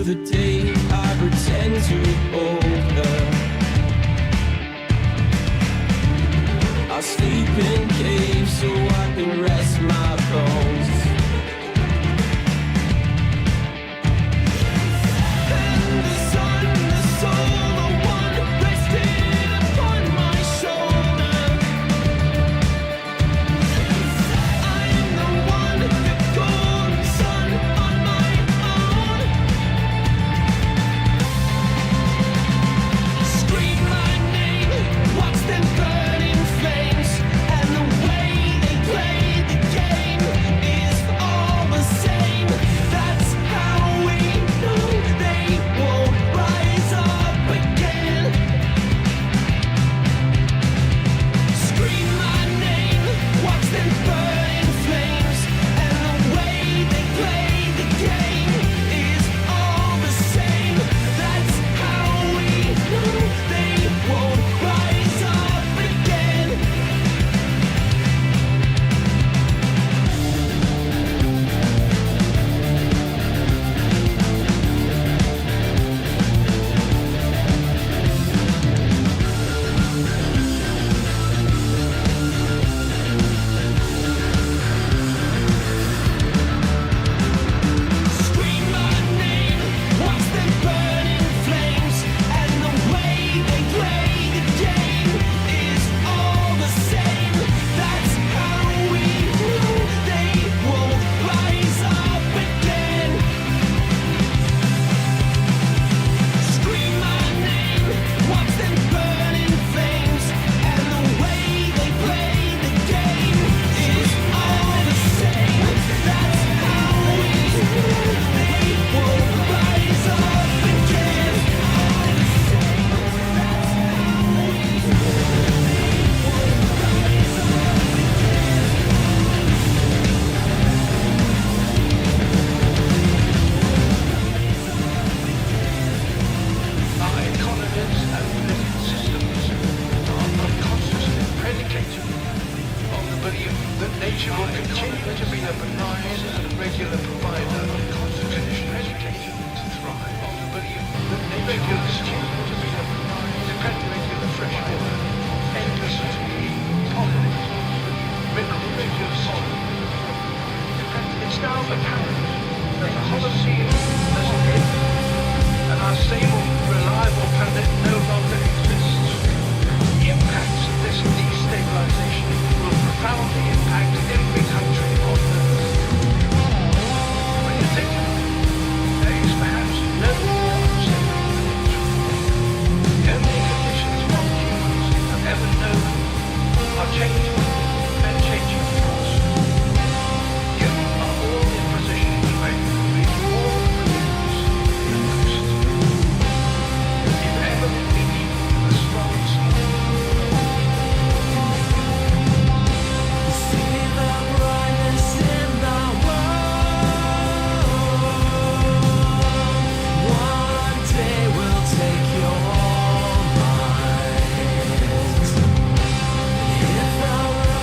the day I pretend to hold her. I sleep in caves so I can rest my bones. And the sun, the soul, the one resting upon my shoulder. I am the one, the golden sun on my own. Scream my name, watch them burn in flames, and the way they play the game is all the same. That's how we know they won't rise up again. Scream my name, watch them burn in flames, and the way they play the game is all the same. That's how we know they won't rise up again. Scream my name, watch them burn in flames, and the way they play the game is all the same. That's how we know they won't rise up again. Scream my name, watch them burn in flames, and the way they play the game is all the same. That's how we know they won't rise up again. All the same. That's how we know they won't rise up Our economies and living systems are unconsciously predicated on the belief that nature will continue to be a benign and regular provider of constitutional education to thrive. On the belief that nature will continue to be a benign, regular fresh water, endless clean, pollinated, regular soil. It's now apparent that the Holocene has ended, and our stable, reliable planet no longer exists. The impacts of this destabilization will profoundly impact every country on Earth. When you think of it, there is perhaps no unstable future. The only conditions modern humans have ever known are changing and changing fast. You are all in position to make more of the news than most. If ever we need a strong See the brightness in the world. One day will take your mind. If the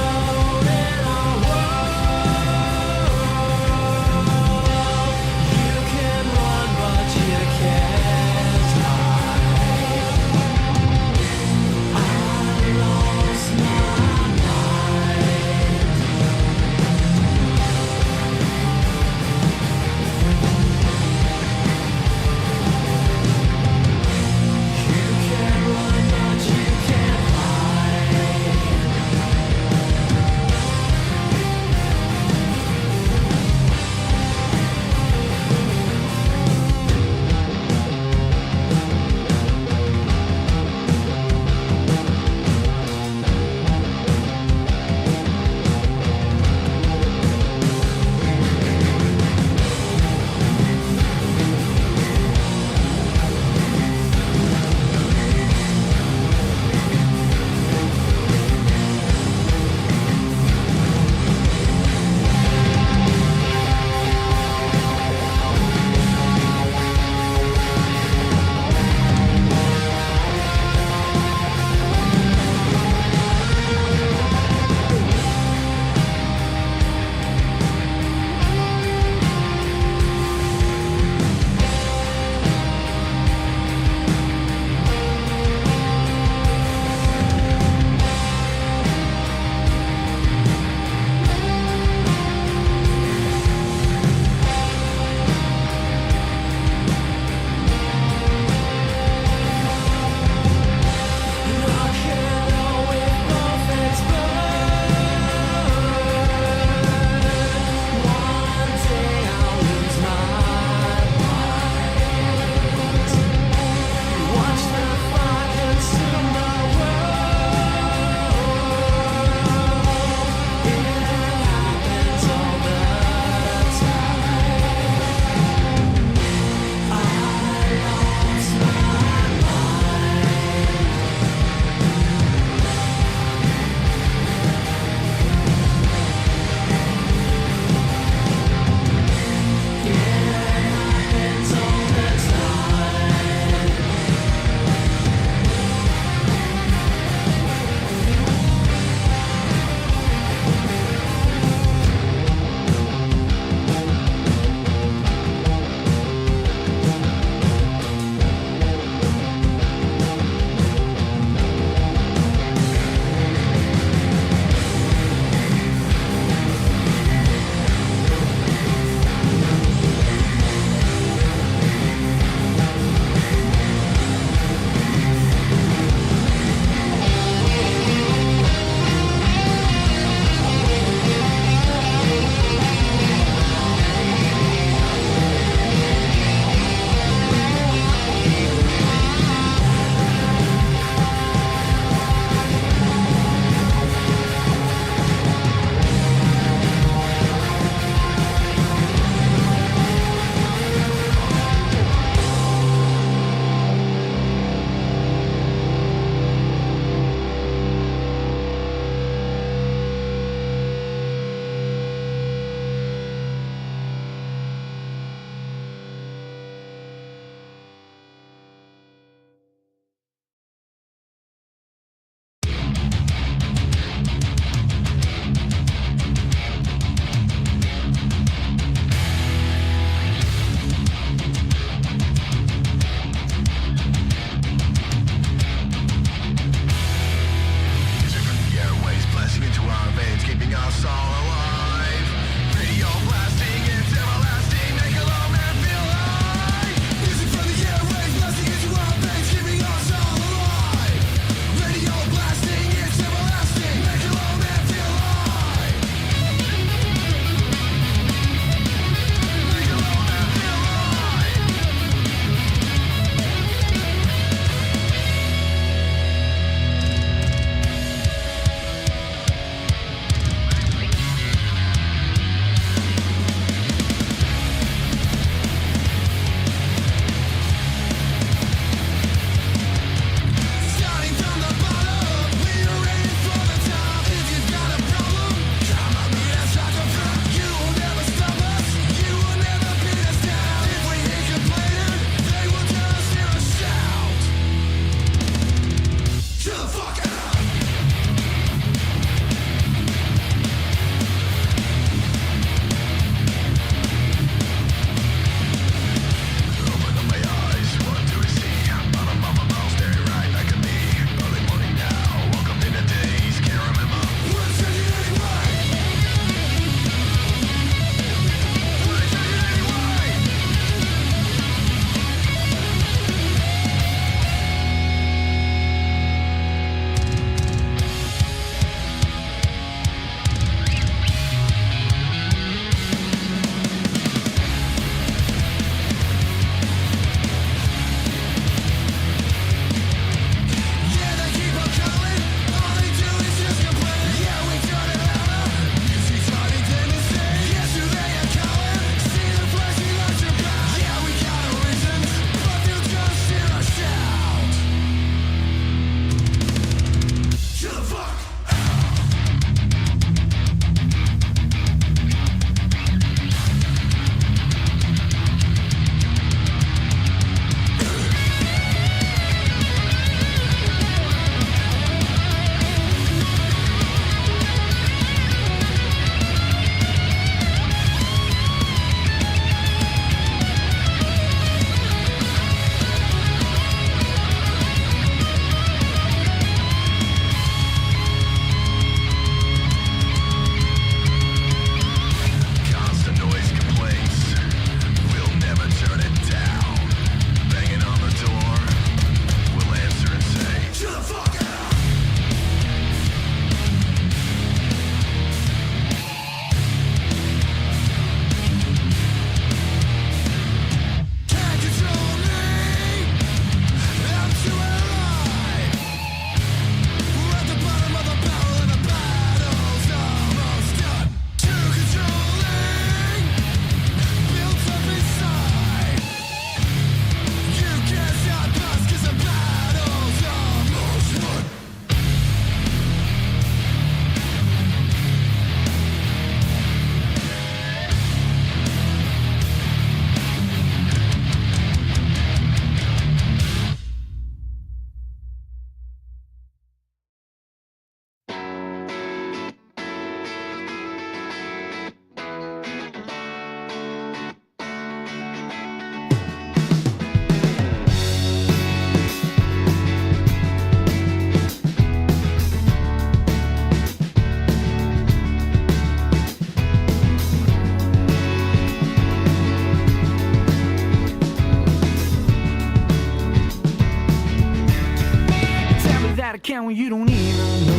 you don't even know.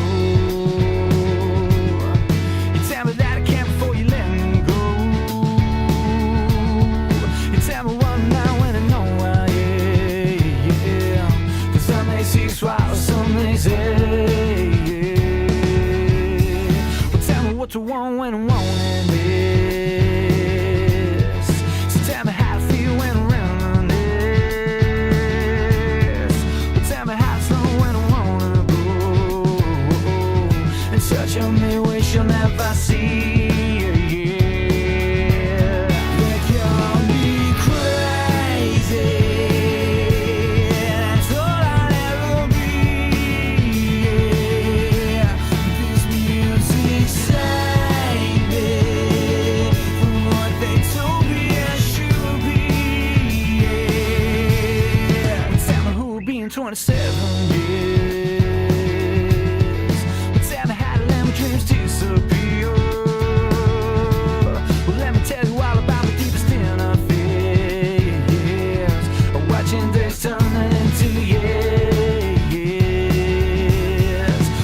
You tell me that I can't before you let me go. You tell me what now when I know I yeah. Cause some they see swallow, some they say yeah. Well, tell me what you want when I want this. So tell me how I feel when I'm around this. Well, tell me how it's long when I wanna go. And such a me wish you'll never see. They call me crazy. That's all I'll ever be. This music saved me from what they told me I should be. Tell me who will be in 27 years. Tell me how to let my dreams disappear. Well, let me tell you all about my deepest inner fears. Watching this turning into years.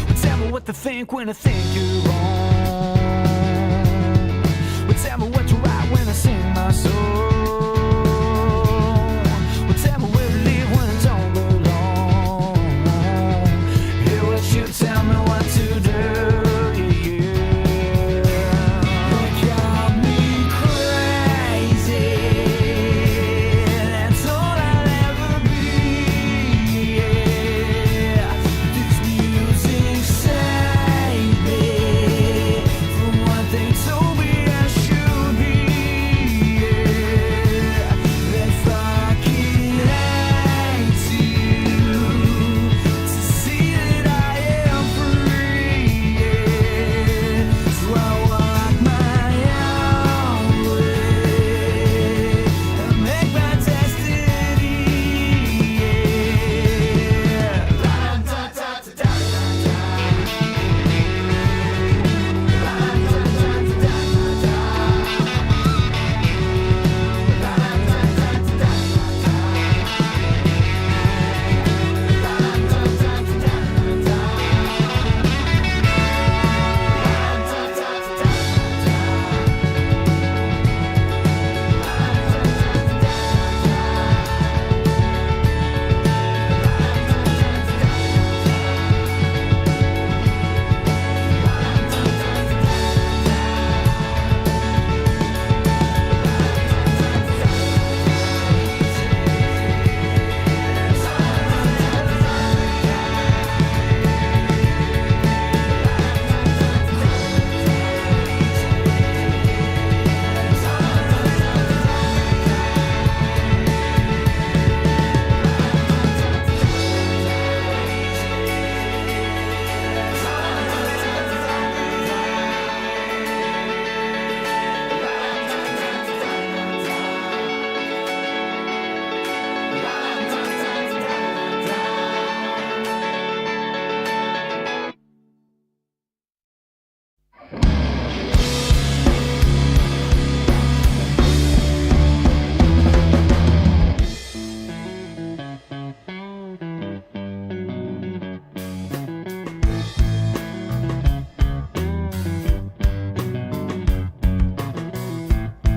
Well, tell me what they think when I think you're wrong. Well, tell me what you write when I sing my song. Well, tell me where to live when I don't belong. Hear what you tell me what to do. They call me crazy. That's all I'll ever be. This music saved me from what they told me I should be. They fucking hate you to see that I am free. So I walk my own way and make my destiny.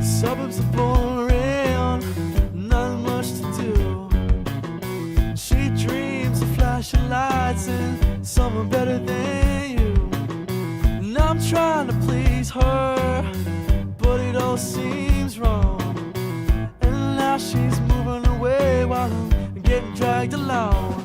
Suburbs are boring, not much to do. She dreams of flashing lights and someone better than you. And I'm trying to please her, but it all seems wrong. And now she's moving away while I'm getting dragged along.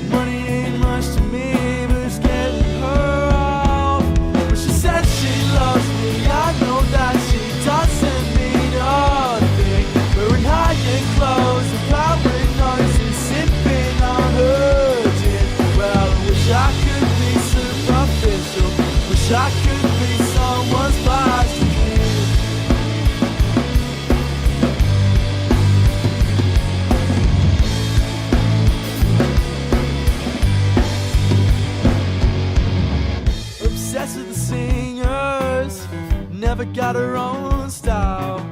Money ain't much to me, but it's getting her off. But she said she loves me, I know that she doesn't mean nothing. Wearing high-end clothes and powering noises, sipping on her gin. Well, I wish I could be superficial, wish I could be someone's boss to kid. Obsessed with the singers, never got her own style.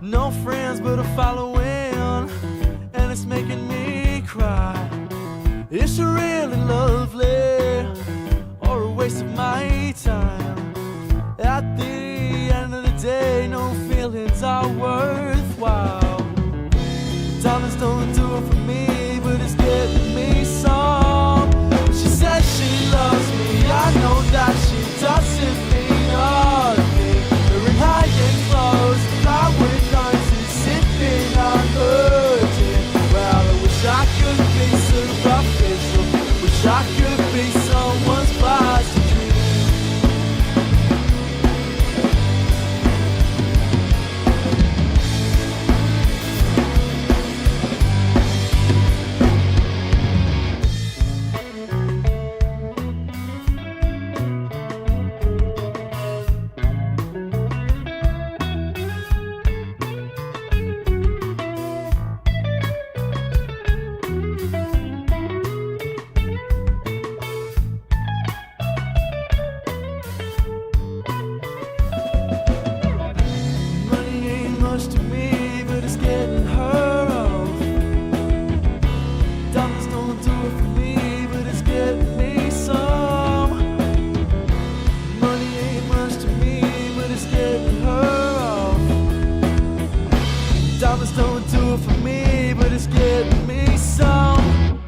No friends but a following, and it's making me cry. Is she really lovely or a waste of my time. At the end of the day, no feelings are worthwhile. Diamonds don't do it for me, but it's getting me some. She says she loves me, I know that she doesn't mean nothing. Wearing high-end clothes, flowering noses, sipping on virgin. Well, I wish I could be superficial, wish I could be someone's plastic dream. Money ain't much to me, but it's getting her off. Diamonds don't do it for me, but it's getting me some. Money ain't much to me, but it's getting her off. Diamonds don't do it for me, but it's getting me some.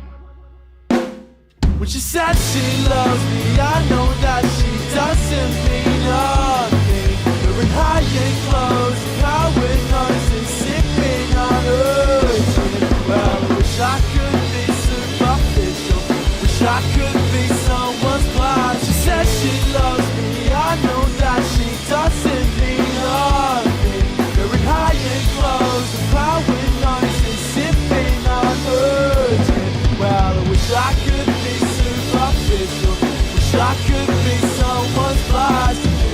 When she says she loves me, I know that she doesn't mean nothing. Wearing high-end clothes, coward noses, sipping on her gin. Well, I wish I could be superficial, wish I could be someone's blind. She says she loves me, I know that she doesn't mean nothing. Wearing high-end clothes, coward noses, sipping on her gin. Well, I wish I could be superficial, wish I could be someone's plastic dream.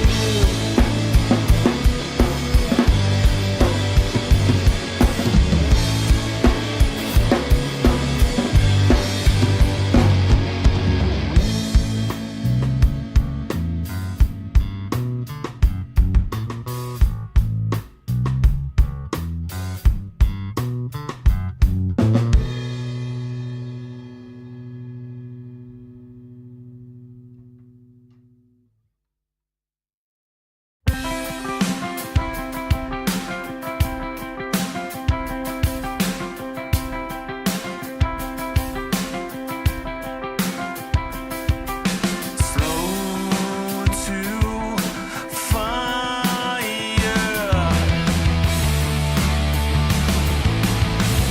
Slow to fire,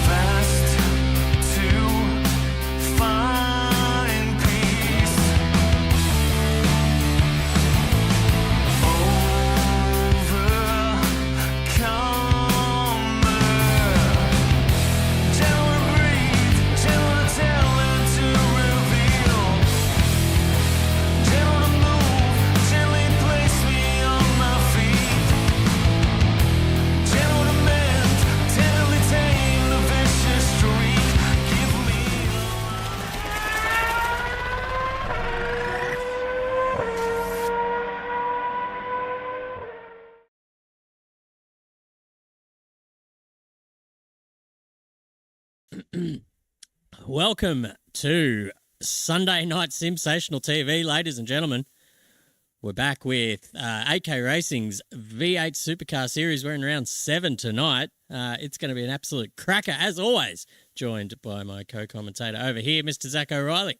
fast to find peace, overcomer. Gentle to breathe, gentle to tell and to reveal. Gentle to move, gently place me on my feet. Gentle to mend, tenderly tame the vicious streak. Give me Welcome to Sunday Night Sensational TV, ladies and gentlemen. We're back with AK Racing's V8 Supercar Series. We're in round 7 tonight. It's going to be an absolute cracker, as always, joined by my co-commentator over here, Mr. Zach O'Reilly.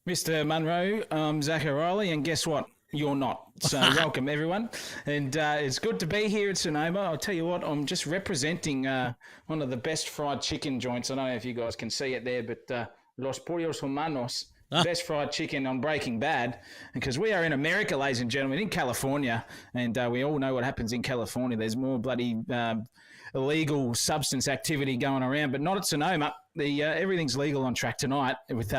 Mr. Munro, I'm Zach O'Reilly, and guess what? You're not. So welcome, everyone. And it's good to be here at Sonoma. I'll tell you what, I'm just representing one of the best fried chicken joints. I don't know if you guys can see it there, but Los Pollos Humanos, best fried chicken on Breaking Bad. Because we are in America, ladies and gentlemen, in California. And we all know what happens in California. There's more bloody illegal substance activity going around, but not at Sonoma. Everything's legal on track tonight with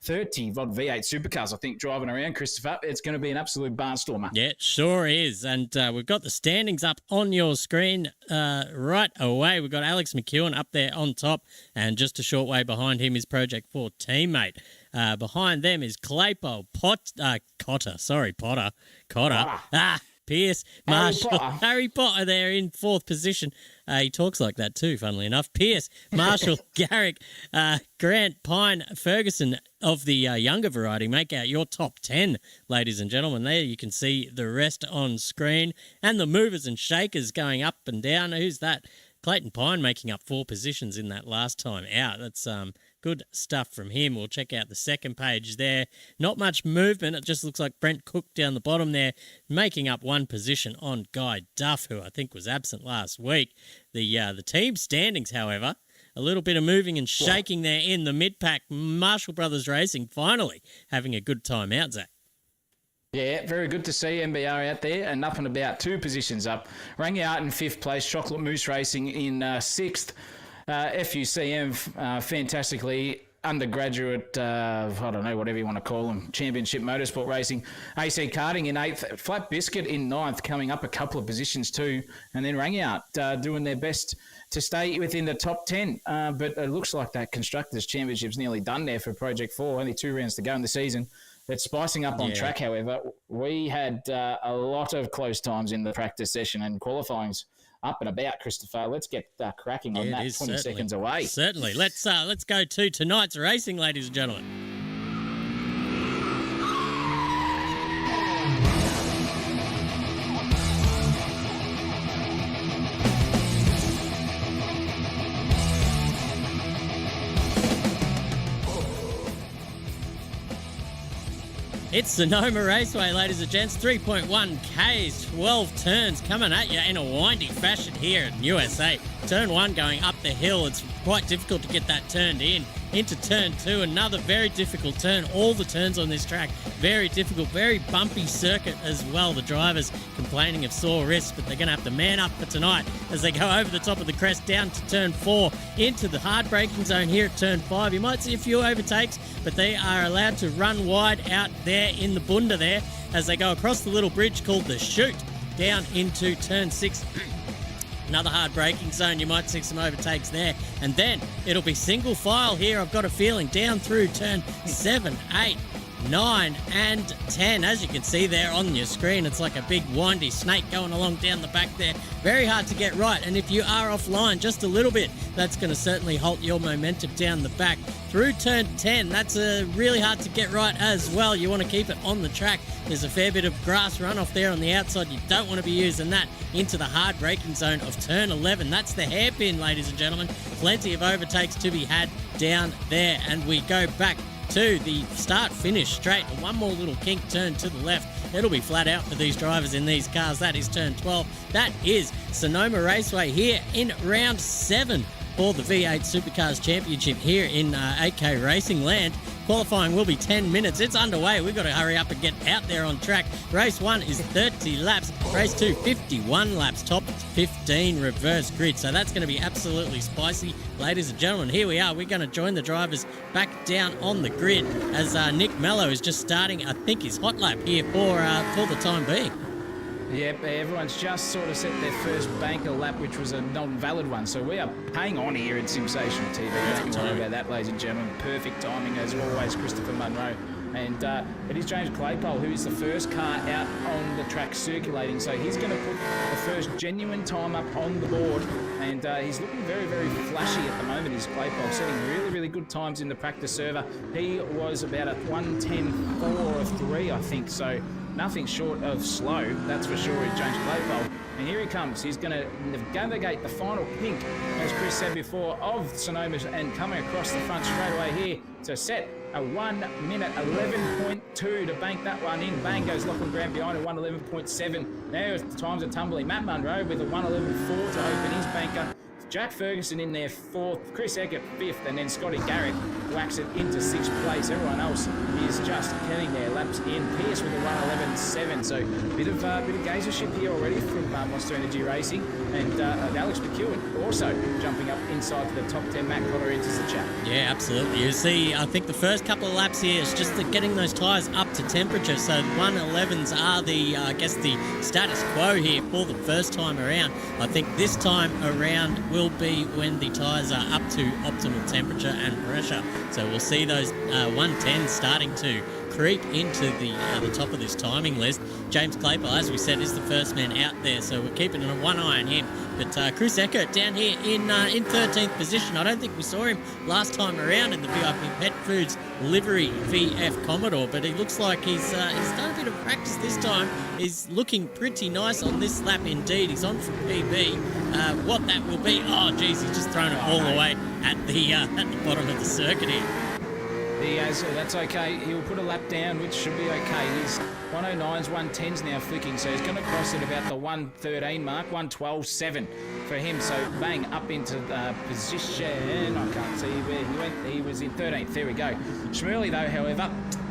30 V8 Supercars, I think, driving around, Christopher. It's going to be an absolute barnstormer. Yeah, sure is. And we've got the standings up on your screen right away. We've got Alex McEwen up there on top, and just a short way behind him is Project 4 teammate. Behind them is Claypole Potter. Pierce, Harry Marshall, Potter. Harry Potter there in fourth position. He talks like that too, funnily enough. Pierce, Marshall, Garrick, Grant, Pine, Ferguson of the younger variety make out your top 10, ladies and gentlemen. There you can see the rest on screen and the movers and shakers going up and down. Who's that? Clayton Pine making up 4 positions in that last time out. That's good stuff from him. We'll check out the second page there. Not much movement. It just looks like Brent Cook down the bottom there, making up 1 position on Guy Duff, who I think was absent last week. The team standings, however, a little bit of moving and shaking there in the mid-pack. Marshall Brothers Racing finally having a good time out, Zach. Yeah, very good to see MBR out there and up and about 2 positions up. Rang out in 5th place, Chocolate Moose Racing in 6th. FUCM fantastically undergraduate, I don't know, whatever you want to call them, Championship Motorsport Racing. AC Karting in 8th, Flat Biscuit in 9th, coming up a couple of positions too. And then Rang out doing their best to stay within the top 10. But it looks like that Constructors' Championship's nearly done there for Project 4. Only 2 rounds to go in the season. It's spicing up on track, however. We had a lot of close times in the practice session and qualifying's up and about, Christopher. Let's get cracking on that. 20 certainly. seconds away. Certainly. Let's go to tonight's racing, ladies and gentlemen. It's Sonoma Raceway, ladies and gents. 3.1 Ks, 12 turns coming at you in a windy fashion here in USA. Turn 1 going up the hill. It's quite difficult to get that turned in. Into turn 2, another very difficult turn. All the turns on this track, very difficult, very bumpy circuit as well. The drivers complaining of sore wrists, but they're going to have to man up for tonight as they go over the top of the crest down to turn 4 into the hard braking zone here at turn 5. You might see a few overtakes, but they are allowed to run wide out there in the bunda there as they go across the little bridge called the Chute down into turn 6. Another hard braking zone. You might see some overtakes there. And then it'll be single file here, I've got a feeling, down through turn 7, 8, 9 and 10. As you can see there on your screen, it's like a big windy snake going along down the back there. Very hard to get right. And if you are offline just a little bit, that's going to certainly halt your momentum down the back. Through turn 10, that's really hard to get right as well. You want to keep it on the track. There's a fair bit of grass runoff there on the outside. You don't want to be using that into the hard braking zone of turn 11. That's the hairpin, ladies and gentlemen. Plenty of overtakes to be had down there. And we go back to the start-finish straight. And one more little kink turn to the left. It'll be flat out for these drivers in these cars. That is turn 12. That is Sonoma Raceway here in round 7 for the V8 Supercars Championship here in 8K Racing Land. Qualifying will be 10 minutes. It's underway. We've got to hurry up and get out there on track. Race 1 is 30 laps. Race 2, 51 laps. Top 15 reverse grid. So that's going to be absolutely spicy. Ladies and gentlemen, here we are. We're going to join the drivers back down on the grid as Nick Mello is just starting, I think, his hot lap here for the time being. Yep, everyone's just sort of set their first banker lap, which was a non-valid one. So we are paying on here at Sensational TV. Don't worry about that, ladies and gentlemen. Perfect timing, as always, Christopher Munro. And it is James Claypole, who is the first car out on the track circulating. So he's going to put the first genuine time up on the board. And he's looking very, very flashy at the moment, is Claypole, setting really, really good times in the practice server. He was about a 1:10.4 of 3, I think. So nothing short of slow, that's for sure, is James Claypole. And here he comes. He's going to navigate the final pink, as Chris said before, of Sonoma, and coming across the front straight away here to set a 1 minute 11.2 to bank that one in. Bang goes Lachlan Grant behind at 1:11.7. Now the times are tumbling. Matt Munro with a 1:11.4 to open his banker. Jack Ferguson in there 4th, Chris Eckert 5th, and then Scotty Garrick whacks it into 6th place. Everyone else is just getting their laps in. Pierce with a 1:11.7, so bit of gazership here already from Monster Energy Racing, and Alex McEwen also jumping up inside to the top 10. Matt Cotter enters the chat. Yeah, absolutely. You see, I think the first couple of laps here is just getting those tyres up to temperature. So 1:11s are the, the status quo here for the first time around. I think this time around will be when the tyres are up to optimal temperature and pressure. So we'll see those 110s starting to creep into the top of this timing list. James Claypole, as we said, is the first man out there, so we're keeping one eye on him. But Chris Eckert down here in 13th position. I don't think we saw him last time around in the VIP Pet Foods livery VF Commodore, but he looks like he's done a bit of practice this time. He's looking pretty nice on this lap indeed. He's on for PB. What that will be, oh geez, he's just thrown it all the way at the bottom of the circuit here. He has, that's okay. He'll put a lap down, which should be okay. He's 109s, 110s now flicking, so he's going to cross at about the 113 mark, 112.7 for him. So bang, up into position. I can't see where he went. He was in 13th. There we go. Shmurley, though, however,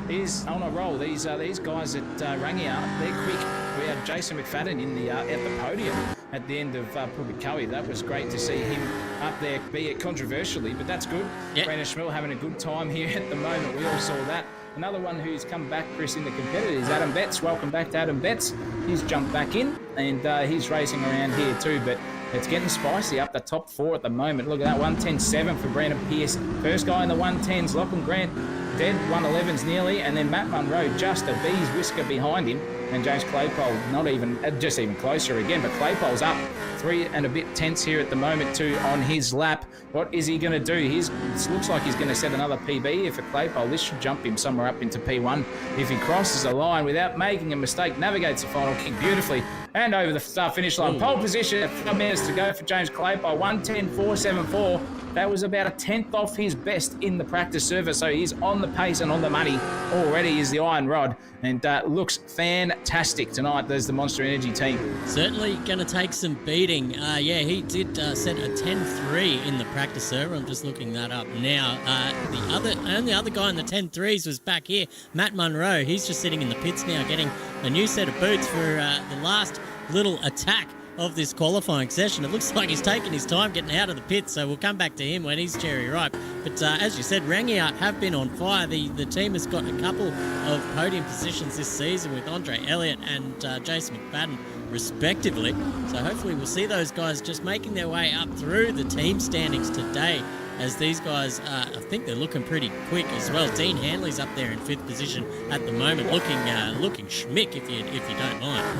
is on a roll. These guys at Rangiar, they're quick. We had Jason McFadden in the at the podium at the end of Pukekohe. That was great to see him up there, be it controversially, but that's good. Yep. Brandon Schmill having a good time here at the moment. We all saw that. Another one who's come back, Chris, in the competitors, Adam Betts. Welcome back to Adam Betts. He's jumped back in, and he's racing around here too, but it's getting spicy up the top four at the moment. Look at that, 110.7 for Brandon Pearce. First guy in the 110s, Lachlan Grant, dead 111s nearly, and then Matt Munro just a bee's whisker behind him. And James Claypole not even, just even closer again, but Claypole's up 3 and a bit tenths here at the moment too on his lap. What is he going to do? It looks like he's going to set another PB here for Claypole. This should jump him somewhere up into P1 if he crosses the line without making a mistake. Navigates the final kick beautifully and over the start finish line. Pole position, 5 minutes to go for James Claypole, 110.474. That was about a tenth off his best in the practice server, so he's on the pace and on the money already is the Iron Rod, and looks fantastic tonight. There's the Monster Energy team. Certainly going to take some beating. He did set a 10.3 in the practice server. I'm just looking that up now. The only other guy in the 10.3s was back here, Matt Munro. He's just sitting in the pits now, getting a new set of boots for the last little attack of this qualifying session. It looks like he's taking his time getting out of the pit, so we'll come back to him when he's cherry ripe. But as you said, Rangiar have been on fire. The team has got a couple of podium positions this season with Andre Elliott and Jason McFadden respectively, so hopefully we'll see those guys just making their way up through the team standings today, as these guys, I think they're looking pretty quick as well. Dean Hanley's up there in 5th position at the moment, looking schmick if you don't mind.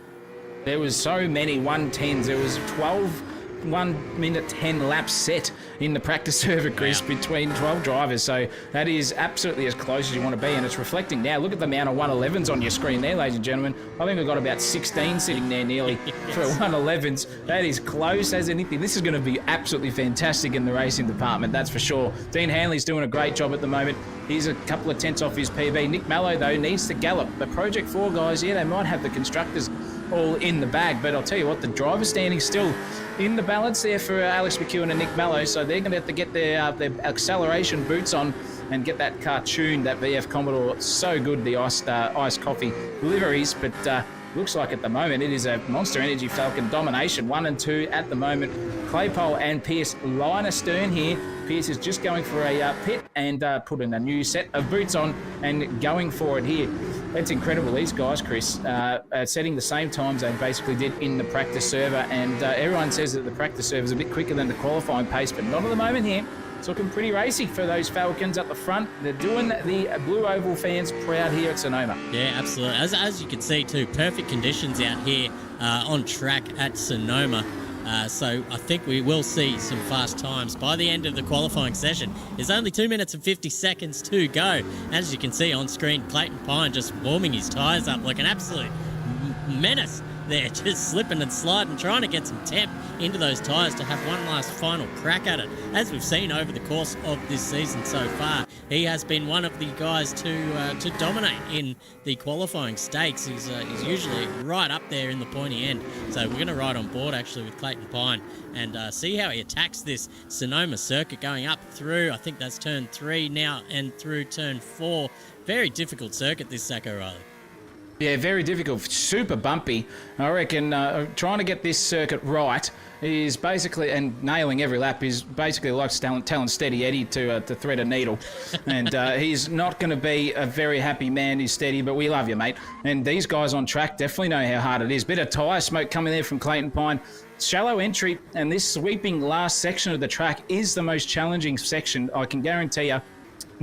There was so many 110s. There was 1 minute 10 laps set in the practice server, Chris, between 12 drivers. So that is absolutely as close as you want to be, and it's reflecting now. Look at the amount of 111s on your screen there, ladies and gentlemen. I think we've got about 16 sitting there nearly for 111s. That is close as anything. This is going to be absolutely fantastic in the racing department, that's for sure. Dean Hanley's doing a great job at the moment. He's a couple of tenths off his PB. Nick Mallow, though, needs to gallop. The Project 4 guys, they might have the constructors all in the bag, but I'll tell you what, the driver standing still in the balance there for Alex McEwen and Nick Mallow, so they're going to have to get their acceleration boots on and get that car tuned, that VF Commodore. So good, the iced coffee liveries, but looks like at the moment it is a Monster Energy Falcon domination, 1 and 2 at the moment. Claypole and Pearce line astern here. Pearce is just going for a pit and putting a new set of boots on and going for it here. It's incredible, these guys, Chris, setting the same times they basically did in the practice server, and everyone says that the practice server is a bit quicker than the qualifying pace, but not at the moment here. It's looking pretty racy for those Falcons at the front. They're doing the Blue Oval fans proud here at Sonoma. Yeah, absolutely. As you can see too, perfect conditions out here on track at Sonoma. So I think we will see some fast times by the end of the qualifying session. There's only 2 minutes and 50 seconds to go. As you can see on screen, Clayton Pine just warming his tyres up like an absolute menace there, just slipping and sliding, trying to get some temp into those tyres to have one last final crack at it. As we've seen over the course of this season so far, he has been one of the guys to dominate in the qualifying stakes. He's usually right up there in the pointy end. So we're going to ride on board actually with Clayton Pine and see how he attacks this Sonoma circuit going up through, I think that's turn 3 now, and through turn 4. Very difficult circuit, this, Zach O'Reilly. Yeah, very difficult, super bumpy. I reckon trying to get this circuit right is basically, and nailing every lap is basically like telling Steady Eddie to thread a needle. And he's not going to be a very happy man, he's Steady, but we love you, mate. And these guys on track definitely know how hard it is. Bit of tyre smoke coming there from Clayton Pine. Shallow entry, and this sweeping last section of the track is the most challenging section, I can guarantee you.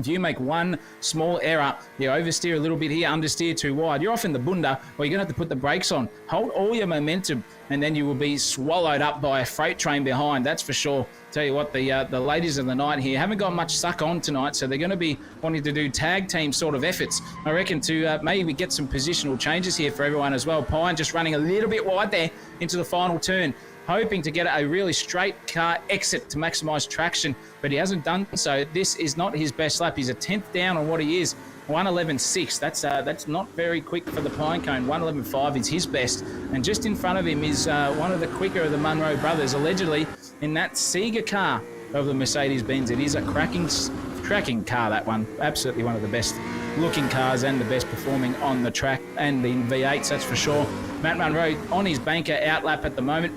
If you make one small error, you oversteer a little bit here, understeer too wide, you're off in the bunda, or you're going to have to put the brakes on. Hold all your momentum, and then you will be swallowed up by a freight train behind, that's for sure. Tell you what, the ladies of the night here haven't got much suck on tonight, so they're going to be wanting to do tag team sort of efforts, I reckon, to maybe get some positional changes here for everyone as well. Pine just running a little bit wide there into the final turn, hoping to get a really straight car exit to maximise traction, but he hasn't done so. This is not his best lap. He's a 10th down on what he is. 1:11.6. That's not very quick for the Pinecone. 1:11.5 is his best, and just in front of him is one of the quicker of the Munro brothers, allegedly in that Sega car of the Mercedes-Benz. It is a cracking car, that one. Absolutely one of the best looking cars and the best performing on the track and in V8s, that's for sure. Matt Munro on his banker outlap at the moment.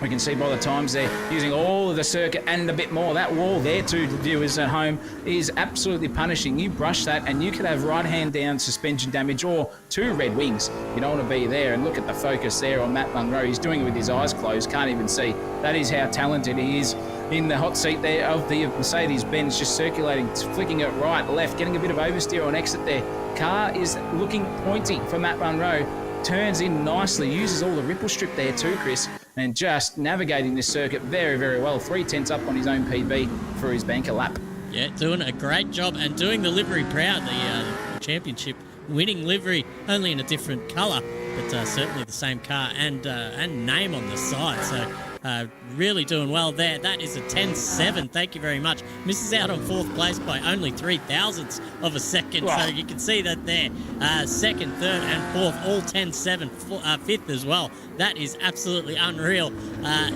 We can see by the times they're using all of the circuit and a bit more. That wall there, to the viewers at home, is absolutely punishing. You brush that and you could have right hand down suspension damage or 2 red wings. You don't want to be there. And look at the focus there on Matt Munro. He's doing it with his eyes closed, can't even see. That is how talented he is in the hot seat there of the Mercedes-Benz, just circulating, flicking it right, left, getting a bit of oversteer on exit there. Car is looking pointy for Matt Munro. Turns in nicely, uses all the ripple strip there too, Chris, and just navigating this circuit very, very well. 3/10 up on his own PB for his banker lap. Yeah, doing a great job and doing the livery proud, the championship winning livery, only in a different colour, but certainly the same car and name on the side. So really doing well there. That is a 10.7. Thank you very much. Misses out on 4th place by only 0.003 of a second. Wow. So you can see that there. 2nd, 3rd and 4th, all 10.7. 5th as well. That is absolutely unreal.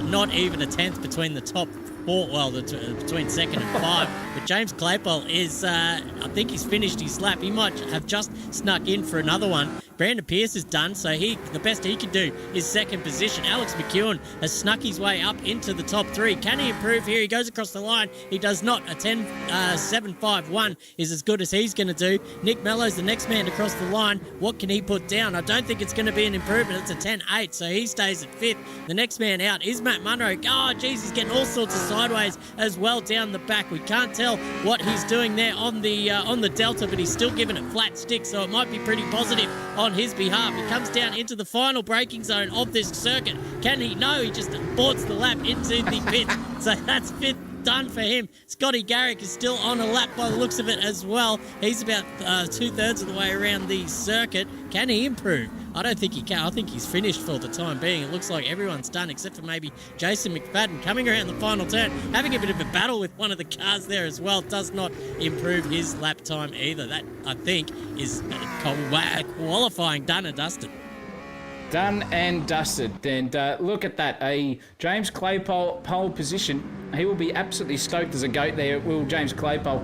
Not even a 10th between the top 4, between 2nd and 5. But James Claypole is, I think he's finished his lap. He might have just snuck in for another one. Brandon Pierce is done, so the best he can do is 2nd position. Alex McEwen has snuck his way up into the top 3. Can he improve here? He goes across the line. He does not. A 10.751 is as good as he's going to do. Nick Mello's the next man to cross the line. What can he put down? I don't think it's going to be an improvement. It's a 10.8, so he stays at 5th. The next man out is Matt Munro. Oh, geez, he's getting all sorts of sideways as well down the back. We can't tell what he's doing there on the Delta, but he's still giving it flat stick, so it might be pretty positive on his behalf. He comes down into the final braking zone of this circuit. Can he? No, he just boards the lap into the pit. So that's 5th done for him. Scotty Garrick is still on a lap by the looks of it as well. He's about 2/3 of the way around the circuit. Can he improve? I don't think he can. I think he's finished for the time being. It looks like everyone's done except for maybe Jason McFadden coming around the final turn, having a bit of a battle with one of the cars there as well. Does not improve his lap time either. That, I think, is qualifying done and dusted. Done and dusted. And look at that, a James Claypole pole position. He will be absolutely stoked as a goat there, will James Claypole.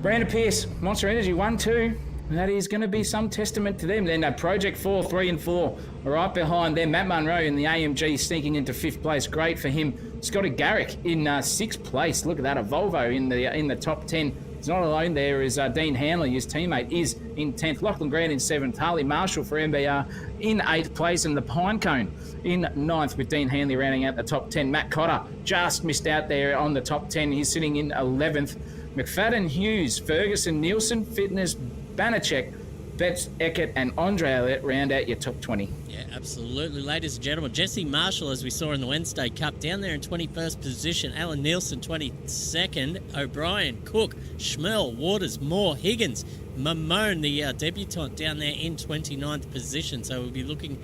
Brandon Pierce, Monster Energy 1-2. That is going to be some testament to them. Then Project 4, 3 and 4 right behind them. Matt Munro in the AMG sneaking into 5th place. Great for him. Scotty Garrick in 6th place. Look at that, a Volvo in the top 10. He's not alone there as Dean Hanley, his teammate, is in 10th. Lachlan Grant in 7th. Harley Marshall for MBR in 8th place. And the Pinecone in 9th with Dean Hanley rounding out the top 10. Matt Cotter just missed out there on the top 10. He's sitting in 11th. McFadden, Hughes, Ferguson, Nielsen, Fitness, Banachek, Betts, Eckert and Andre Elliott round out your top 20. Yeah, absolutely. Ladies and gentlemen, Jesse Marshall, as we saw in the Wednesday Cup, down there in 21st position. Alan Nielsen, 22nd. O'Brien, Cook, Schmel, Waters, Moore, Higgins. Mamone, the debutant, down there in 29th position. So we'll be looking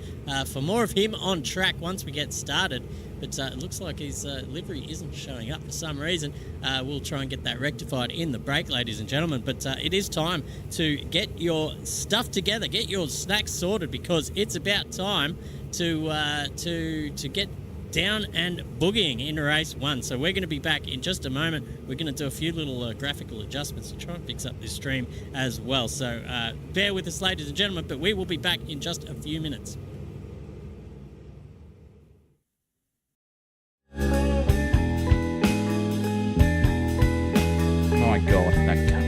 for more of him on track once we get started. But it looks like his livery isn't showing up for some reason. We'll try and get that rectified in the break, ladies and gentlemen. But it is time to get your stuff together, get your snacks sorted, because it's about time to get down and boogieing in race 1. So we're going to be back in just a moment. We're going to do a few little graphical adjustments to try and fix up this stream as well. So bear with us, ladies and gentlemen, but we will be back in just a few minutes. My God, that cunt.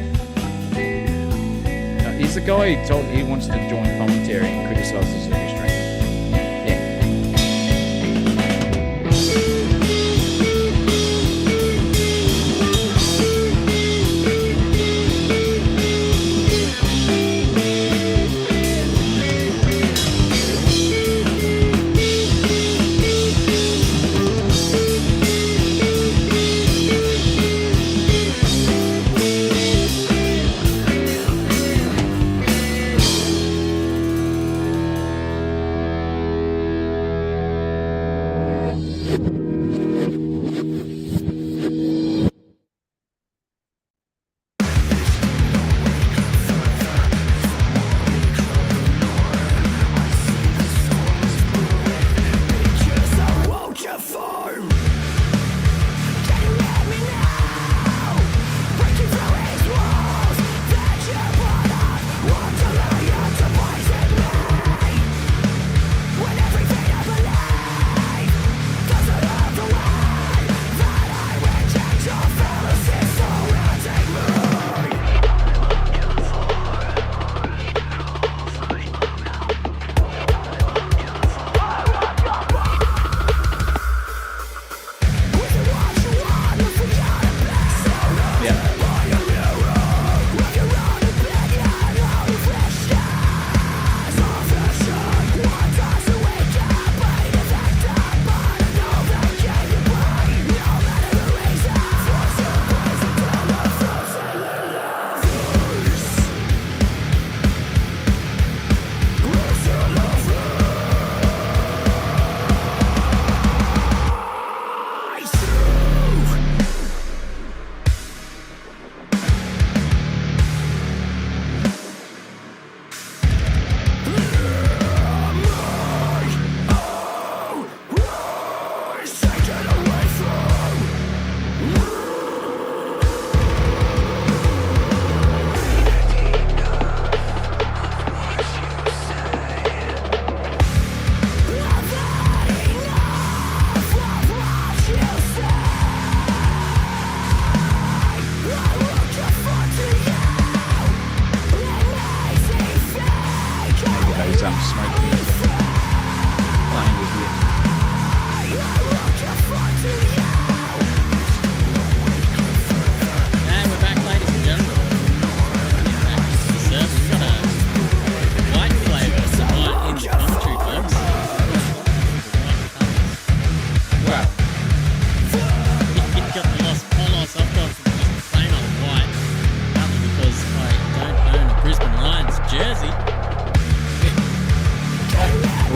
He's the guy who told he wants to join commentary and criticises the stream. Yeah.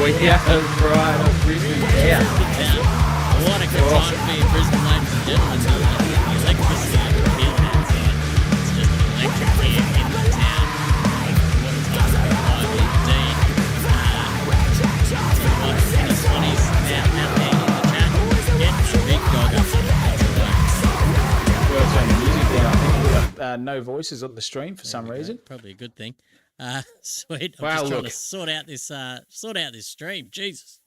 right. Brisbane down. What a good time to be in Brisbane, ladies and gentlemen. The electricity of the field outside. It's just electric here in the town. What a time to be alive indeed. What the Swannies now out there in the chat. Get the big dog up there. Well, turn the music down. I think we've got no voices on the stream for some reason. Probably a good thing. Sweet. I'm Wow, just trying look. to sort out this stream. Jesus.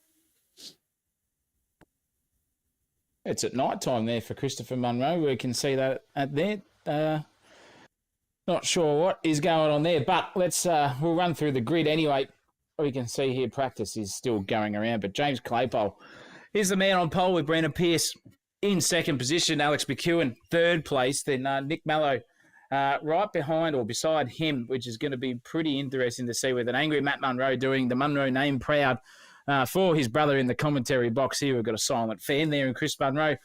It's at night time there for Christopher Munro. We can see that at there. Not sure what is going on there, but we'll run through the grid anyway. We can see here practice is still going around, but James Claypole is the man on pole with Brandon Pearce in second position. Alex McEwen, third place. Then Nick Mallow right behind or beside him, which is going to be pretty interesting to see with an angry Matt Munro doing the Munro name proud for his brother in the commentary box here. We've got a silent fan there in Chris Munro.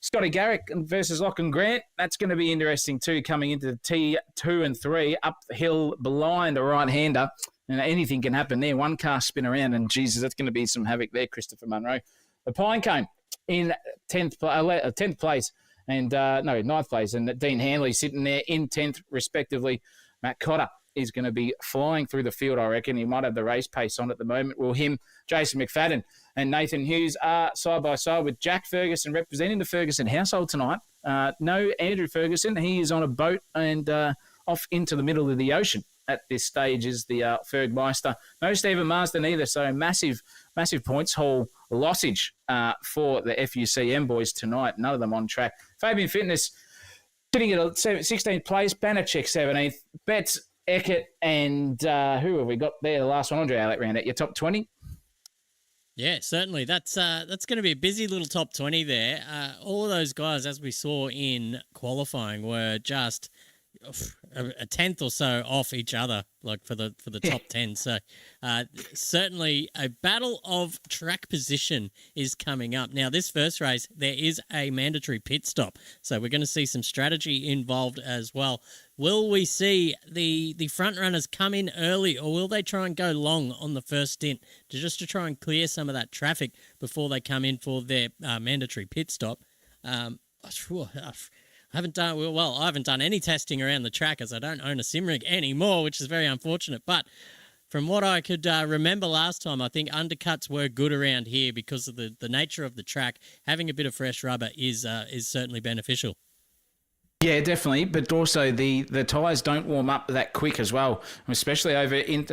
Scotty Garrick versus Lachlan Grant. That's going to be interesting too, coming into the T2 and 3, uphill blind a right-hander. And anything can happen there. One car spin around, and Jesus, that's going to be some havoc there, Christopher Munro. The Pinecone in 10th place, and ninth place, and Dean Hanley sitting there in 10th, respectively. Matt Cotter is going to be flying through the field, I reckon. He might have the race pace on at the moment. Well, him, Jason McFadden, and Nathan Hughes are side by side with Jack Ferguson representing the Ferguson household tonight. No Andrew Ferguson. He is on a boat and off into the middle of the ocean. At this stage is the Fergmeister. No Stephen Marsden either, so massive points haul lossage for the FUCM boys tonight. None of them on track. Fabian Fitness sitting at 16th place. Banachek 17th. Betts, Eckert, and who have we got there? The last one, Andre Alec, round at your top 20. Yeah, certainly. That's going to be a busy little top 20 there. All of those guys, as we saw in qualifying, were just a tenth or so off each other, like for the top 10. So certainly a battle of track position is coming up. Now, this first race, there is a mandatory pit stop. So we're going to see some strategy involved as well. Will we see the front runners come in early, or will they try and go long on the first stint to try and clear some of that traffic before they come in for their mandatory pit stop? I haven't done any testing around the track as I don't own a sim rig anymore, which is very unfortunate. But from what I could remember last time, I think undercuts were good around here because of the nature of the track. Having a bit of fresh rubber is certainly beneficial. Yeah, definitely. But also the tyres don't warm up that quick as well, especially as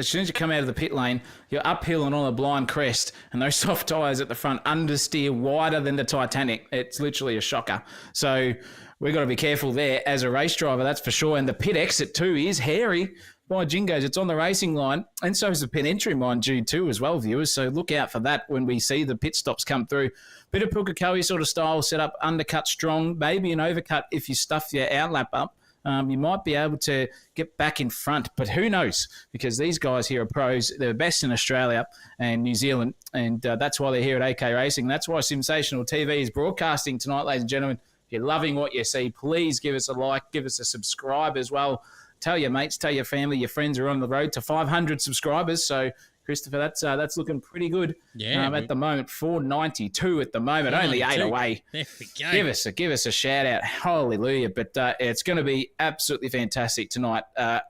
soon as you come out of the pit lane, you're uphill and on a blind crest, and those soft tyres at the front understeer wider than the Titanic. It's literally a shocker. So we've got to be careful there as a race driver, that's for sure. And the pit exit too is hairy. By Jingos, it's on the racing line, and so is the pit entry, mind you, too, as well, viewers. So look out for that when we see the pit stops come through. Bit of Pukekohe sort of style setup, undercut strong, maybe an overcut if you stuff your outlap up. You might be able to get back in front, but who knows? Because these guys here are pros. They're the best in Australia and New Zealand, and that's why they're here at AK Racing. That's why Sensational TV is broadcasting tonight, ladies and gentlemen. If you're loving what you see, please give us a like, give us a subscribe as well. Tell your mates, tell your family, your friends are on the road to 500 subscribers. So, Christopher, that's looking pretty good. Yeah, at the moment, 492 at the moment, only 8 away. There we go. Give us a shout out, hallelujah! But it's going to be absolutely fantastic tonight.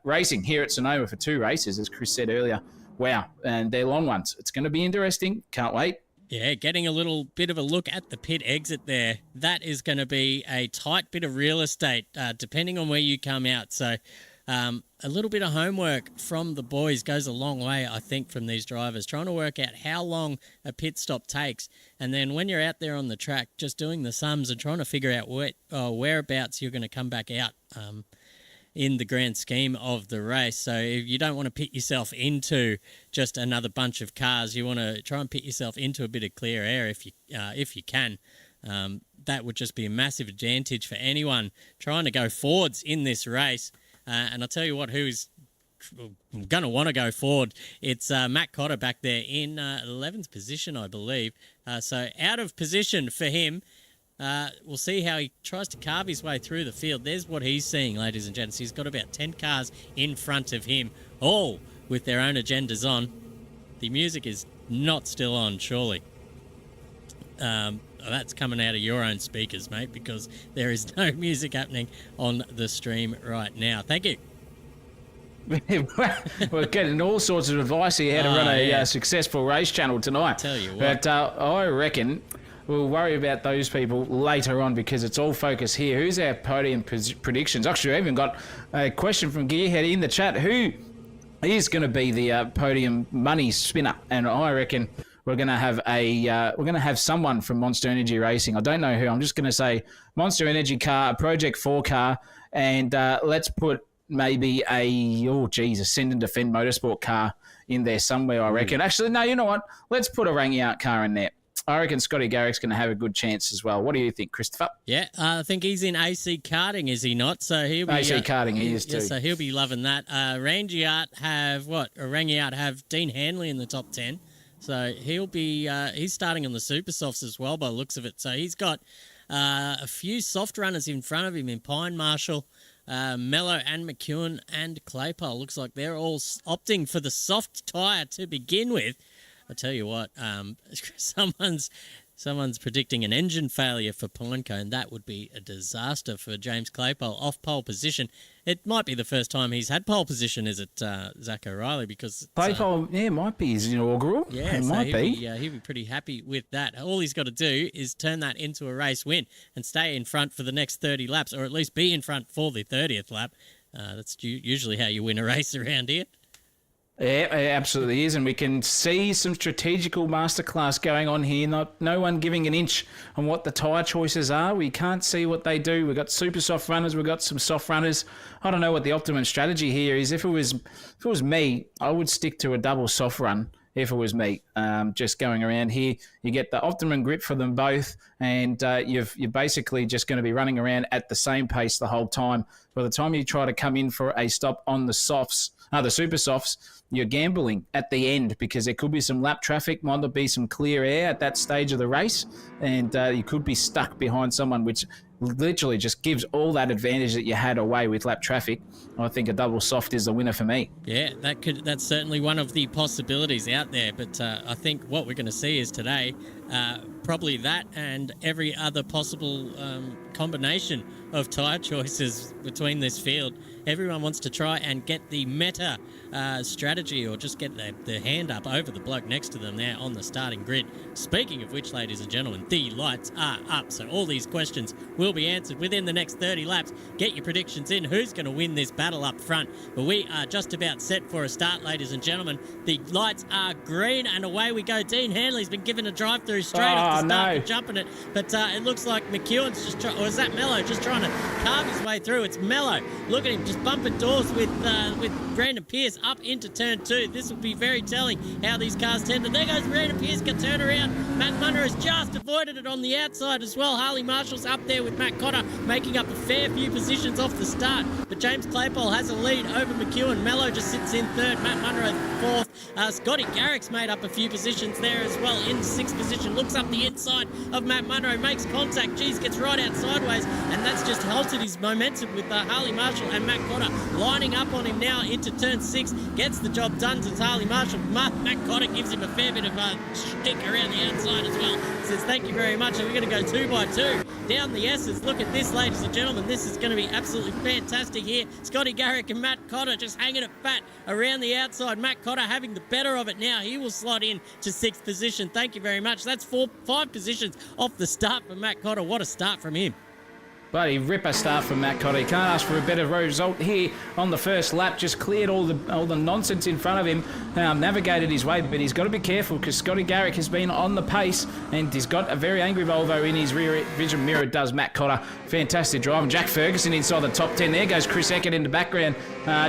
Racing here at Sonoma for 2 races, as Chris said earlier. Wow, and they're long ones. It's going to be interesting. Can't wait. Yeah, getting a little bit of a look at the pit exit there. That is going to be a tight bit of real estate, depending on where you come out. So. A little bit of homework from the boys goes a long way, I think, from these drivers, trying to work out how long a pit stop takes. And then when you're out there on the track, just doing the sums and trying to figure out whereabouts you're going to come back out in the grand scheme of the race. So if you don't want to pit yourself into just another bunch of cars, you want to try and pit yourself into a bit of clear air if you can. That would just be a massive advantage for anyone trying to go forwards in this race. And I'll tell you what, who's going to want to go forward. It's Matt Cotter back there in 11th position, I believe. So out of position for him. We'll see how he tries to carve his way through the field. There's what he's seeing, ladies and gents. He's got about 10 cars in front of him, all with their own agendas on. The music is not still on, surely. That's coming out of your own speakers, mate, because there is no music happening on the stream right now. Thank you. We're getting all sorts of advice here how to run a yeah. successful race channel tonight. Tell you what. But I reckon we'll worry about those people later on because it's all focused here. Who's our podium predictions? Actually, I even got a question from Gearhead in the chat. Who is going to be the podium money spinner? And I reckon we're going to have someone from Monster Energy Racing. I don't know who. I'm just going to say Monster Energy car, a Project 4 car, and let's put maybe a Send and Defend Motorsport car in there somewhere, I reckon. Actually, no, you know what? Let's put a Rangy-Art car in there. I reckon Scotty Garrick's going to have a good chance as well. What do you think, Christopher? Yeah, I think he's in AC karting, is he not? So he'll be AC karting, he is too. Yeah, so he'll be loving that. Rangy-Art have Dean Hanley in the top 10. So he'll be he's starting on the super softs as well by the looks of it. So he's got a few soft runners in front of him in Pine Marshall, Mello and McEwen and Claypole. Looks like they're all opting for the soft tyre to begin with. I tell you what, someone's predicting an engine failure for Pinecone. That would be a disaster for James Claypole off pole position. It might be the first time he's had pole position, is it, Zach O'Reilly? Because Claypole, might be his inaugural. Yeah, it so might be. He'll be pretty happy with that. All he's got to do is turn that into a race win and stay in front for the next 30 laps, or at least be in front for the 30th lap. That's usually how you win a race around here. Yeah, it absolutely is, and we can see some strategical masterclass going on here. No one giving an inch on what the tyre choices are. We can't see what they do. We've got super soft runners. We've got some soft runners. I don't know what the optimum strategy here is. If it was me, I would stick to a double soft run. If it was me, just going around here, you get the optimum grip for them both, and you're basically just going to be running around at the same pace the whole time. By the time you try to come in for a stop on the softs, the super softs, you're gambling at the end because there could be some lap traffic, might not be some clear air at that stage of the race, and you could be stuck behind someone, which literally just gives all that advantage that you had away with lap traffic. I think a double soft is the winner for me. Yeah, that's certainly one of the possibilities out there. But I think what we're going to see is today probably that and every other possible combination of tyre choices between this field. Everyone wants to try and get the meta strategy, or just get their hand up over the bloke next to them there on the starting grid. Speaking of which, ladies and gentlemen, the lights are up. So all these questions will be answered within the next 30 laps. Get your predictions in. Who's going to win this battle up front? But we are just about set for a start, ladies and gentlemen. The lights are green, and away we go. Dean Hanley's been given a drive-through straight off the start for jumping it. But it looks like McEwen's just or is that Mello just trying to carve his way through? It's Mello. Look at him just bumping doors with Brandon Pierce up into turn 2. This will be very telling how these cars tend to. There goes Brandon Pierce, can turn around. Matt Munro has just avoided it on the outside as well. Harley Marshall's up there with Matt Cotter, making up a fair few positions off the start. But James Claypole has a lead over McEwen. Mello just sits in third. Matt Munro fourth. Scotty Garrick's made up a few positions there as well in 6th position. Looks up the inside of Matt Munro, makes contact. Gets right out sideways, and that's just halted his momentum with Harley Marshall and Matt Cotter lining up on him now into turn 6. Gets the job done to Harley Marshall. Matt Cotter gives him a fair bit of stick around the outside as well. Says thank you very much, and we're going to go 2 by 2 down the S's. Look at this, ladies and gentlemen. This is going to be absolutely fantastic here. Scotty Garrick and Matt Cotter just hanging it fat around the outside. Matt Cotter having the better of it now. He will slot in to 6th position. Thank you very much. That's 5 positions off the start for Matt Cotter. What a start from him. Bloody ripper start from Matt Cotter. He can't ask for a better result here on the first lap. Just cleared all the nonsense in front of him, navigated his way, but he's got to be careful because Scotty Garrick has been on the pace and he's got a very angry Volvo in his rear vision mirror, does Matt Cotter. Fantastic drive. And Jack Ferguson inside the top 10. There goes Chris Eckert in the background,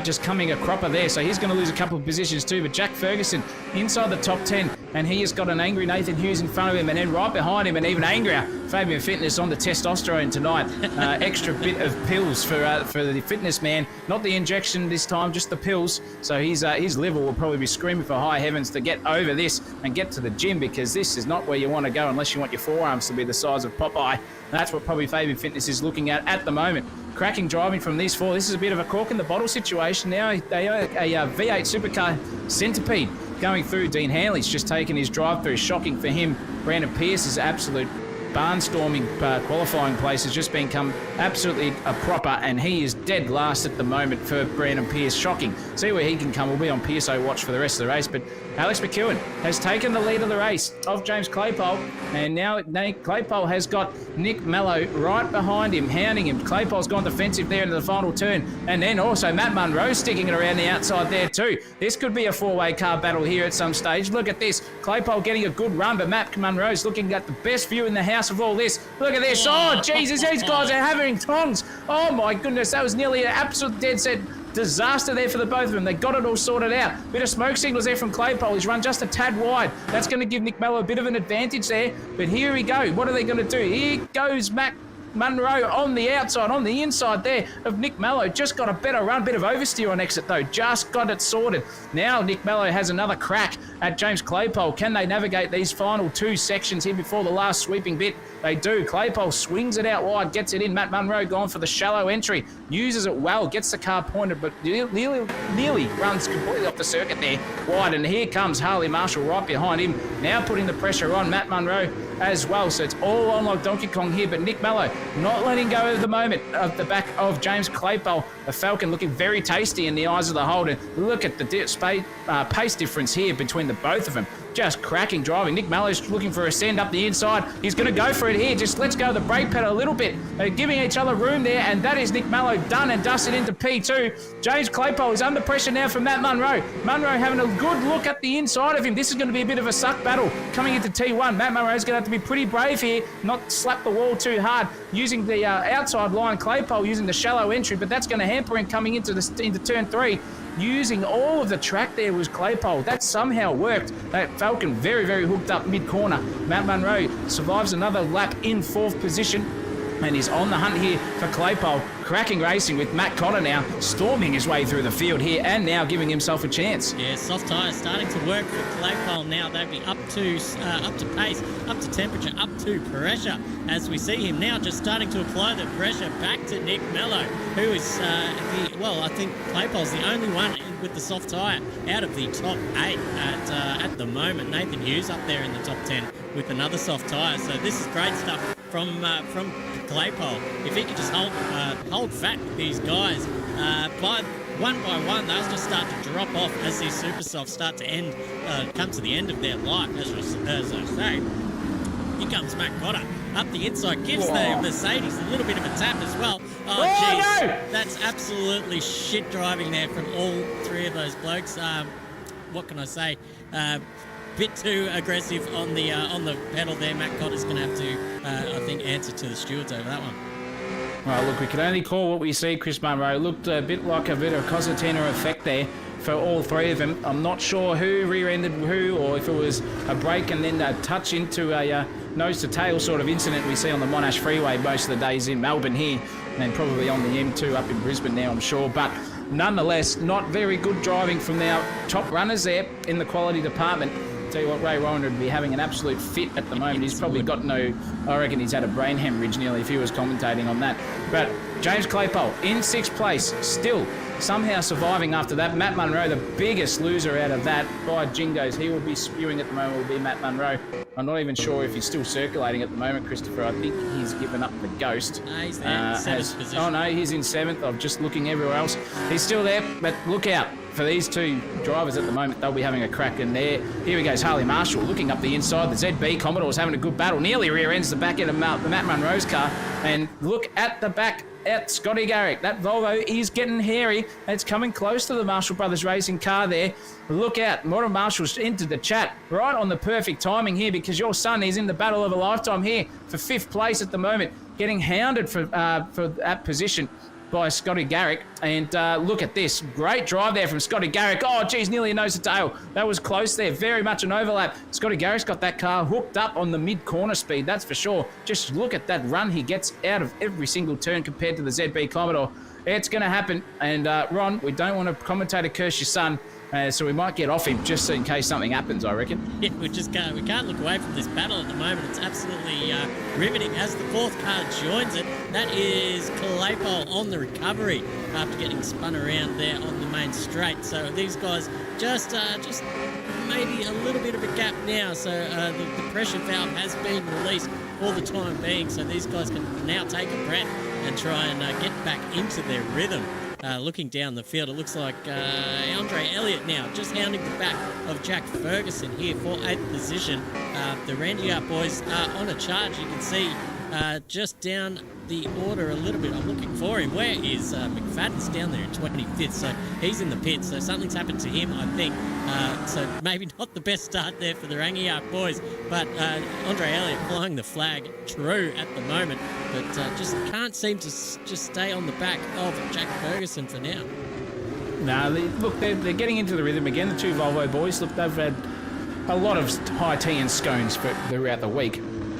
just coming a cropper there. So he's going to lose a couple of positions too, but Jack Ferguson inside the top 10, and he has got an angry Nathan Hughes in front of him, and then right behind him, and even angrier, Fabian Fitness on the testosterone tonight. Extra bit of pills for the fitness man, not the injection this time, just the pills. So his liver will probably be screaming for high heavens to get over this and get to the gym, because this is not where you want to go unless you want your forearms to be the size of Popeye. That's what probably Fabian Fitness is looking at the moment. Cracking driving from these 4. This is a bit of a cork in the bottle situation now. They are a V8 Supercar centipede going through. Dean Hanley's just taken his drive through. Shocking for him. Brandon Pierce's absolute barnstorming qualifying place has just become absolutely a proper, and he is dead last at the moment for Brandon Pierce. Shocking. See where he can come. We'll be on PSO watch for the rest of the race, but Alex McEwen has taken the lead of the race of James Claypole, and now Claypole has got Nick Mello right behind him, hounding him. Claypole's gone defensive there into the final turn, and then also Matt Munro sticking it around the outside there too. This could be a four-way car battle here at some stage. Look at this. Claypole getting a good run, but Matt Munro's looking at the best view in the house of all this. Look at this. Oh, Jesus, these guys are having tongs. Oh, my goodness. That was nearly an absolute dead set disaster there for the both of them. They got it all sorted out. Bit of smoke signals there from Claypole. He's run just a tad wide. That's going to give Nick Mello a bit of an advantage there. But here we go. What are they going to do? Here goes Matt Munro on the outside, on the inside there of Nick Mello. Just got a better run, bit of oversteer on exit though. Just got it sorted. Now Nick Mello has another crack at James Claypole. Can they navigate these final two sections here before the last sweeping bit? They do. Claypole swings it out wide, gets it in. Matt Munro gone for the shallow entry. Uses it well, gets the car pointed, but nearly runs completely off the circuit there wide. And here comes Harley Marshall right behind him. Now putting the pressure on Matt Munro as well. So it's all on like Donkey Kong here, but Nick Mello not letting go at the moment of the back of James Claypole. The Falcon looking very tasty in the eyes of the Holden. Look at the pace difference here between the both of them. Just cracking driving. Nick Mello's looking for a send up the inside. He's going to go for it here. Just let's go the brake pedal a little bit. They're giving each other room there, and that is Nick Mello done and dusted into P2. James Claypole is under pressure now from Matt Munro. Munro having a good look at the inside of him. This is going to be a bit of a suck battle coming into T1. Matt Munro's going to have to be pretty brave here, not slap the wall too hard, using the outside line. Claypole using the shallow entry, but that's going to hamper him coming into turn 3. Using all of the track there was Claypole. That somehow worked. That Falcon very, very hooked up mid-corner. Matt Munro survives another lap in 4th position and is on the hunt here for Claypole. Cracking racing with Matt Cotter now storming his way through the field here and now giving himself a chance. Yeah, soft tyres starting to work for Claypole now. They'll be up to pace, up to temperature, up to pressure as we see him now just starting to apply the pressure back to Nick Mello, who is I think Claypole's the only one with the soft tyre out of the top 8 at the moment. Nathan Hughes up there in the top 10 with another soft tyre. So this is great stuff from Claypole. If he could just hold fat with these guys, by one, they'll just start to drop off as these super softs start to come to the end of their life, as I say. Here comes Matt Cotter up the inside, gives the Mercedes a little bit of a tap as well. Oh, jeez, no! That's absolutely shit driving there from all three of those blokes. What can I say? Bit too aggressive on the pedal there. Matt Cotter's going to have to, I think, answer to the stewards over that one. Well, look, we can only call what we see. Chris Munro looked a bit like a bit of Cosentino effect there for all three of them. I'm not sure who rear-ended who, or if it was a break and then a touch into a nose-to-tail sort of incident we see on the Monash Freeway most of the days in Melbourne here, and probably on the M2 up in Brisbane now, I'm sure. But nonetheless, not very good driving from our top runners there in the quality department. Tell you what, Ray Warren would be having an absolute fit at the moment. He's probably got I reckon he's had a brain hemorrhage nearly if he was commentating on that. But James Claypole in 6th place, still somehow surviving after that. Matt Munro, the biggest loser out of that. By jingos, he will be spewing at the moment, will be Matt Munro. I'm not even sure if he's still circulating at the moment, Christopher. I think he's given up the ghost. No, he's there, 7th position. Oh no, he's in 7th. I'm just looking everywhere else. He's still there, but look out for these two drivers at the moment. They'll be having a crack in there. Here he goes, Harley Marshall looking up the inside. The ZB Commodore's having a good battle. Nearly rear ends the back end of Matt Munro's car. And look at the back at Scotty Garrick. That Volvo is getting hairy. It's coming close to the Marshall Brothers racing car there. Look out. Morton Marshall's entered the chat right on the perfect timing here, because your son is in the battle of a lifetime here for 5th place at the moment, getting hounded for that position by Scotty Garrick. And look at this. Great drive there from Scotty Garrick. Oh, geez, nearly a nose to tail. That was close there. Very much an overlap. Scotty Garrick's got that car hooked up on the mid-corner speed, that's for sure. Just look at that run he gets out of every single turn compared to the ZB Commodore. It's going to happen. And Ron, we don't want to commentator curse your son, so we might get off him just in case something happens, I reckon. Yeah, we can't look away from this battle at the moment. It's absolutely riveting as the 4th car joins it. That is Claypole on the recovery after getting spun around there on the main straight. So these guys just maybe a little bit of a gap now. So the pressure valve has been released for the time being. So these guys can now take a breath and try and get back into their rhythm. Looking down the field, it looks like Andre Elliott now just hounding the back of Jack Ferguson here for 8th position. The Randy boys are on a charge. You can see just down the order a little bit. I'm looking for him. Where is McFadden's down there in 25th? So he's in the pits. So something's happened to him, I think. So maybe not the best start there for the Rangiark boys. But Andre Elliott flying the flag true at the moment. But just can't seem to just stay on the back of Jack Ferguson for now. No, look, they're getting into the rhythm again. The two Volvo boys, look, they've had a lot of high tea and scones throughout the week.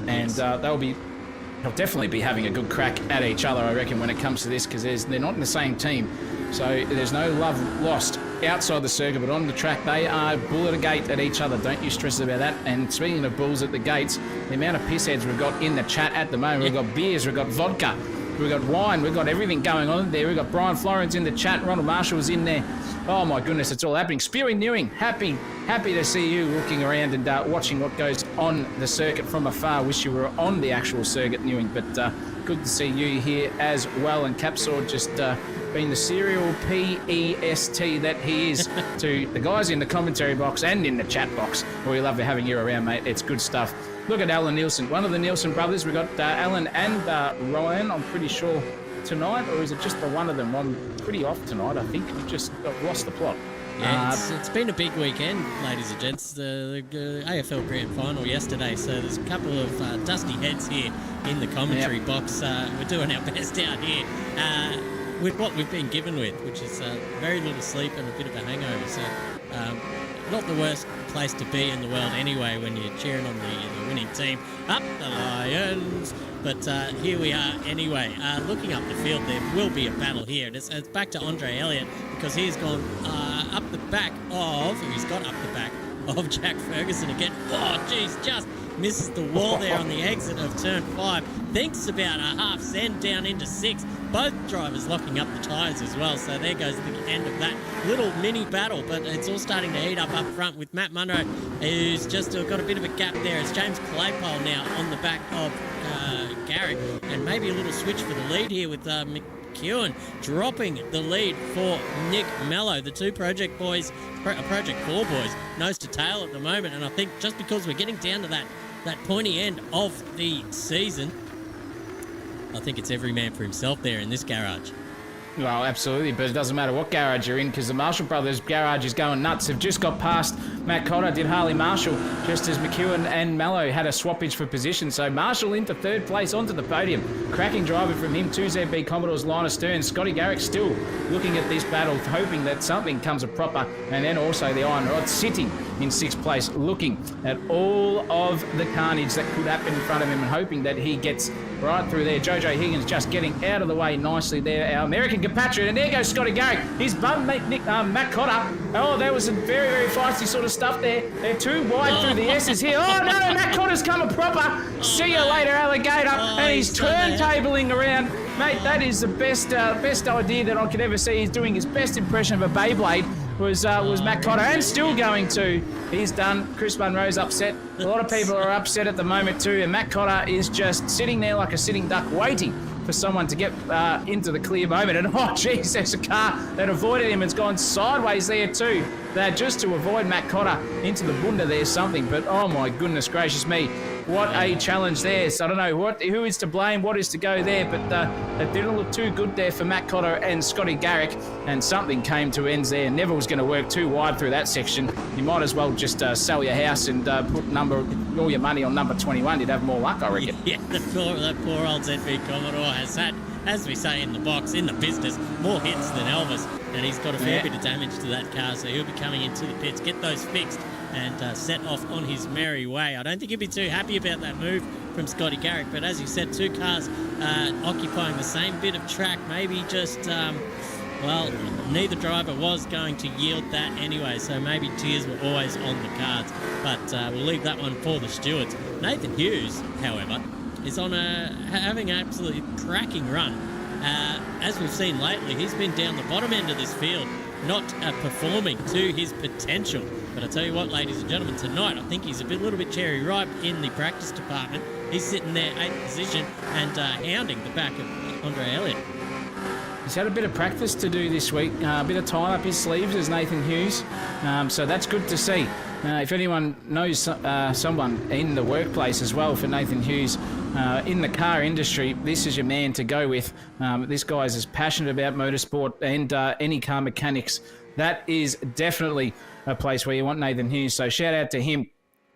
And they'll definitely be having a good crack at each other, I reckon, when it comes to this, because they're not in the same team. So there's no love lost outside the circuit, but on the track, they are bull at a gate at each other. Don't you stress about that. And speaking of bulls at the gates, the amount of piss heads we've got in the chat at the moment, we've got beers, we've got vodka, we've got wine, we've got everything going on there. We've got Brian Florence in the chat, Ronald Marshall's in there. Oh my goodness, it's all happening. Spewy Newing, happy to see you looking around and watching what goes on the circuit from afar. Wish you were on the actual circuit, Newing, but good to see you here as well. And Capsor just being the serial PEST that he is to the guys in the commentary box and in the chat box. We love having you around, mate. It's good stuff. Look at Alan Nielsen, one of the Nielsen brothers. We've got Alan and Ryan, I'm pretty sure, tonight, or is it just the one of them? I'm pretty off tonight, I think. I've lost the plot. Yeah, it's been a big weekend, ladies and gents. The AFL Grand Final yesterday, so there's a couple of dusty heads here in the commentary box. We're doing our best out here with what we've been given with, which is very little sleep and a bit of a hangover. So not the worst place to be in the world anyway when you're cheering on the winning team. Up the Lions! But here we are anyway. Looking up the field, there will be a battle here. It's back to Andre Elliott because he's gone up the back of... He's got up the back of Jack Ferguson again. Oh, geez, just misses the wall there on the exit of turn 5. Thinks about a half send down into 6. Both drivers locking up the tyres as well. So there goes the end of that little mini battle. But it's all starting to heat up front with Matt Munro, who's just got a bit of a gap there. It's James Claypole now on the back of Garrick. And maybe a little switch for the lead here with McEwen dropping the lead for Nick Mello. The two Project 4 boys, nose to tail at the moment. And I think just because we're getting down to that pointy end of the season, I think it's every man for himself there in this garage. Well, absolutely, but it doesn't matter what garage you're in because the Marshall Brothers garage is going nuts. They've just got past Matt Cotter, did Harley Marshall, just as McEwen and Mallow had a swappage for position. So Marshall into 3rd place onto the podium. Cracking driver from him, 2ZB Commodores Linus Stern. Scotty Garrick still looking at this battle, hoping that something comes a proper. And then also the Iron Rod sitting in 6th place, looking at all of the carnage that could happen in front of him and hoping that he gets right through there. Jojo Higgins just getting out of the way nicely there. Our American compatriot. And there goes Scotty Garrick. His bum mate, Matt Cotter. Oh, that was a very, very feisty sort of stuff there. They're too wide through the S's here. Oh, no, Matt Cotter's come a proper. See you later, alligator. And he's turntabling around. Mate, that is the best idea that I could ever see. He's doing his best impression of a Beyblade. Was Matt Cotter, and still going to. He's done. Chris Munro's upset. A lot of people are upset at the moment too, and Matt Cotter is just sitting there like a sitting duck waiting for someone to get into the clear moment. And oh geez, there's a car that avoided him and has gone sideways there too. They're just to avoid Matt Cotter into the bunda. There's something, but oh my goodness gracious me. What a challenge there. So I don't know who is to blame, what is to go there, but it didn't look too good there for Matt Cotter and Scotty Garrick, and something came to ends there. Never was going to work too wide through that section. You might as well just sell your house and put all your money on number 21. You'd have more luck, I reckon. Yeah, that poor old ZV Commodore has had, as we say in the box, in the business, more hits than Elvis, and he's got a fair bit of damage to that car, so he'll be coming into the pits, get those fixed, and set off on his merry way. I don't think he'd be too happy about that move from Scotty Garrick, but as you said, two cars occupying the same bit of track, maybe just, neither driver was going to yield that anyway, so maybe tears were always on the cards, but we'll leave that one for the stewards. Nathan Hughes, however, is on having an absolutely cracking run. As we've seen lately, he's been down the bottom end of this field, not performing to his potential. But I tell you what, ladies and gentlemen, tonight I think he's a little bit cherry ripe in the practice department. He's sitting there 8th position and hounding the back of Andre Elliott. He's had a bit of practice to do this week, a bit of time up his sleeves as Nathan Hughes, so that's good to see. If anyone knows someone in the workplace as well for Nathan Hughes, in the car industry, this is your man to go with. This guy is as passionate about motorsport and any car mechanics. That is definitely a place where you want Nathan Hughes, so shout out to him.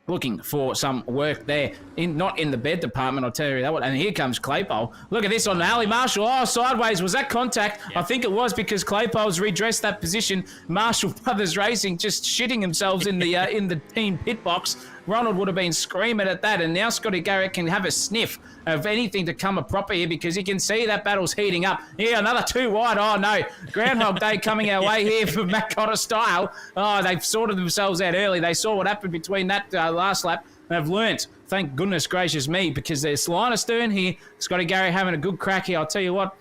Looking for some work there, not in the bed department, I'll tell you that one. And here comes Claypole. Look at this on Ali Marshall. Oh, sideways. Was that contact? Yeah. I think it was because Claypole's redressed that position. Marshall Brothers Racing just shitting themselves in the team pit box. Ronald would have been screaming at that, and now Scotty Garrett can have a sniff of anything to come a proper here because you can see that battle's heating up. Yeah, another 2 wide. Oh, no. Groundhog Day coming our way here for Matt Cotter style. Oh, they've sorted themselves out early. They saw what happened between that last lap. They've learnt, thank goodness gracious me, because there's Liner Stern here. Scotty Garrett having a good crack here. I'll tell you what,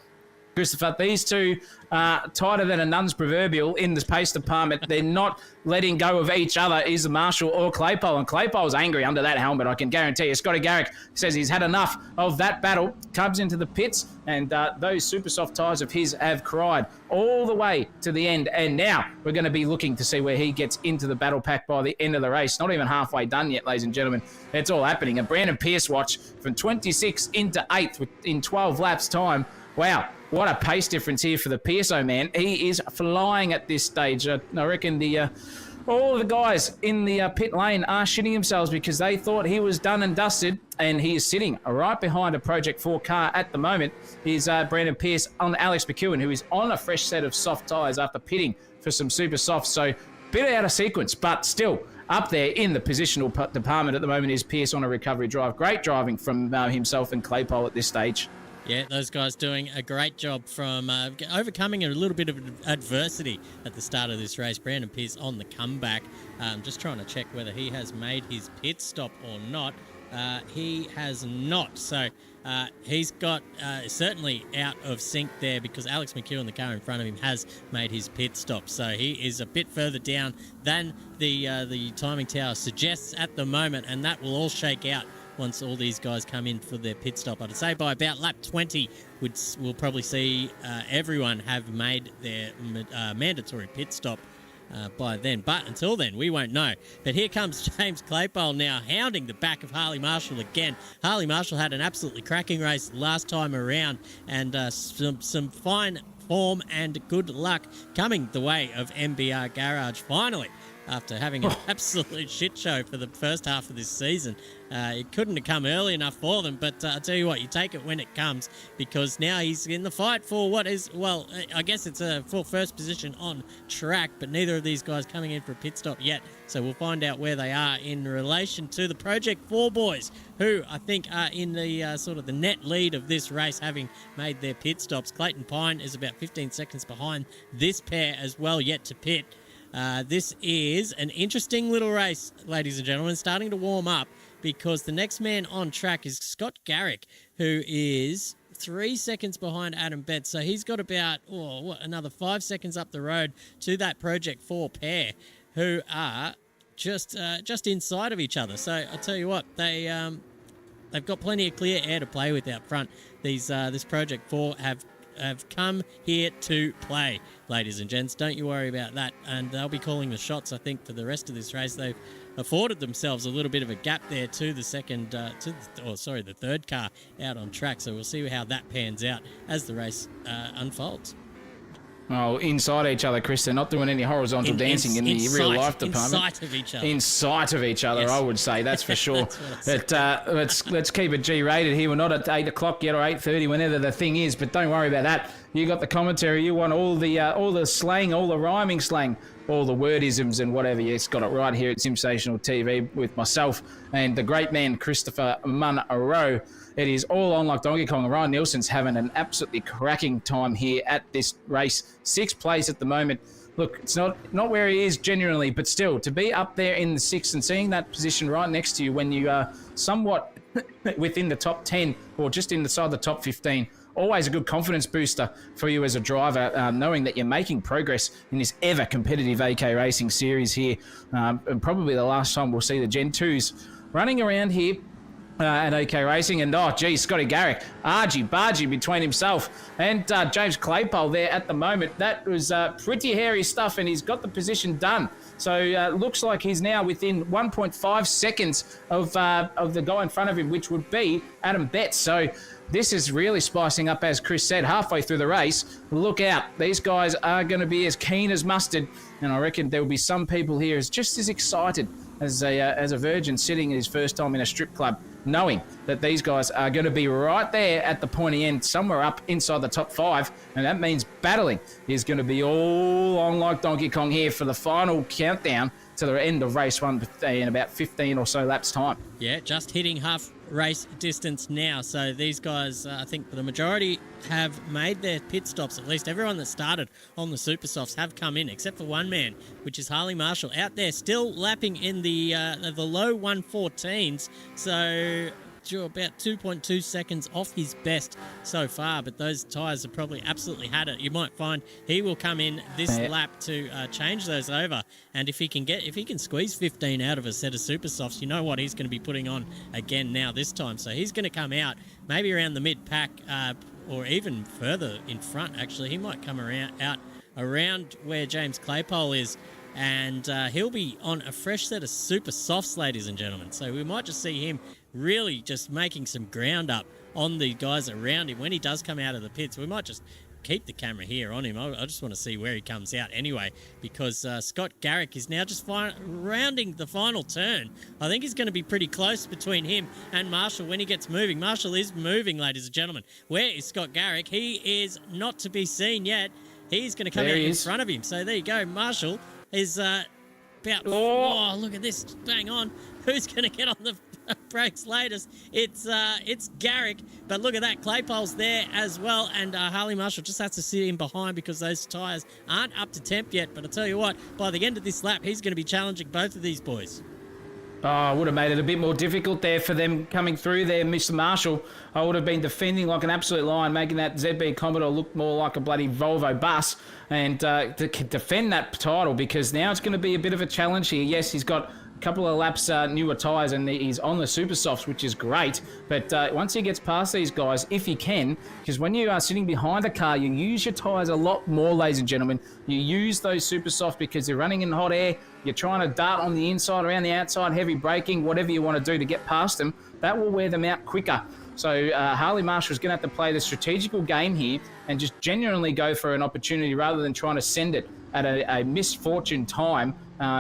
Christopher, these two are tighter than a nun's proverbial in the pace department. They're not letting go of each other, either Marshall or Claypole. And Claypole's angry under that helmet, I can guarantee you. Scotty Garrett says he's had enough of that battle, comes into the pits, and those super soft tyres of his have cried all the way to the end. And now we're going to be looking to see where he gets into the battle pack by the end of the race. Not even halfway done yet, ladies and gentlemen. It's all happening. And Brandon Pierce watch from 26 into 8th in 12 laps time. Wow, what a pace difference here for the Pearso man. He is flying at this stage. I reckon all of the guys in the pit lane are shitting themselves because they thought he was done and dusted, and he is sitting right behind a Project 4 car at the moment. Is Brandon Pierce on Alex McEwen, who is on a fresh set of soft tyres after pitting for some super softs. So bit out of sequence, but still up there in the positional department at the moment is Pierce on a recovery drive. Great driving from himself and Claypole at this stage. Yeah, those guys doing a great job from overcoming a little bit of adversity at the start of this race. Brandon Pierce on the comeback. Just trying to check whether he has made his pit stop or not. He has not. So he's got certainly out of sync there because Alex McEwen, the car in front of him, has made his pit stop. So he is a bit further down than the timing tower suggests at the moment, and that will all shake out once all these guys come in for their pit stop. I'd say by about lap 20, we'll probably see everyone have made their mandatory pit stop by then. But until then, we won't know. But here comes James Claypole now, hounding the back of Harley Marshall again. Harley Marshall had an absolutely cracking race last time around, and some fine form and good luck coming the way of MBR Garage finally. After having an absolute shit show for the first half of this season. It couldn't have come early enough for them, but I'll tell you what, you take it when it comes, because now he's in the fight for what is, well, I guess it's a full first position on track, but neither of these guys coming in for a pit stop yet, so we'll find out where they are in relation to the Project 4 boys, who I think are in the sort of the net lead of this race, having made their pit stops. Clayton Pine is about 15 seconds behind this pair as well, yet to pit. This is an interesting little race, ladies and gentlemen, starting to warm up, because the next man on track is Scott Garrick, who is 3 seconds behind Adam Betts. So he's got about, another 5 seconds up the road to that Project 4 pair, who are just inside of each other. So I'll tell you what, they've got plenty of clear air to play with out front. This Project 4 have come here to play, ladies and gents. Don't you worry about that. And they'll be calling the shots, I think, for the rest of this race. They've afforded themselves a little bit of a gap there to the the third car out on track. So we'll see how that pans out as the race unfolds. Oh, inside each other, Chris. They're not doing any horizontal dancing in the real life department. In sight of each other. In sight of each other, yes. I would say, that's for sure. Let's keep it G-rated here. We're not at 8 o'clock yet or 8:30, whenever the thing is, but don't worry about that. You got the commentary. You want all the slang, all the rhyming slang, all the wordisms and whatever. Yes, got it right here at Sensational TV with myself and the great man, Christopher Munro. It is all on like Donkey Kong. Ryan Nielsen's having an absolutely cracking time here at this race. 6th place at the moment. Look, it's not where he is genuinely, but still, to be up there in the 6th and seeing that position right next to you when you are somewhat within the top 10 or just inside the top 15 always a good confidence booster for you as a driver, knowing that you're making progress in this ever competitive AK Racing series here. And probably the last time we'll see the Gen 2s running around here at AK Racing. And Scotty Garrick, argy-bargy between himself and James Claypole there at the moment. That was pretty hairy stuff, and he's got the position done. So looks like he's now within 1.5 seconds of the guy in front of him, which would be Adam Betts. So this is really spicing up, as Chris said, halfway through the race. Look out. These guys are going to be as keen as mustard, and I reckon there will be some people here just as excited as a virgin sitting his first time in a strip club, knowing that these guys are going to be right there at the pointy end, somewhere up inside the top 5, and that means battling is going to be all on like Donkey Kong here for the final countdown to the end of race 1 in about 15 or so laps time. Yeah, just hitting half race distance now. So these guys, I think the majority have made their pit stops. At least everyone that started on the Super Softs have come in, except for one man, which is Harley Marshall, out there still lapping in the low 114s. So you're about 2.2 seconds off his best so far, but those tyres have probably absolutely had it. You might find he will come in this lap to change those over, and if he can squeeze 15 out of a set of Super Softs, you know what he's going to be putting on again now this time. So he's going to come out maybe around the mid-pack or even further in front, actually. He might come around where James Claypole is, and he'll be on a fresh set of Super Softs, ladies and gentlemen. So we might just see him really just making some ground up on the guys around him when he does come out of the pits. We might just keep the camera here on him. I just want to see where he comes out anyway, because Scott Garrick is now just rounding the final turn. I think he's going to be pretty close between him and Marshall when he gets moving. Marshall is moving, ladies and gentlemen. Where is Scott Garrick? He is not to be seen yet. He's going to come out in front of him. So there you go. Marshall is about... Oh, look at this. Bang on. Who's going to get on the brakes latest? It's Garrick, but look at that. Claypole's there as well, and Harley Marshall just has to sit in behind because those tyres aren't up to temp yet. But I tell you what, by the end of this lap, he's going to be challenging both of these boys. Oh, I would have made it a bit more difficult there for them coming through there, Mr. Marshall. I would have been defending like an absolute lion, making that ZB Commodore look more like a bloody Volvo bus, and to defend that title, because now it's going to be a bit of a challenge here. Yes, he's got couple of laps newer tyres, and he's on the Super Softs, which is great. But once he gets past these guys, if he can, because when you are sitting behind a car, you use your tyres a lot more, ladies and gentlemen. You use those Super Softs because they're running in hot air. You're trying to dart on the inside, around the outside, heavy braking, whatever you want to do to get past them. That will wear them out quicker. So Harley Marshall's going to have to play the strategical game here and just genuinely go for an opportunity rather than trying to send it at a misfortune time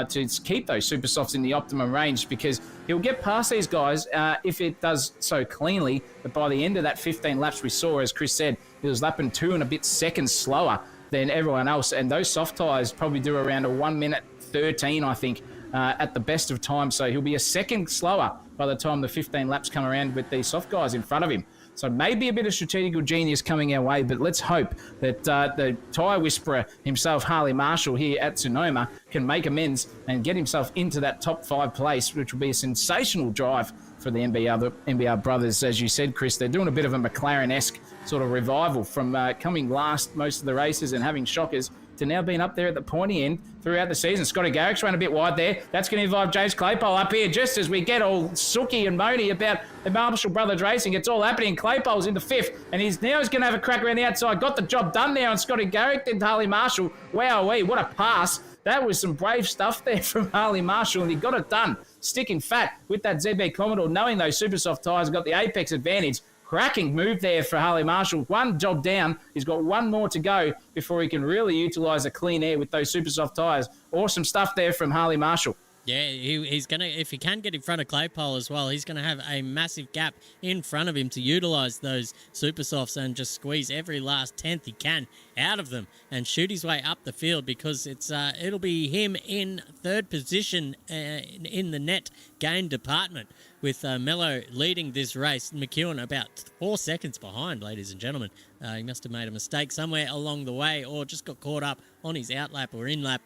to keep those Super Softs in the optimum range, because he'll get past these guys if it does so cleanly. But by the end of that 15 laps we saw, as Chris said, he was lapping 2 and a bit seconds slower than everyone else. And those soft tyres probably do around a 1 minute 13, I think, at the best of times. So he'll be a second slower by the time the 15 laps come around with these soft guys in front of him. So maybe a bit of strategical genius coming our way, but let's hope that the tyre whisperer himself, Harley Marshall, here at Sonoma, can make amends and get himself into that top 5 place, which will be a sensational drive for the NBR brothers. As you said, Chris, they're doing a bit of a McLaren-esque sort of revival from coming last most of the races and having shockers to now being up there at the pointy end throughout the season. Scotty Garrick's run a bit wide there. That's going to involve James Claypole up here just as we get all sooky and moany about the Marshall Brothers racing. It's all happening. Claypole's in the 5th, and he's going to have a crack around the outside. Got the job done there on Scotty Garrick, then Harley Marshall. Wowee, what a pass. That was some brave stuff there from Harley Marshall, and he got it done. Sticking fat with that ZB Commodore, knowing those Super Soft tyres got the apex advantage. Cracking move there for Harley Marshall. One job down. He's got one more to go before he can really utilise the clean air with those Super Soft tyres. Awesome stuff there from Harley Marshall. Yeah, he's going to, if he can get in front of Claypole as well, he's going to have a massive gap in front of him to utilise those Super Softs and just squeeze every last tenth he can out of them and shoot his way up the field, because it'll be him in third position in the net gain department, with Mello leading this race. McEwen about 4 seconds behind, ladies and gentlemen. He must have made a mistake somewhere along the way, or just got caught up on his outlap or in-lap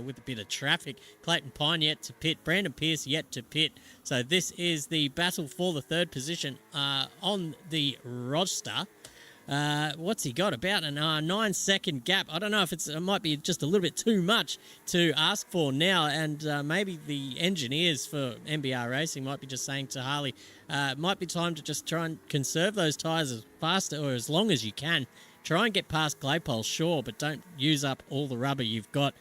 with a bit of traffic. Clayton Pine yet to pit. Brandon Pierce yet to pit. So this is the battle for the third position on the roster. What's he got? About a 9-second gap. I don't know if it might be just a little bit too much to ask for now, and maybe the engineers for MBR Racing might be just saying to Harley, might be time to just try and conserve those tyres as fast or as long as you can. Try and get past Claypole, sure, but don't use up all the rubber you've got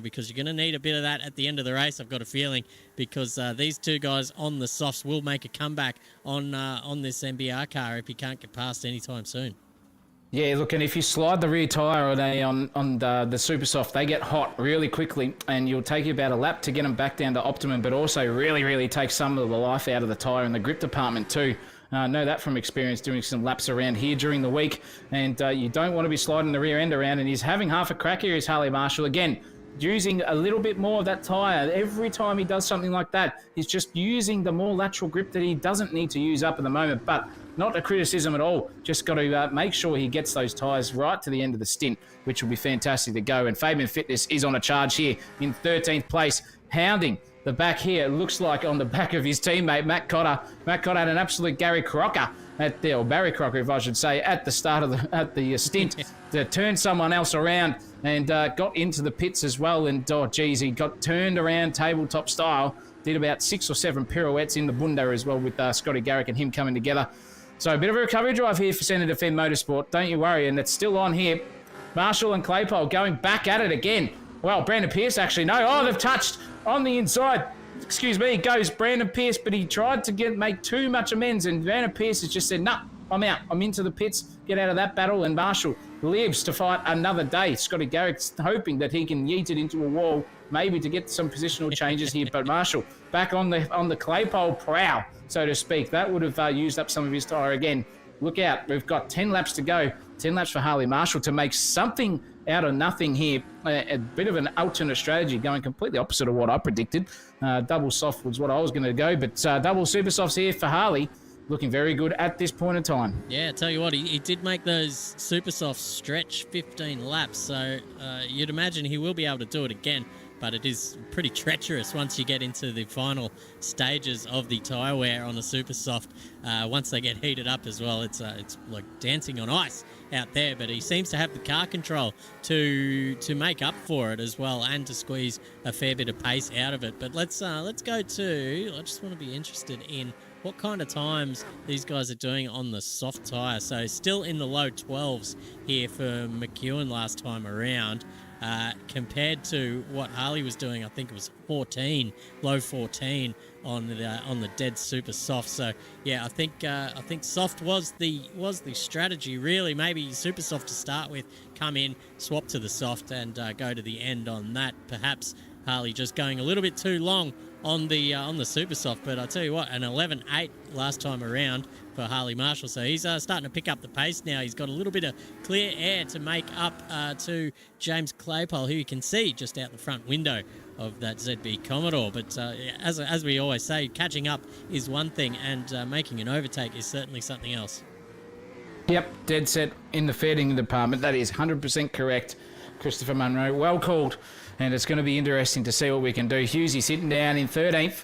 because you're going to need a bit of that at the end of the race, I've got a feeling, because these two guys on the softs will make a comeback on this MBR car if you can't get past anytime soon. Yeah, look, and if you slide the rear tyre on the super soft, they get hot really quickly, and you'll take you about a lap to get them back down to optimum, but also really, really take some of the life out of the tyre and the grip department too. Know that from experience doing some laps around here during the week, and you don't want to be sliding the rear end around, and he's having half a crack here is Harley Marshall. Again, using a little bit more of that tyre. Every time he does something like that, he's just using the more lateral grip that he doesn't need to use up at the moment, but not a criticism at all. Just got to make sure he gets those tyres right to the end of the stint, which will be fantastic to go. And Fabian Fitness is on a charge here in 13th place, hounding the back here. It looks like on the back of his teammate, Matt Cotter. Matt Cotter had an absolute Barry Crocker, if I should say, at the start of the stint to turn someone else around and got into the pits as well. And, he got turned around tabletop style, did about 6 or 7 pirouettes in the bunda as well with Scotty Garrick and him coming together. So a bit of a recovery drive here for Senator Fenn Motorsport. Don't you worry. And it's still on here. Marshall and Claypole going back at it again. Well, Brandon Pierce actually, no. Oh, they've touched on the inside. Excuse me, goes Brandon Pierce, but he tried to make too much amends, and Brandon Pierce has just said, nah, I'm out. I'm into the pits. Get out of that battle. And Marshall lives to fight another day. Scotty Garrick's hoping that he can yeet it into a wall, maybe to get some positional changes here. But Marshall back on the Claypole prow, so to speak. That would have used up some of his tyre again. Look out. We've got 10 laps to go. 10 laps for Harley Marshall to make something out of nothing here. A bit of an alternate strategy, going completely opposite of what I predicted. Double soft was what I was going to go, but double super softs here for Harley. Looking very good at this point in time. Yeah, tell you what, he did make those super softs stretch 15 laps, so you'd imagine he will be able to do it again, but it is pretty treacherous once you get into the final stages of the tyre wear on a super soft. Once they get heated up as well, it's like dancing on ice out there, but he seems to have the car control to make up for it as well, and to squeeze a fair bit of pace out of it. But let's go to, I just want to be interested in what kind of times these guys are doing on the soft tyre. So still in the low 12s here for McEwen last time around. Compared to what Harley was doing, I think it was 14, low 14 on the dead super soft. So yeah, I think soft was the strategy really. Maybe super soft to start with, come in, swap to the soft, and go to the end on that. Perhaps Harley just going a little bit too long on the super soft, but I tell you what, an 11.8 last time around for Harley Marshall. So he's starting to pick up the pace now. He's got a little bit of clear air to make up to James Claypole, who you can see just out the front window of that ZB Commodore. But as we always say, catching up is one thing, and making an overtake is certainly something else. Yep, dead set in the feeding department. That is 100% correct, Christopher Munro. Well called. And it's going to be interesting to see what we can do. Hughesy sitting down in 13th,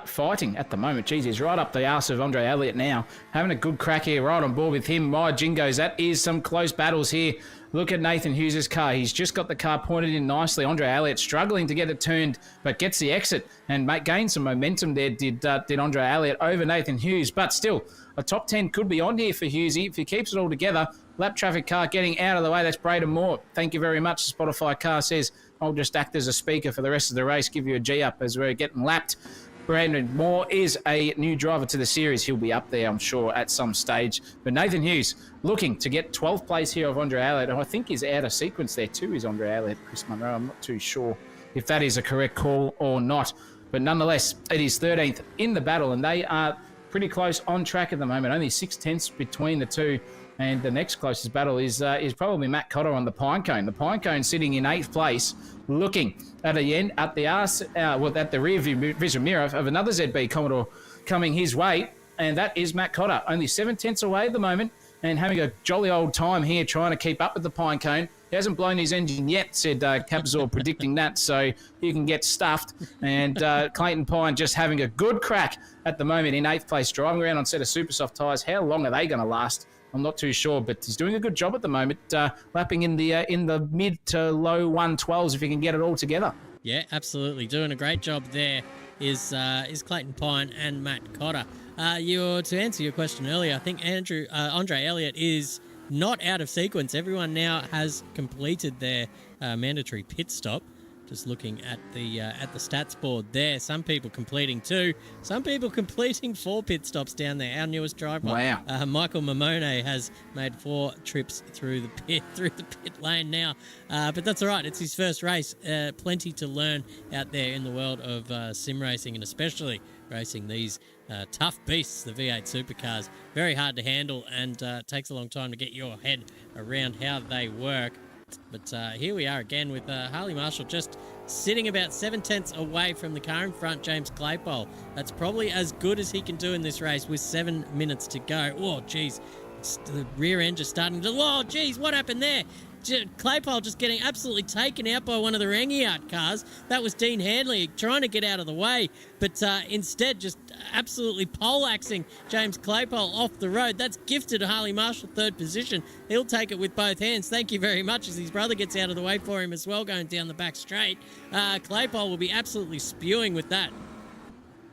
fighting at the moment. Geez, he's right up the arse of Andre Elliott now. Having a good crack here, right on board with him. My jingos, that is some close battles here. Look at Nathan Hughes' car. He's just got the car pointed in nicely. Andre Elliott struggling to get it turned, but gets the exit and gain some momentum there, did Andre Elliott over Nathan Hughes. But still, a top 10 could be on here for Hughesy if he keeps it all together. Lap traffic car getting out of the way. That's Braden Moore. Thank you very much. The Spotify car says, I'll just act as a speaker for the rest of the race, give you a G up as we're getting lapped. Brandon Moore is a new driver to the series. He'll be up there, I'm sure, at some stage. But Nathan Hughes looking to get 12th place here of Andre Elliott. I think he's out of sequence there too, is Andre Elliott. Chris Munro, I'm not too sure if that is a correct call or not. But nonetheless, it is 13th in the battle, and they are pretty close on track at the moment. Only 6/10 between the two. And the next closest battle is probably Matt Cotter on the Pinecone. The Pinecone sitting in 8th place, looking at the end, at the rear vision mirror of another ZB Commodore coming his way, and that is Matt Cotter. Only 7/10 away at the moment, and having a jolly old time here trying to keep up with the Pinecone. He hasn't blown his engine yet, said Capzor, predicting that, so you can get stuffed. And Clayton Pine just having a good crack at the moment in 8th place, driving around on a set of super soft tyres. How long are they going to last? I'm not too sure, but he's doing a good job at the moment, lapping in the mid to low 112s if he can get it all together. Yeah, absolutely. Doing a great job there is Clayton Pine and Matt Cotter. To answer your question earlier, I think Andre Elliott is not out of sequence. Everyone now has completed their mandatory pit stop. Just looking at the stats board there, some people completing 2, some people completing 4 pit stops down there. Our newest driver, Wow. Michael Mamone, has made 4 trips through the pit lane now. But that's all right. It's his first race. Plenty to learn out there in the world of sim racing, and especially racing these tough beasts, the V8 Supercars. Very hard to handle, and takes a long time to get your head around how they work. But here we are again with Harley Marshall just sitting about 7/10 away from the car in front, James Claypole. That's probably as good as he can do in this race with 7 minutes to go. Oh, geez. The rear end just starting to... Oh, geez, what happened there? Claypole just getting absolutely taken out by one of the Rangiart cars. That was Dean Handley trying to get out of the way, but instead just absolutely poleaxing James Claypole off the road. That's gifted to Harley Marshall, 3rd position. He'll take it with both hands. Thank you very much, as his brother gets out of the way for him as well, going down the back straight. Claypole will be absolutely spewing with that.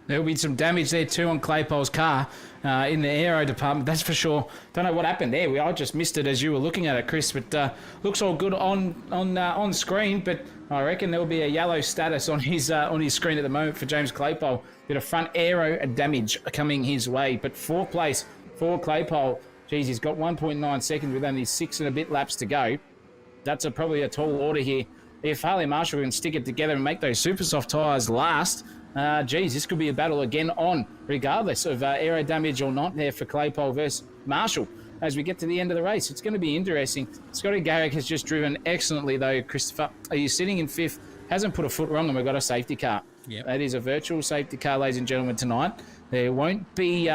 There'll be some damage there too on Claypole's car in the aero department, that's for sure. Don't know what happened there. I just missed it as you were looking at it, Chris, but looks all good on screen, but I reckon there'll be a yellow status on his screen at the moment for James Claypole. Bit of front aero damage coming his way, but 4th place for Claypole. Geez, he's got 1.9 seconds with only 6 and a bit laps to go. That's probably a tall order here. If Harley Marshall can stick it together and make those super soft tyres last, geez, this could be a battle again on, regardless of aero damage or not there for Claypole versus Marshall as we get to the end of the race. It's going to be interesting. Scotty Garrick has just driven excellently, though, Christopher. He's sitting in 5th, hasn't put a foot wrong, and we've got a safety car. Yep. That is a virtual safety car, ladies and gentlemen, tonight. There won't be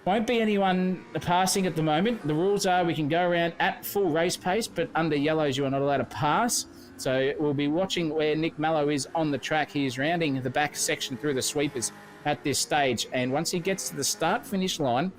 anyone passing at the moment. The rules are we can go around at full race pace, but under yellows you are not allowed to pass. So we'll be watching where Nick Mallow is on the track. He is rounding the back section through the sweepers at this stage. And once he gets to the start-finish line,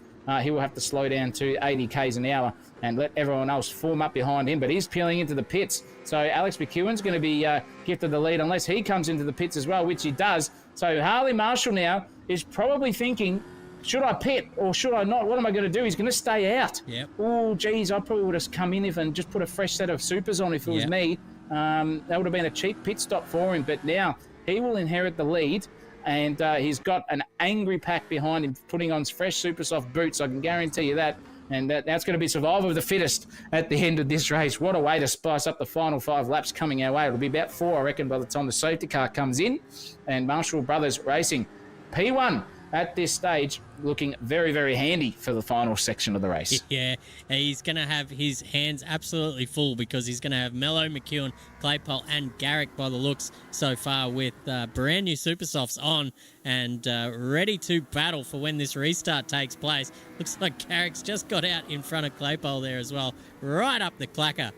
he will have to slow down to 80 k's an hour and let everyone else form up behind him. But he's peeling into the pits. So Alex McEwen's going to be gifted the lead unless he comes into the pits as well, which he does. So Harley Marshall now is probably thinking, should I pit or should I not? What am I going to do? He's going to stay out. Yep. Oh, geez, I probably would have come in and just put a fresh set of supers on if it was me. That would have been a cheap pit stop for him, but now he will inherit the lead, and he's got an angry pack behind him putting on fresh super soft boots, I can guarantee you that, and that's going to be survival of the fittest at the end of this race. What a way to spice up the final 5 laps coming our way. It'll be about 4, I reckon, by the time the safety car comes in, and Marshall Brothers Racing P1 at this stage looking very, very handy for the final section of the race. Yeah, he's going to have his hands absolutely full because he's going to have Mello, McEwen, Claypole and Garrick by the looks so far with brand new Super Softs on and ready to battle for when this restart takes place. Looks like Garrick's just got out in front of Claypole there as well, right up the clacker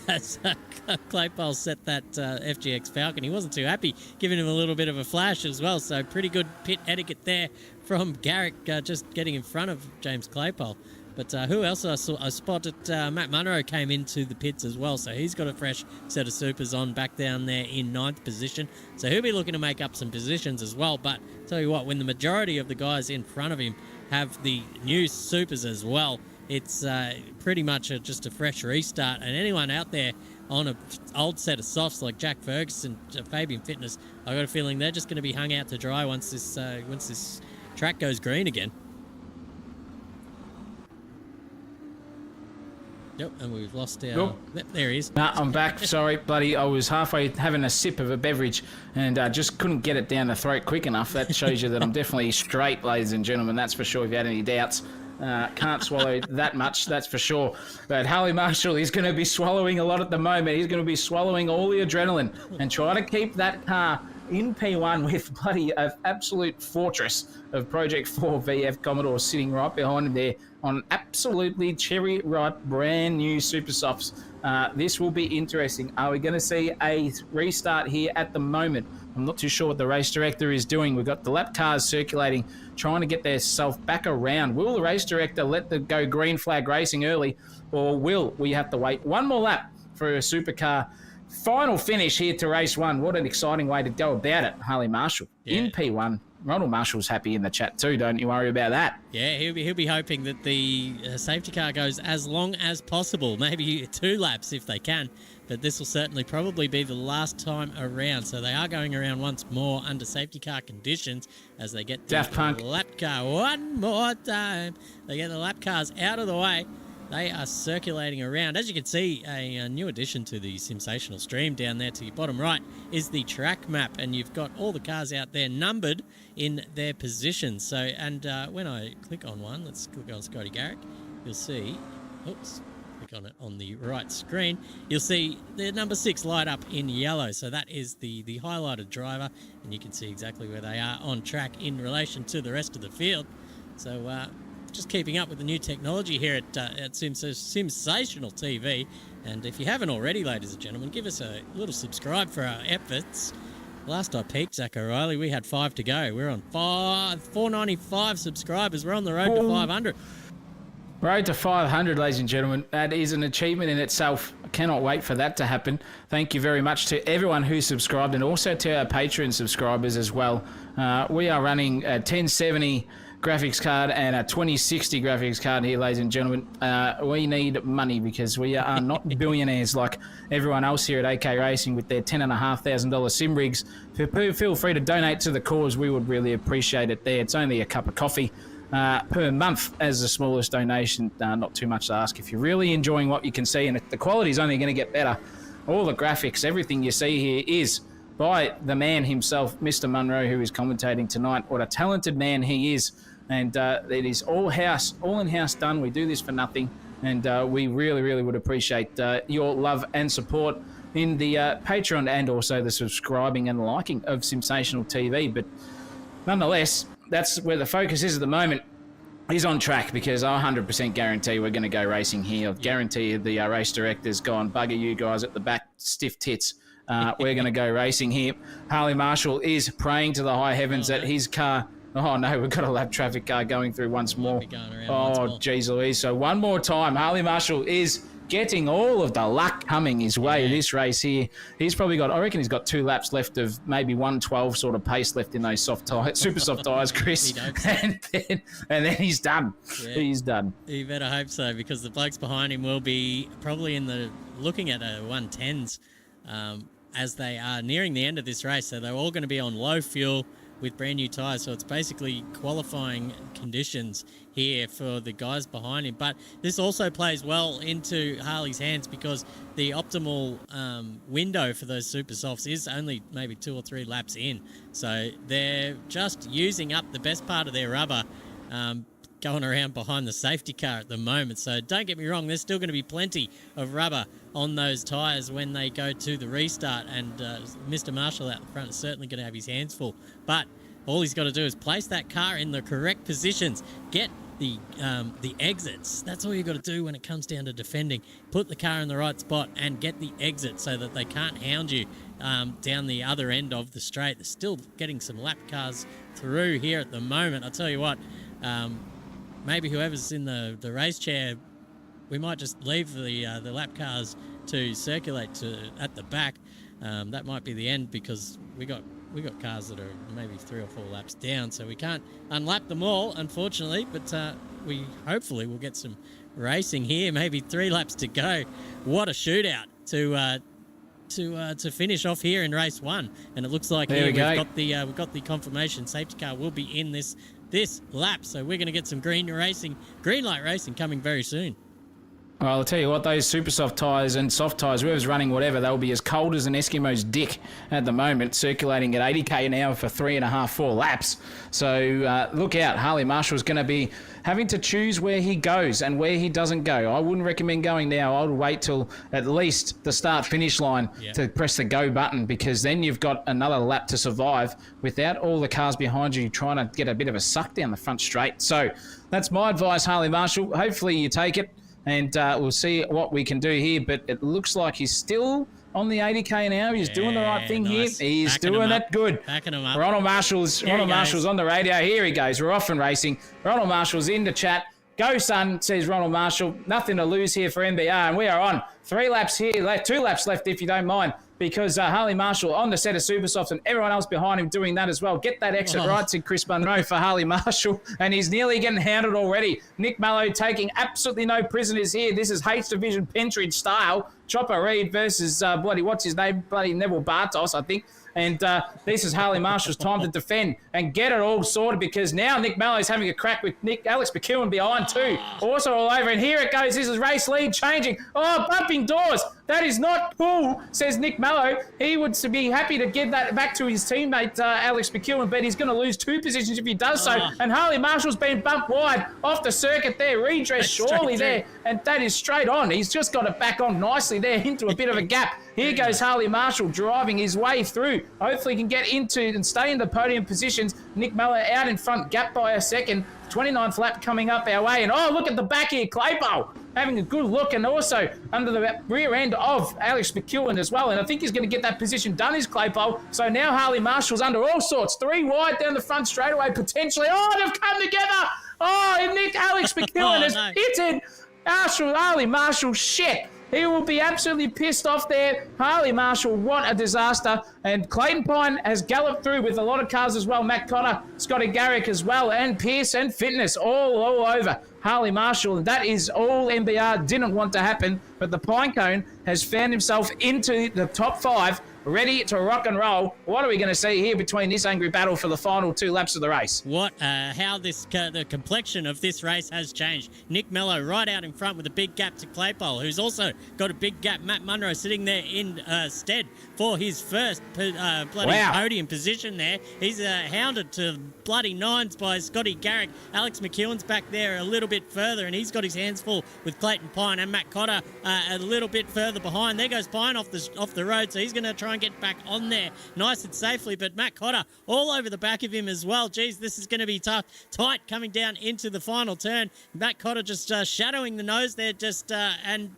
as Claypole set that FGX Falcon. He wasn't too happy, giving him a little bit of a flash as well, so pretty good pit etiquette there from Garrick, just getting in front of James Claypole. But who else I spotted? Matt Munro came into the pits as well, so he's got a fresh set of supers on back down there in 9th position. So he'll be looking to make up some positions as well. But tell you what, when the majority of the guys in front of him have the new supers as well, it's pretty much just a fresh restart. And anyone out there on an old set of softs like Jack Ferguson, Fabian Fitness, I got a feeling they're just going to be hung out to dry once this track goes green again. Yep, and we've lost our... Nope. There he is. Nah, I'm back. Sorry, buddy. I was halfway having a sip of a beverage and just couldn't get it down the throat quick enough. That shows you that I'm definitely straight, ladies and gentlemen. That's for sure, if you had any doubts. Can't swallow that much, that's for sure. But Harley Marshall is going to be swallowing a lot at the moment. He's going to be swallowing all the adrenaline and trying to keep that car in P1 with bloody an absolute fortress of Project 4 VF Commodore sitting right behind him there on absolutely cherry ripe brand new Super Softs. This will be interesting. Are we going to see a restart here at the moment I'm not too sure what the race director is doing. We've got the lap cars circulating, trying to get themselves back around. Will the race director let them go green flag racing early, or will we have to wait one more lap for a supercar final finish here to race one? What an exciting way to go about it. Harley Marshall in P1. Ronald Marshall's happy in the chat too. Don't you worry about that. Yeah, he'll be hoping that the safety car goes as long as possible, maybe 2 laps if they can. But this will certainly probably be the last time around. So they are going around once more under safety car conditions as they get the Daft Punk lap car one more time. They get the lap cars out of the way. They are circulating around. As you can see, a new addition to the sensational stream down there to your bottom right is the track map, and you've got all the cars out there numbered in their positions. So, and when I click on one, let's click on Scotty Garrick, you'll see, oops, click on it on the right screen, you'll see the number 6 light up in yellow. So that is the highlighted driver, and you can see exactly where they are on track in relation to the rest of the field. So, just keeping up with the new technology here at Sensational TV. And if you haven't already, ladies and gentlemen, give us a little subscribe for our efforts. Last I peeked, Zach O'Reilly, we had 5 to go. We're on 495 subscribers. We're on the road to 500. Road to 500, ladies and gentlemen. That is an achievement in itself. I cannot wait for that to happen. Thank you very much to everyone who subscribed, and also to our Patreon subscribers as well. We are running a 1070 graphics card and a 2060 graphics card here, ladies and gentlemen. We need money because we are not billionaires like everyone else here at AK Racing with their $10,500 sim rigs. Feel free to donate to the cause. We would really appreciate it there. It's only a cup of coffee per month as the smallest donation. Not too much to ask. If you're really enjoying what you can see, and the quality is only going to get better, all the graphics, everything you see here is by the man himself, Mr. Munro, who is commentating tonight. What a talented man he is. And it is all in-house done. We do this for nothing. And we really, really would appreciate your love and support in the Patreon, and also the subscribing and liking of Sensational TV. But nonetheless, that's where the focus is at the moment. He's on track, because I 100% guarantee we're going to go racing here. I guarantee the race director's gone, bugger you guys at the back, stiff tits. We're going to go racing here. Harley Marshall is praying to the high heavens that his car... Oh, no, we've got a lap traffic car going through once more. Oh, geez Louise. So one more time, Harley Marshall is getting all of the luck coming his way this race here. He's probably got, I reckon he's got 2 laps left of maybe 112 sort of pace left in those soft tires, super soft tyres, Chris. And then he's done. Yeah. He's done. You better hope so, because the blokes behind him will be probably looking at 110s as they are nearing the end of this race. So they're all going to be on low fuel with brand new tyres. So it's basically qualifying conditions here for the guys behind him. But this also plays well into Harley's hands, because the optimal window for those super softs is only maybe 2 or 3 laps in. So they're just using up the best part of their rubber going around behind the safety car at the moment. So don't get me wrong, there's still going to be plenty of rubber on those tyres when they go to the restart, and Mr. Marshall out the front is certainly going to have his hands full. But all he's got to do is place that car in the correct positions, get the exits. That's all you've got to do when it comes down to defending. Put the car in the right spot and get the exit so that they can't hound you down the other end of the straight. They're still getting some lap cars through here at the moment. I'll tell you what, maybe whoever's in the race chair, we might just leave the lap cars to circulate at the back. That might be the end, because we got cars that are maybe 3 or 4 laps down, so we can't unlap them all, unfortunately. But we hopefully will get some racing here. Maybe 3 laps to go. What a shootout to finish off here in race 1. And it looks like we've got the confirmation safety car will be in this lap, so we're going to get some green light racing coming very soon. Well, I'll tell you what, those super soft tyres and soft tyres, whoever's running whatever, they'll be as cold as an Eskimo's dick at the moment, circulating at 80k an hour for 3.5, 4 laps. So look out, Harley Marshall's going to be having to choose where he goes and where he doesn't go. I wouldn't recommend going now. I would wait till at least the start-finish line to press the go button, because then you've got another lap to survive without all the cars behind you trying to get a bit of a suck down the front straight. So that's my advice, Harley Marshall. Hopefully you take it. And we'll see what we can do here. But it looks like he's still on the 80k an hour. He's doing the right thing nice. here. He's Backing doing him it up. good. Backing him up. Ronald Marshall's on the radio. Here he goes. We're off and racing. Ronald Marshall's in the chat. Go, son, says Ronald Marshall. Nothing to lose here for NBR. And we are on 3 laps here. 2 laps left, if you don't mind, because Harley Marshall on the set of Super Softs and everyone else behind him doing that as well. Get that exit right, said Chris Munro for Harley Marshall. And he's nearly getting hounded already. Nick Mallow taking absolutely no prisoners here. This is H Division Pentridge style. Chopper Reed versus what's his name? Bloody Neville Bartos, I think. And this is Harley Marshall's time to defend and get it all sorted, because now Nick Mallow's having a crack with Alex McEwen behind too. Also all over. And here it goes. This is race lead changing. Oh, bumping doors. That is not cool, says Nick Mallow. He would be happy to give that back to his teammate, Alex McEwen, but he's going to lose 2 positions if he does so. And Harley Marshall's been bumped wide off the circuit there. Redress surely there. And that is straight on. He's just got it back on nicely there into a bit of a gap. Here goes Harley Marshall driving his way through. Hopefully he can get into and stay in the podium positions. Nick Mallow out in front, gap by a second. 29th lap coming up our way. And oh, look at the back here, Claypole having a good look, and also under the rear end of Alex McEwen as well. And I think he's going to get that position done, is Claypole. So now Harley Marshall's under all sorts. 3 wide down the front straightaway potentially. Oh, they've come together. Oh, and Alex McEwen has hit it. Harley Marshall, shit. He will be absolutely pissed off there. Harley Marshall, what a disaster. And Clayton Pine has galloped through with a lot of cars as well. Matt Cotter, Scotty Garrick as well, and Pierce and Fitness all over Harley Marshall. And that is all NBR didn't want to happen. But the Pinecone has found himself into the top 5, ready to rock and roll. What are we going to see here between this angry battle for the final 2 laps of the race? How the complexion of this race has changed. Nick Mello right out in front with a big gap to Claypole, who's also got a big gap. Matt Munro sitting there in stead for his first podium position there. He's hounded to bloody 9s by Scotty Garrick. Alex McEwen's back there a little bit further, and he's got his hands full with Clayton Pine and Matt Cotter a little bit further behind. There goes Pine off the road, so he's going to try and get back on there nice and safely, but Matt Cotter all over the back of him as well. Geez, this is going to be tough. Tight coming down into the final turn. Matt Cotter just shadowing the nose there, and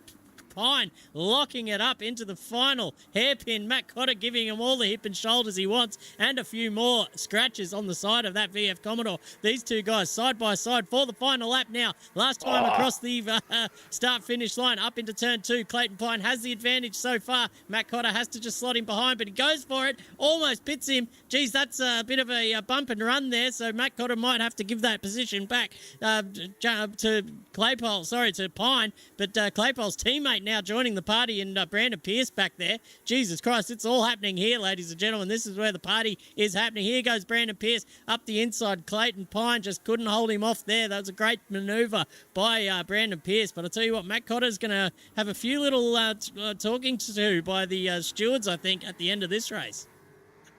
Pine locking it up into the final hairpin. Matt Cotter giving him all the hip and shoulders he wants, and a few more scratches on the side of that VF Commodore. These two guys side by side for the final lap now. Last time across the start-finish line up into turn 2. Clayton Pine has the advantage so far. Matt Cotter has to just slot him behind, but he goes for it. Almost pits him. Geez, that's a bit of a bump and run there, so Matt Cotter might have to give that position back to Claypole, to Pine, but Claypole's teammate now joining the party, and Brandon Pierce back there. Jesus Christ, it's all happening here, ladies and gentlemen. This is where the party is happening. Here goes Brandon Pierce up the inside. Clayton Pine just couldn't hold him off there. That was a great manoeuvre by Brandon Pierce. But I'll tell you what, Matt Cotter's going to have a few little talking to by the stewards, I think, at the end of this race.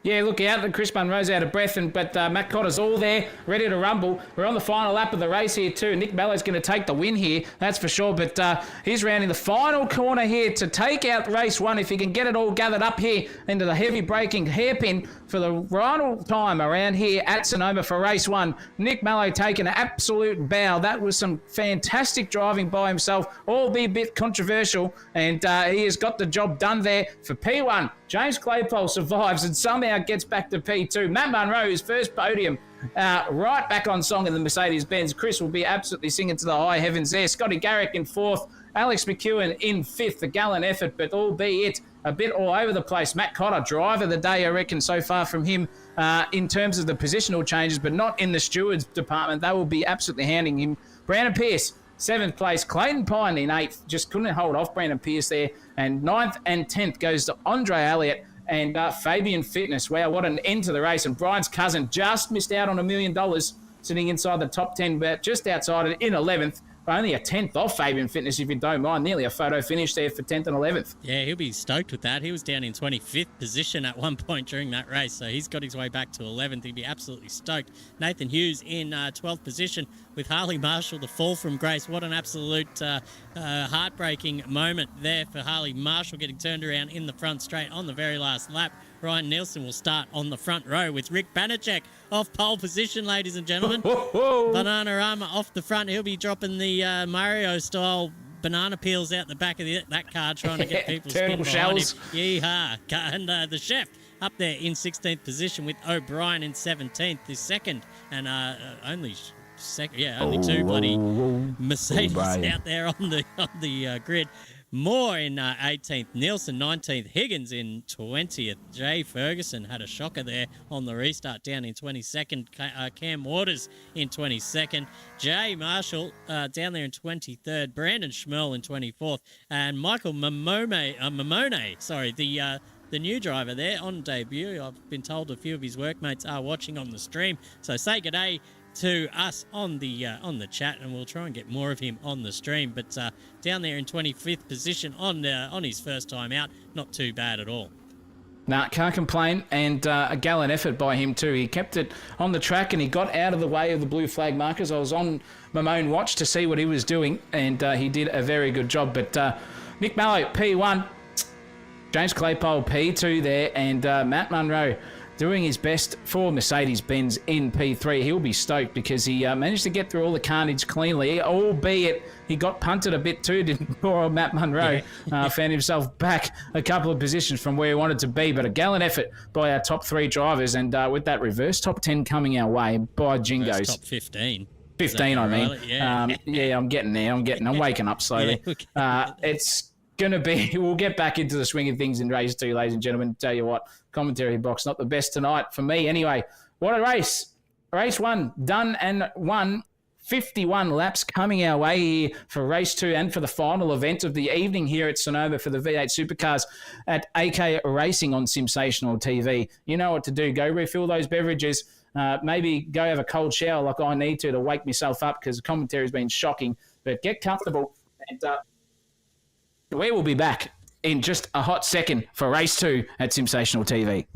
Yeah, look out. Chris Munro's out of breath, but Matt Cotter's all there, ready to rumble. We're on the final lap of the race here too. Nick Mellow's going to take the win here, that's for sure. But he's rounding the final corner here to take out race 1 if he can get it all gathered up here into the heavy braking hairpin for the final time around here at Sonoma for race 1. Nick Mello taking an absolute bow. That was some fantastic driving by himself, albeit a bit controversial, and he has got the job done there for P1. James Claypole survives and somehow gets back to P2. Matt Munro, his first podium, right back on song in the Mercedes-Benz. Chris will be absolutely singing to the high heavens there. Scotty Garrick in 4th. Alex McEwen in 5th. A gallant effort, but albeit a bit all over the place. Matt Cotter, driver of the day, I reckon, so far from him in terms of the positional changes, but not in the stewards department. They will be absolutely handing him. Brandon Pierce, 7th place. Clayton Pine in 8th. Just couldn't hold off Brandon Pierce there. And 9th and 10th goes to Andre Elliott and Fabian Fitness. Wow, what an end to the race. And Brian's cousin just missed out on $1 million, sitting inside the top 10, but just outside it in 11th. Only a 10th off Fabian Fitness, if you don't mind. Nearly a photo finish there for 10th and 11th. Yeah, he'll be stoked with that. He was down in 25th position at one point during that race, so he's got his way back to 11th. He'd be absolutely stoked. Nathan Hughes in 12th position with Harley Marshall, the fall from grace. What an absolute heartbreaking moment there for Harley Marshall, getting turned around in the front straight on the very last lap. Ryan Nielsen will start on the front row with Rick Banachek off pole position, ladies and gentlemen. Bananarama off the front. He'll be dropping the Mario-style banana peels out the back of that car trying to get people Turtle spinning behind shells. him. Yeehaw. And the chef up there in 16th position with O'Brien in 17th is second. And only two bloody Mercedes out there on the grid. Moore in 18th, Nielsen 19th, Higgins in 20th. Jay Ferguson had a shocker there on the restart down in 22nd. Cam Waters in 22nd. Jay Marshall down there in 23rd. Brandon Schmerl in 24th. And Michael Mamone, the new driver there on debut. I've been told a few of his workmates are watching on the stream. So say good day to us on the chat, and we'll try and get more of him on the stream. But down there in 25th position on his first time out, not too bad at all. Nah, can't complain, and a gallant effort by him too. He kept it on the track and he got out of the way of the blue flag markers. I was on Mamone watch to see what he was doing, and he did a very good job. But Nick Mallow, P1, James Claypole, P2 there, and Matt Munro doing his best for Mercedes-Benz in P3. He'll be stoked because he managed to get through all the carnage cleanly, albeit he got punted a bit too, didn't poor old Matt Munro. Found himself back a couple of positions from where he wanted to be, but a gallant effort by our top three drivers, and with that reverse top 10 coming our way, by Jingos. First top 15. 15, I mean. Yeah. Yeah, I'm getting there. I'm waking up slowly. It's going to be, we'll get back into the swing of things in race 2, ladies and gentlemen. Tell you what, commentary box, not the best tonight for me. Anyway, what a race. Race 1, done and won. 51 laps coming our way here for race 2 and for the final event of the evening here at Sonoma for the V8 Supercars at AK Racing on Sensational TV. You know what to do. Go refill those beverages. Maybe go have a cold shower like I need to wake myself up because the commentary has been shocking. But get comfortable, and we will be back in just a hot second for race 2 at Sensational TV.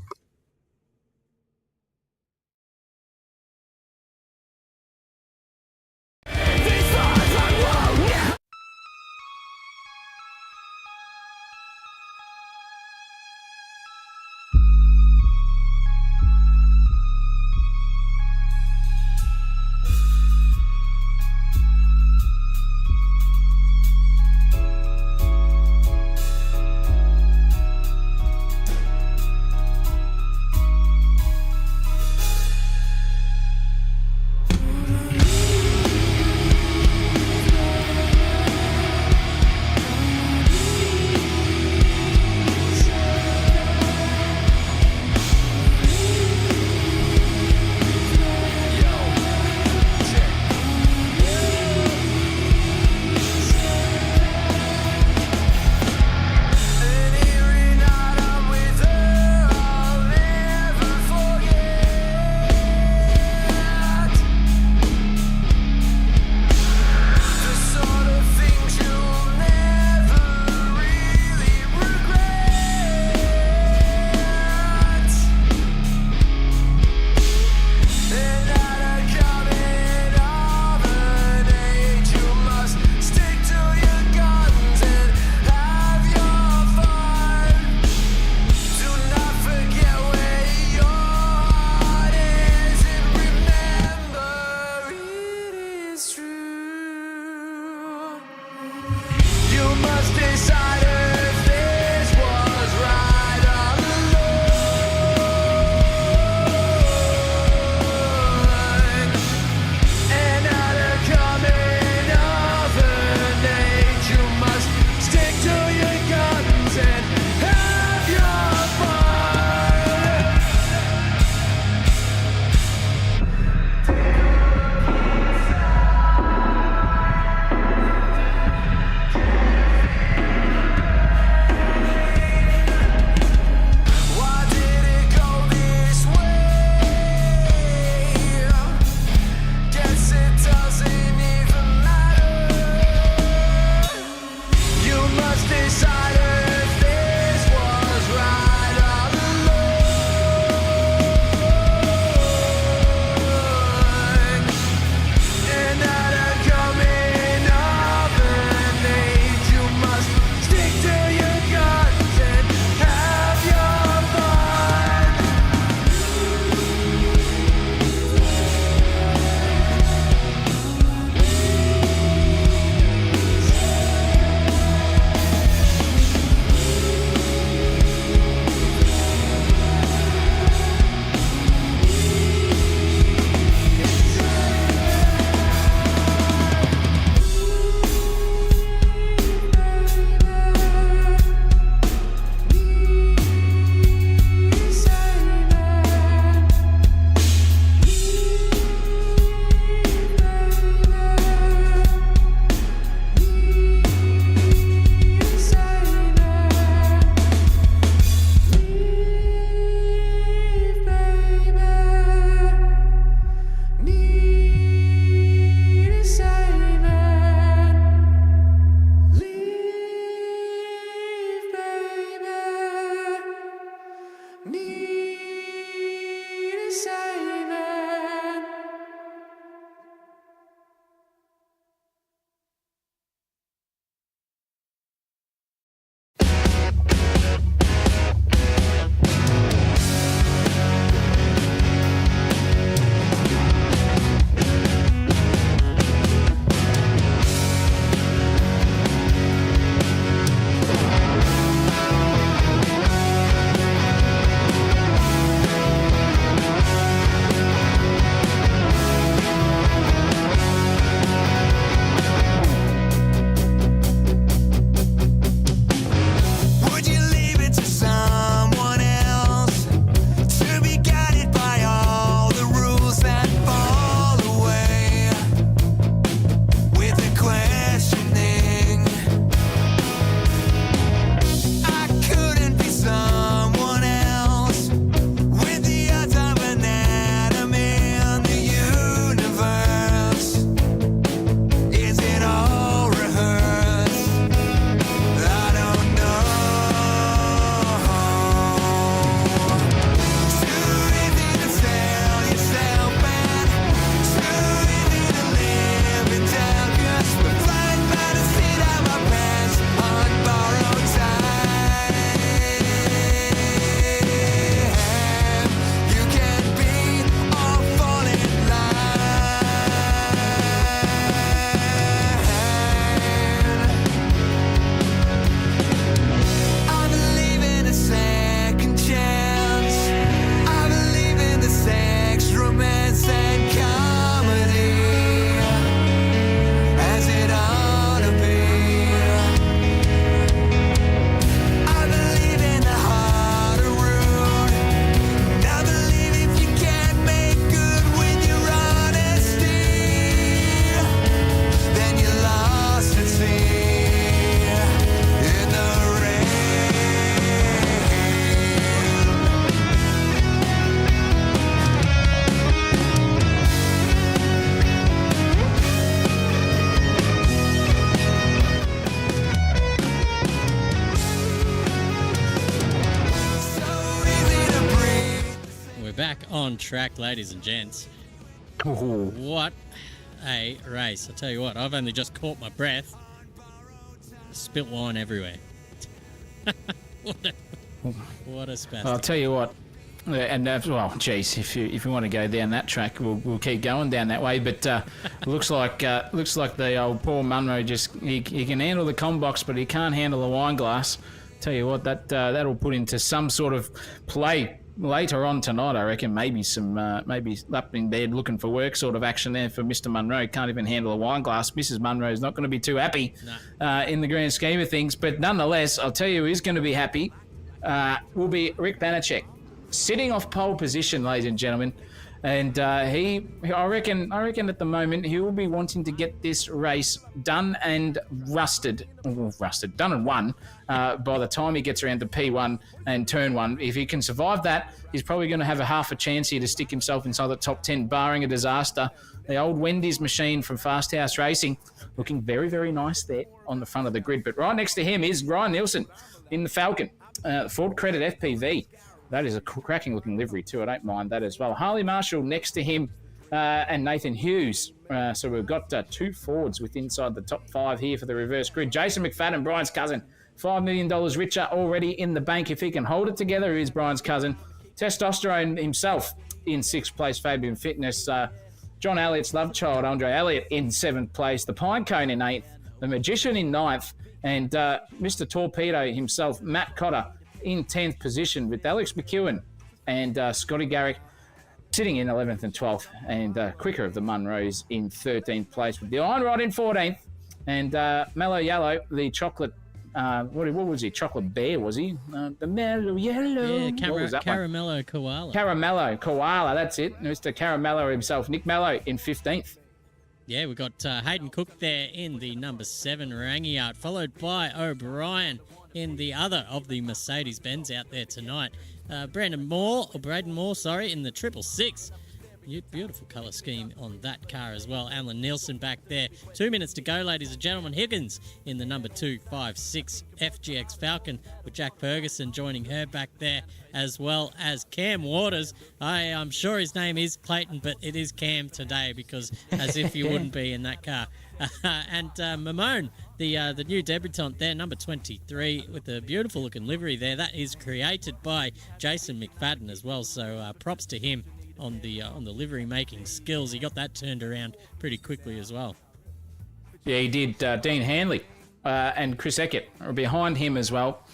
on track, ladies and gents. Ooh. What a race. I tell you what, I've only just caught my breath. Spilt wine everywhere. What a spastic. I'll tell you what, and well, geez, if you want to go down that track, we'll keep going down that way. But looks like the old Paul Munro he can handle the combox, but he can't handle the wine glass. Tell you what, that'll put into some sort of play later on tonight. I reckon maybe up in bed looking for work sort of action there for Mr. Munro. Can't even handle a wine glass. Mrs. Munro is not going to be too happy in the grand scheme of things. But nonetheless, I'll tell you who is going to be happy will be Rick Banachek, sitting off pole position, ladies and gentlemen. And I reckon at the moment he will be wanting to get this race done and done and won by the time he gets around to P1 and turn 1. If he can survive that, he's probably going to have a half a chance here to stick himself inside the top 10, barring a disaster. The old Wendy's machine from Fast House Racing looking very, very nice there on the front of the grid. But right next to him is Ryan Nielsen in the Falcon, Ford Credit FPV. That is a cracking looking livery too. I don't mind that as well. Harley Marshall next to him and Nathan Hughes. So we've got 2 Fords with inside the top 5 here for the reverse grid. Jason McFadden, Brian's cousin, $5 million richer already in the bank. If he can hold it together, he's Brian's cousin. Testosterone himself in 6th place, Fabian Fitness. John Elliott's love child, Andre Elliott, in 7th place. The Pinecone in 8th. The Magician in 9th. And Mr. Torpedo himself, Matt Cotter, in 10th position with Alex McEwen and Scotty Garrick sitting in 11th and 12th, and Quicker of the Munros in 13th place with the Iron Rod in 14th, and Mellow Yellow, the chocolate, what was he? Chocolate Bear, was he? The Mellow Yellow. Yeah, Caramello Koala. Caramello Koala, that's it. Mr. Caramello himself, Nick Mello in 15th. Yeah, we've got Hayden Cook there in the number 7 Rangiart, followed by O'Brien in the other of the Mercedes-Benz out there tonight. Braden Moore, in the 666. Beautiful colour scheme on that car as well. Alan Nielsen back there. 2 minutes to go, ladies and gentlemen. Higgins in the number 256 FGX Falcon with Jack Ferguson joining her back there, as well as Cam Waters. I'm sure his name is Clayton, but it is Cam today, because as if you wouldn't be in that car. And Mamone, the new debutant there, number 23, with a beautiful looking livery there. That is created by Jason McFadden as well, so props to him on the livery making skills. He got that turned around pretty quickly as well. Yeah, he did. Dean Hanley and Chris Eckert are behind him as well.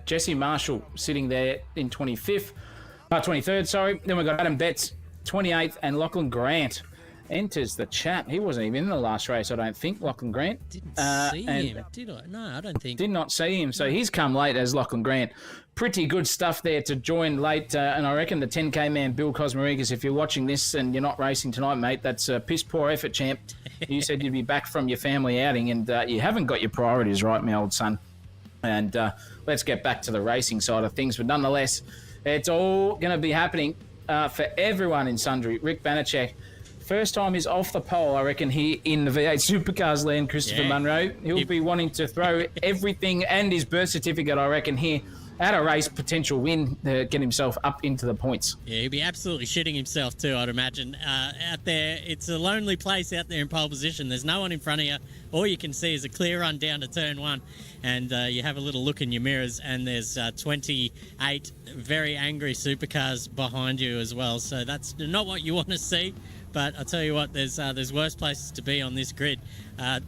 Jesse Marshall sitting there in 23rd, sorry. Then we've got Adam Betts, 28th, and Lachlan Grant enters the chat. He wasn't even in the last race, I don't think, Lachlan Grant. Didn't see him, did I? No, I don't think. Did not see him, so he's come late as Lachlan Grant. Pretty good stuff there to join late, and I reckon the 10K man, Bill Cosmarigas, if you're watching this and you're not racing tonight, mate, that's a piss poor effort, champ. You said you'd be back from your family outing, and you haven't got your priorities right, my old son. And let's get back to the racing side of things, but nonetheless, it's all going to be happening for everyone in sundry. Rick Banachek, first time he's off the pole, I reckon, here in the V8 Supercars land, Christopher Munro. He'll be wanting to throw everything and his birth certificate, I reckon, here at a race, potential win to get himself up into the points. Yeah, he'd be absolutely shitting himself too, I'd imagine. Out there, it's a lonely place out there in pole position. There's no one in front of you. All you can see is a clear run down to turn 1, and you have a little look in your mirrors, and there's 28 very angry supercars behind you as well. So that's not what you want to see. But I'll tell you what, there's worse places to be on this grid. A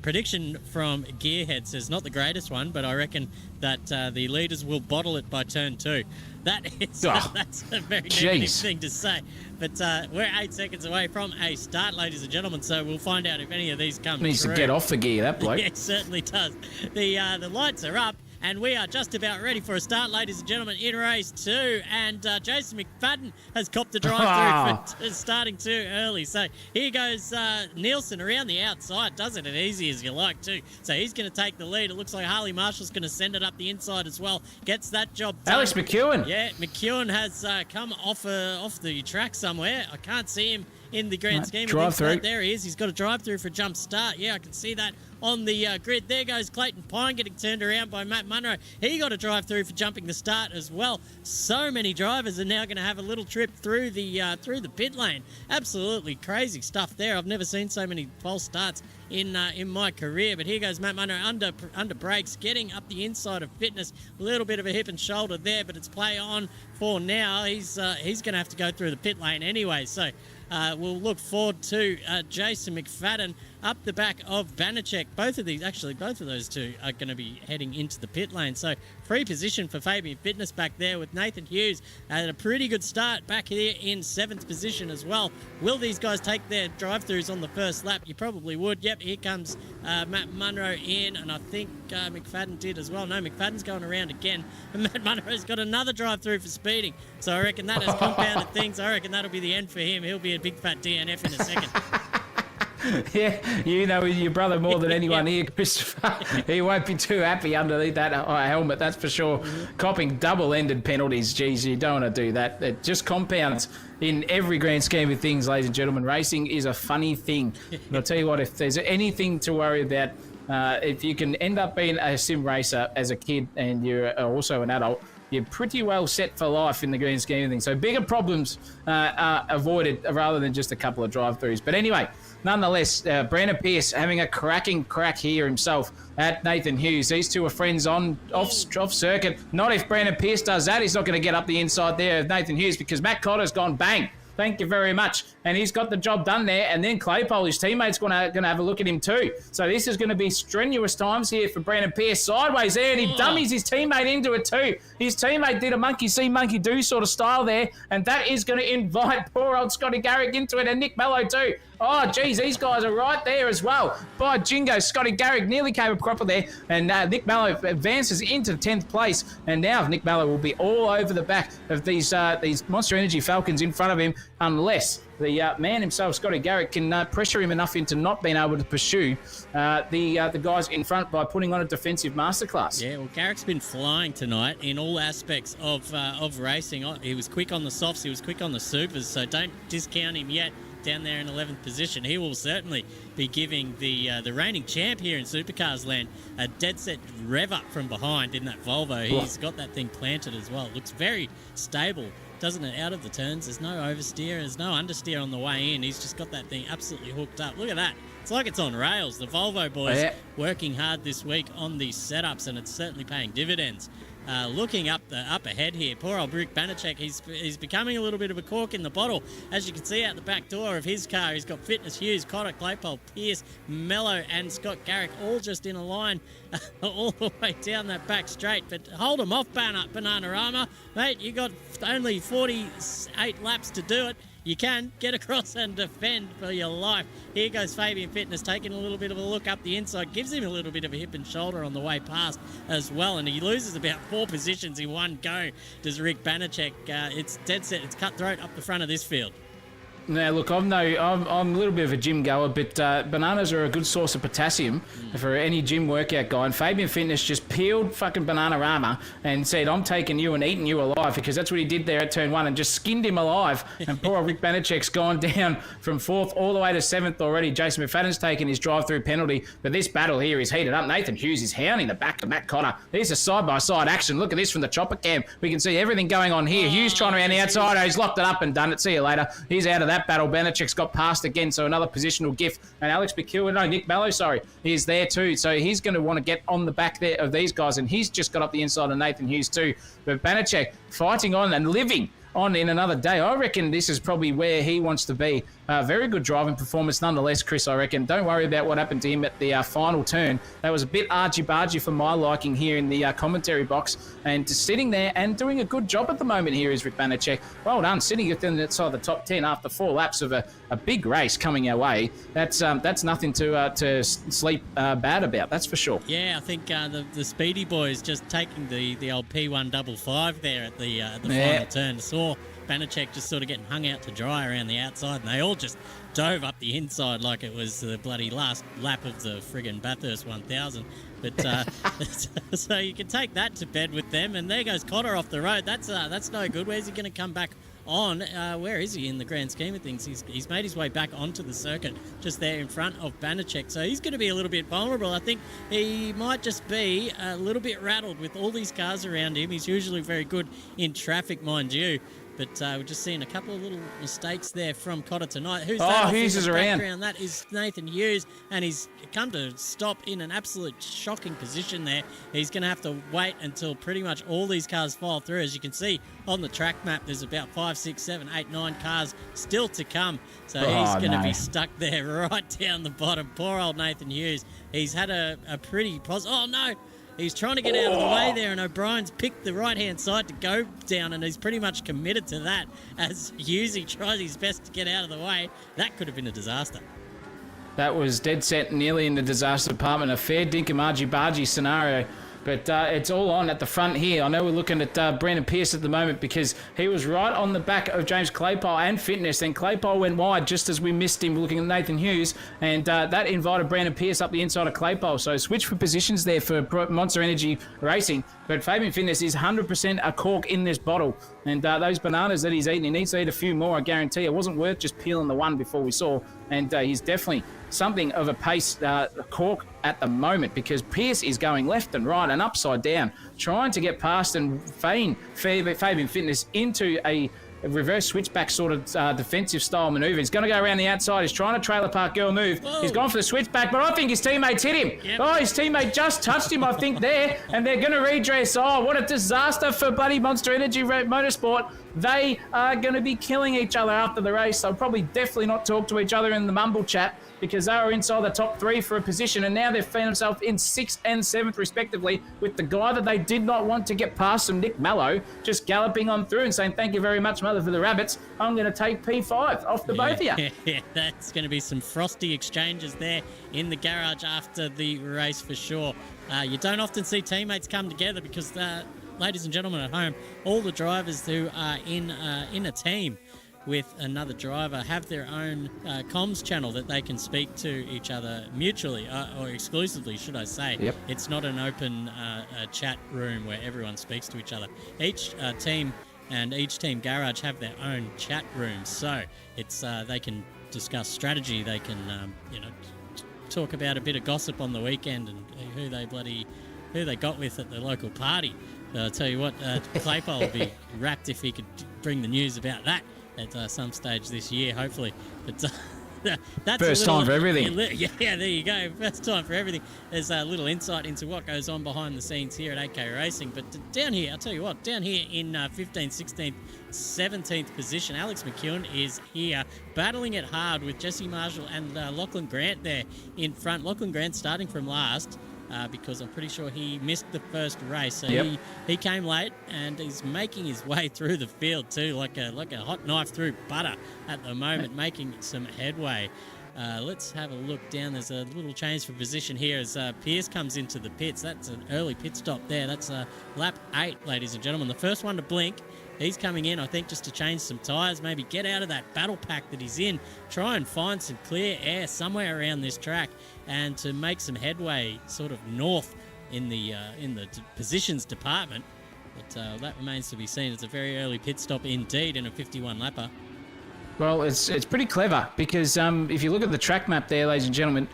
prediction from Gearhead says, not the greatest one, but I reckon that the leaders will bottle it by turn 2. That's a very negative thing to say. But we're 8 seconds away from a start, ladies and gentlemen, so we'll find out if any of these come Needs through. to get off the gear, that bloke. Yeah, it certainly does. The lights are up, and we are just about ready for a start, ladies and gentlemen, in race 2. And Jason McFadden has copped a drive-through for starting too early. So here goes Nielsen around the outside. Does it as easy as you like, too. So he's going to take the lead. It looks like Harley Marshall's going to send it up the inside as well. Gets that job done. Alex McEwen. Yeah, McEwen has come off the track somewhere. I can't see him in the grand scheme of things. drive-through. There he is. He's got a drive-through for jump start. Yeah, I can see that on the grid. There goes Clayton Pine getting turned around by Matt Munro. He got a drive-through for jumping the start as well. So many drivers are now going to have a little trip through the pit lane. Absolutely crazy stuff there. I've never seen so many false starts in my career. But here goes Matt Munro under brakes, getting up the inside of Fitness. A little bit of a hip and shoulder there, but it's play on for now. He's going to have to go through the pit lane anyway. So we'll look forward to Jason McFadden up the back of Banachek. Both of those two are going to be heading into the pit lane. So free position for Fabian Fitness back there with Nathan Hughes at a pretty good start back here in 7th position as well. Will these guys take their drive-throughs on the first lap? You probably would. Yep, here comes Matt Munro in, and I think McFadden did as well. No, McFadden's going around again, and Matt Munro's got another drive-through for speeding. So I reckon that has compounded things. I reckon that'll be the end for him. He'll be a big fat DNF in a second. Yeah, you know your brother more than anyone here, Christopher. He won't be too happy underneath that helmet, that's for sure. Copping double-ended penalties, geez, you don't want to do that. It just compounds in every grand scheme of things, ladies and gentlemen. Racing is a funny thing. And I'll tell you what, if there's anything to worry about, if you can end up being a sim racer as a kid and you're also an adult, you're pretty well set for life in the grand scheme of things. So bigger problems are avoided rather than just a couple of drive-throughs. But anyway, nonetheless, Brandon Pierce having a cracking crack here himself at Nathan Hughes. These two are friends off circuit. Not if Brandon Pierce does that. He's not going to get up the inside there of Nathan Hughes because Matt Cotter's gone bang. Thank you very much. And he's got the job done there. And then Claypole, his teammate's going to have a look at him too. So this is going to be strenuous times here for Brandon Pierce. Sideways there, and he dummies his teammate into it too. His teammate did a monkey see, monkey do sort of style there. And that is going to invite poor old Scotty Garrick into it, and Nick Mello too. Oh, geez, these guys are right there as well. By jingo, Scotty Garrick nearly came a cropper there, and Nick Mello advances into 10th place. And now Nick Mello will be all over the back of these Monster Energy Falcons in front of him, unless the man himself, Scotty Garrick, can pressure him enough into not being able to pursue the guys in front by putting on a defensive masterclass. Yeah, well, Garrick's been flying tonight in all aspects of racing. He was quick on the softs, he was quick on the supers, so don't discount him yet. Down there in 11th position, he will certainly be giving the reigning champ here in Supercars land a dead set rev up from behind in that Volvo. He's got that thing planted as well. It looks very stable, doesn't it? Out of the turns, there's no oversteer, there's no understeer on the way in. He's just got that thing absolutely hooked up. Look at that. It's like it's on rails. The Volvo boys working hard this week on these setups, and it's certainly paying dividends. Looking up ahead here, poor old Rick Banachek, he's becoming a little bit of a cork in the bottle. As you can see out the back door of his car, he's got Fitness, Hughes, Cotter, Claypole, Pierce, Mello and Scott Garrick all just in a line all the way down that back straight. But hold them off, Bananarama. Mate, you got only 48 laps to do it. You can get across and defend for your life. Here goes Fabian Fitness taking a little bit of a look up the inside. Gives him a little bit of a hip and shoulder on the way past as well. And he loses about 4 positions in one go. Does Rick Banachek. It's dead set. It's cutthroat up the front of this field. Now, look, I'm a little bit of a gym goer, but bananas are a good source of potassium for any gym workout guy. And Fabian Fitness just peeled fucking Bananarama and said, I'm taking you and eating you alive, because that's what he did there at turn 1 and just skinned him alive. And poor Rick Banachek's gone down from 4th all the way to 7th already. Jason McFadden's taken his drive-through penalty, but this battle here is heated up. Nathan Hughes is hounding the back of Matt Cotter. There's a side-by-side action. Look at this from the chopper cam. We can see everything going on here. Hughes trying around the outside. Oh, he's locked it up and done it. See you later. He's out of that battle. Banachek's got past again, so another positional gift. And Nick Mello, is there too. So he's going to want to get on the back there of these guys, and he's just got up the inside of Nathan Hughes too. But Banachek fighting on and living on in another day. I reckon this is probably where he wants to be. Very good driving performance nonetheless, Chris, I reckon. Don't worry about what happened to him at the final turn. That was a bit argy-bargy for my liking here in the commentary box. And just sitting there and doing a good job at the moment here is Rick Banachek. Well done, sitting within the top 10 after 4 laps of a big race coming our way. That's nothing to sleep bad about, that's for sure. Yeah, I think the Speedy boys just taking the old P155 there at the final turn. Saw Banachek just sort of getting hung out to dry around the outside, and they all just dove up the inside like it was the bloody last lap of the friggin' Bathurst 1000. But so you can take that to bed with them, and there goes Cotter off the road. That's no good. Where's he going to come back on. Where is he in the grand scheme of things? He's made his way back onto the circuit just there in front of Banachek. So he's going to be a little bit vulnerable. I think he might just be a little bit rattled with all these cars around him. He's usually very good in traffic, mind you. But we're just seeing a couple of little mistakes there from Cotter tonight. Who's that? Hughes is around. That is Nathan Hughes, and he's come to stop in an absolute shocking position there. He's going to have to wait until pretty much all these cars file through. As you can see on the track map, there's about 5, 6, 7, 8, 9 cars still to come. So he's going to be stuck there right down the bottom. Poor old Nathan Hughes. He's had a pretty positive... Oh, no! He's trying to get out of the way there, and O'Brien's picked the right-hand side to go down, and he's pretty much committed to that as Hughesy tries his best to get out of the way. That could have been a disaster. That was dead set, nearly in the disaster department. A fair dinkum-argy-bargy scenario. But it's all on at the front here. I know we're looking at Brandon Pierce at the moment because he was right on the back of James Claypole and Fitness. Then Claypole went wide just as we missed him looking at Nathan Hughes. And that invited Brandon Pierce up the inside of Claypole. So switch for positions there for Monster Energy Racing. But Fabian Fitness is 100% a cork in this bottle. And those bananas that he's eating, he needs to eat a few more, I guarantee. It wasn't worth just peeling the one before we saw. And he's definitely something of a pace cork at the moment because Pierce is going left and right and upside down, trying to get past and feign Fabian Fitness into a reverse switchback sort of defensive style manoeuvre. He's going to go around the outside. He's trying to trailer park girl move. Whoa. He's gone for the switchback, but I think his teammates hit him. Yep. Oh, his teammate just touched him, I think, there, and they're going to redress. Oh, what a disaster for bloody Monster Energy Motorsport. They are going to be killing each other after the race. They'll probably definitely not talk to each other in the mumble chat because they were inside the top 3 for a position, and now they've found themselves in 6th and 7th respectively with the guy that they did not want to get past them, Nick Mallow, just galloping on through and saying, thank you very much, mother, for the rabbits. I'm going to take P5 off the both of you. Yeah, that's going to be some frosty exchanges there in the garage after the race for sure. You don't often see teammates come together because, ladies and gentlemen at home, all the drivers who are in a team with another driver have their own comms channel that they can speak to each other mutually or exclusively, should I say. Yep. It's not an open chat room where everyone speaks to each other. Each team and each team garage have their own chat rooms, so it's they can discuss strategy. They can talk about a bit of gossip on the weekend and who they got with at the local party. I'll tell you what, Claypole will be wrapped if he could bring the news about that at some stage this year, hopefully. But that's First time for everything. Yeah, there you go. First time for everything. There's a little insight into what goes on behind the scenes here at AK Racing. But down here, I'll tell you what, down here in 15th, 16th, 17th position, Alex McEwen is here, battling it hard with Jesse Marshall and Lachlan Grant there in front. Lachlan Grant starting from last. Because I'm pretty sure he missed the first race. So yep. he came late and he's making his way through the field too, like a hot knife through butter at the moment, making some headway. Let's have a look down. There's a little change for position here as Pierce comes into the pits. That's an early pit stop there. That's lap 8, ladies and gentlemen. The first one to blink. He's coming in, I think, just to change some tyres, maybe get out of that battle pack that he's in, try and find some clear air somewhere around this track and to make some headway sort of north in the positions department. But that remains to be seen. It's a very early pit stop indeed in a 51 lapper. Well, it's pretty clever because if you look at the track map there, ladies and gentlemen,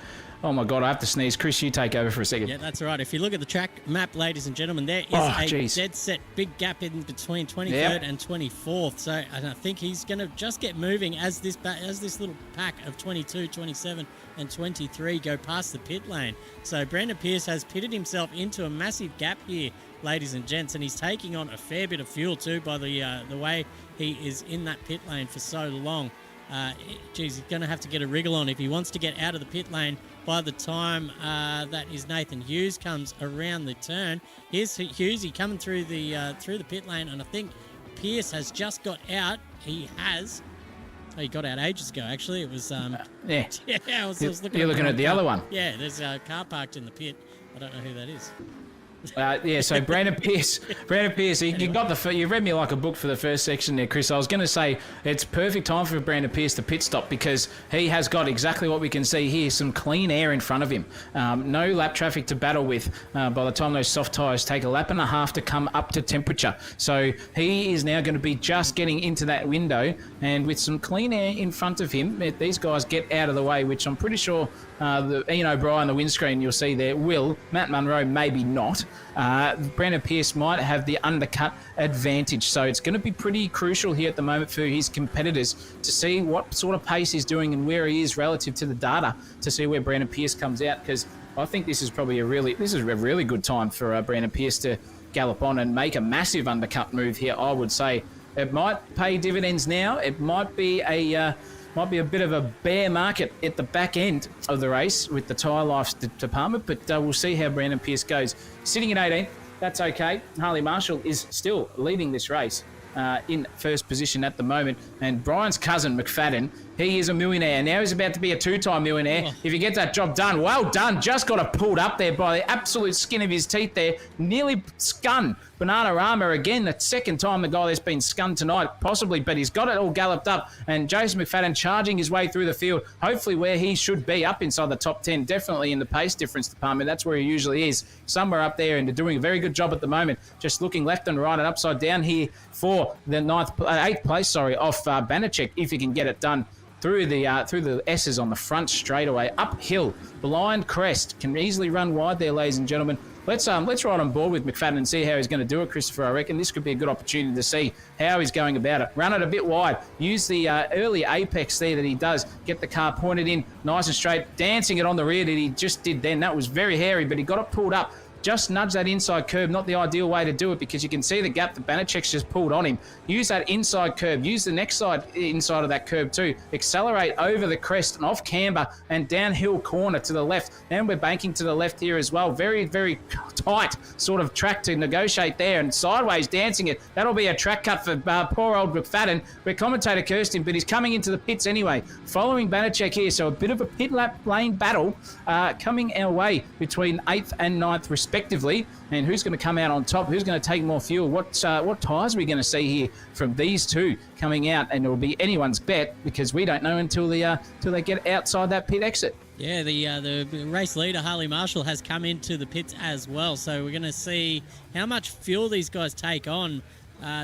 oh my God, I have to sneeze. Chris, you take over for a second. Yeah, that's right. If you look at the track map, ladies and gentlemen, there is a dead set big gap in between 23rd and 24th. So and I think he's going to just get moving as this little pack of 22, 27 and 23 go past the pit lane. So Brandon Pierce has pitted himself into a massive gap here, ladies and gents, and he's taking on a fair bit of fuel too by the way he is in that pit lane for so long. He's going to have to get a wriggle on if he wants to get out of the pit lane by the time that is Nathan Hughes comes around the turn. Here's Hughesy coming through the pit lane, and I think Pierce has just got out. He got out ages ago, actually. It was... yeah. I was looking You're looking at the other one. Yeah, there's a car parked in the pit. I don't know who that is. So Brandon Pierce, you read me like a book for the first section there, Chris. I was going to say it's perfect time for Brandon Pierce to pit stop because he has got exactly what we can see here, some clean air in front of him. No lap traffic to battle with by the time those soft tyres take a lap and a half to come up to temperature. So he is now going to be just getting into that window, and with some clean air in front of him, these guys get out of the way, which I'm pretty sure Ian O'Brien, the windscreen you'll see there, will. Matt Munro, maybe not. Brandon Pierce might have the undercut advantage. So it's going to be pretty crucial here at the moment for his competitors to see what sort of pace he's doing and where he is relative to the data to see where Brandon Pierce comes out, because I think this is probably a really good time for Brandon Pierce to gallop on and make a massive undercut move here. I would say it might pay dividends now. It might be a bit of a bear market at the back end of the race with the tyre life department, but we'll see how Brandon Pierce goes. Sitting in 18th, that's okay. Harley Marshall is still leading this race in first position at the moment, and Brian's cousin McFadden, he is a millionaire. Now he's about to be a two-time millionaire. Oh. If he gets that job done, well done. Just got it pulled up there by the absolute skin of his teeth there. Nearly skun Bananarama again. The second time the guy that's been skunned tonight, possibly, but he's got it all galloped up. And Jason McFadden charging his way through the field, hopefully where he should be, up inside the top 10, definitely in the pace difference department. That's where he usually is, somewhere up there, and they're doing a very good job at the moment. Just looking left and right and upside down here for the 8th place, off Banachek, if he can get it done. Through the S's on the front straightaway, uphill, blind crest, can easily run wide there, ladies and gentlemen. Let's ride on board with McFadden and see how he's going to do it, Christopher. I reckon this could be a good opportunity to see how he's going about it. Run it a bit wide. Use the early apex there that he does. Get the car pointed in nice and straight. Dancing it on the rear that he just did then. That was very hairy, but he got it pulled up. Just nudge that inside curb, not the ideal way to do it because you can see the gap that Banachek's just pulled on him. Use that inside curb. Use the next side inside of that curb too. Accelerate over the crest and off camber and downhill corner to the left. And we're banking to the left here as well. Very, very tight sort of track to negotiate there, and sideways dancing it. That'll be a track cut for poor old McFadden. We're commentator cursed him, but he's coming into the pits anyway. Following Banachek here, so a bit of a pit lap lane battle coming our way between 8th and 9th respectively. And who's going to come out on top? Who's going to take more fuel? What tyres are we going to see here from these two coming out? And it'll be anyone's bet because we don't know until they get outside that pit exit. Yeah, the race leader, Harley Marshall, has come into the pits as well. So we're going to see how much fuel these guys take on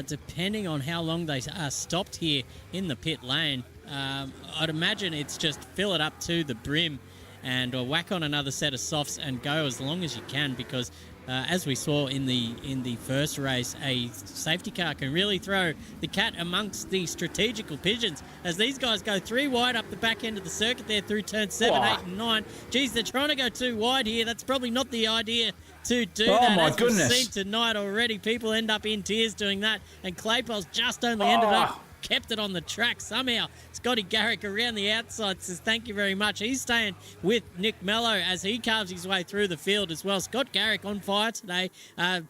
depending on how long they are stopped here in the pit lane. I'd imagine it's just fill it up to the brim and whack on another set of softs and go as long as you can, because as we saw in the first race, a safety car can really throw the cat amongst the strategical pigeons as these guys go 3 wide up the back end of the circuit there through turn 7, 8 and 9. Geez, they're trying to go 2 wide here. That's probably not the idea to do that. My as goodness. We've seen tonight already, people end up in tears doing that, and Claypole's just only ended up kept it on the track somehow. Scotty Garrick around the outside says thank you very much. He's staying with Nick Mello as he carves his way through the field as well. Scott Garrick on fire today.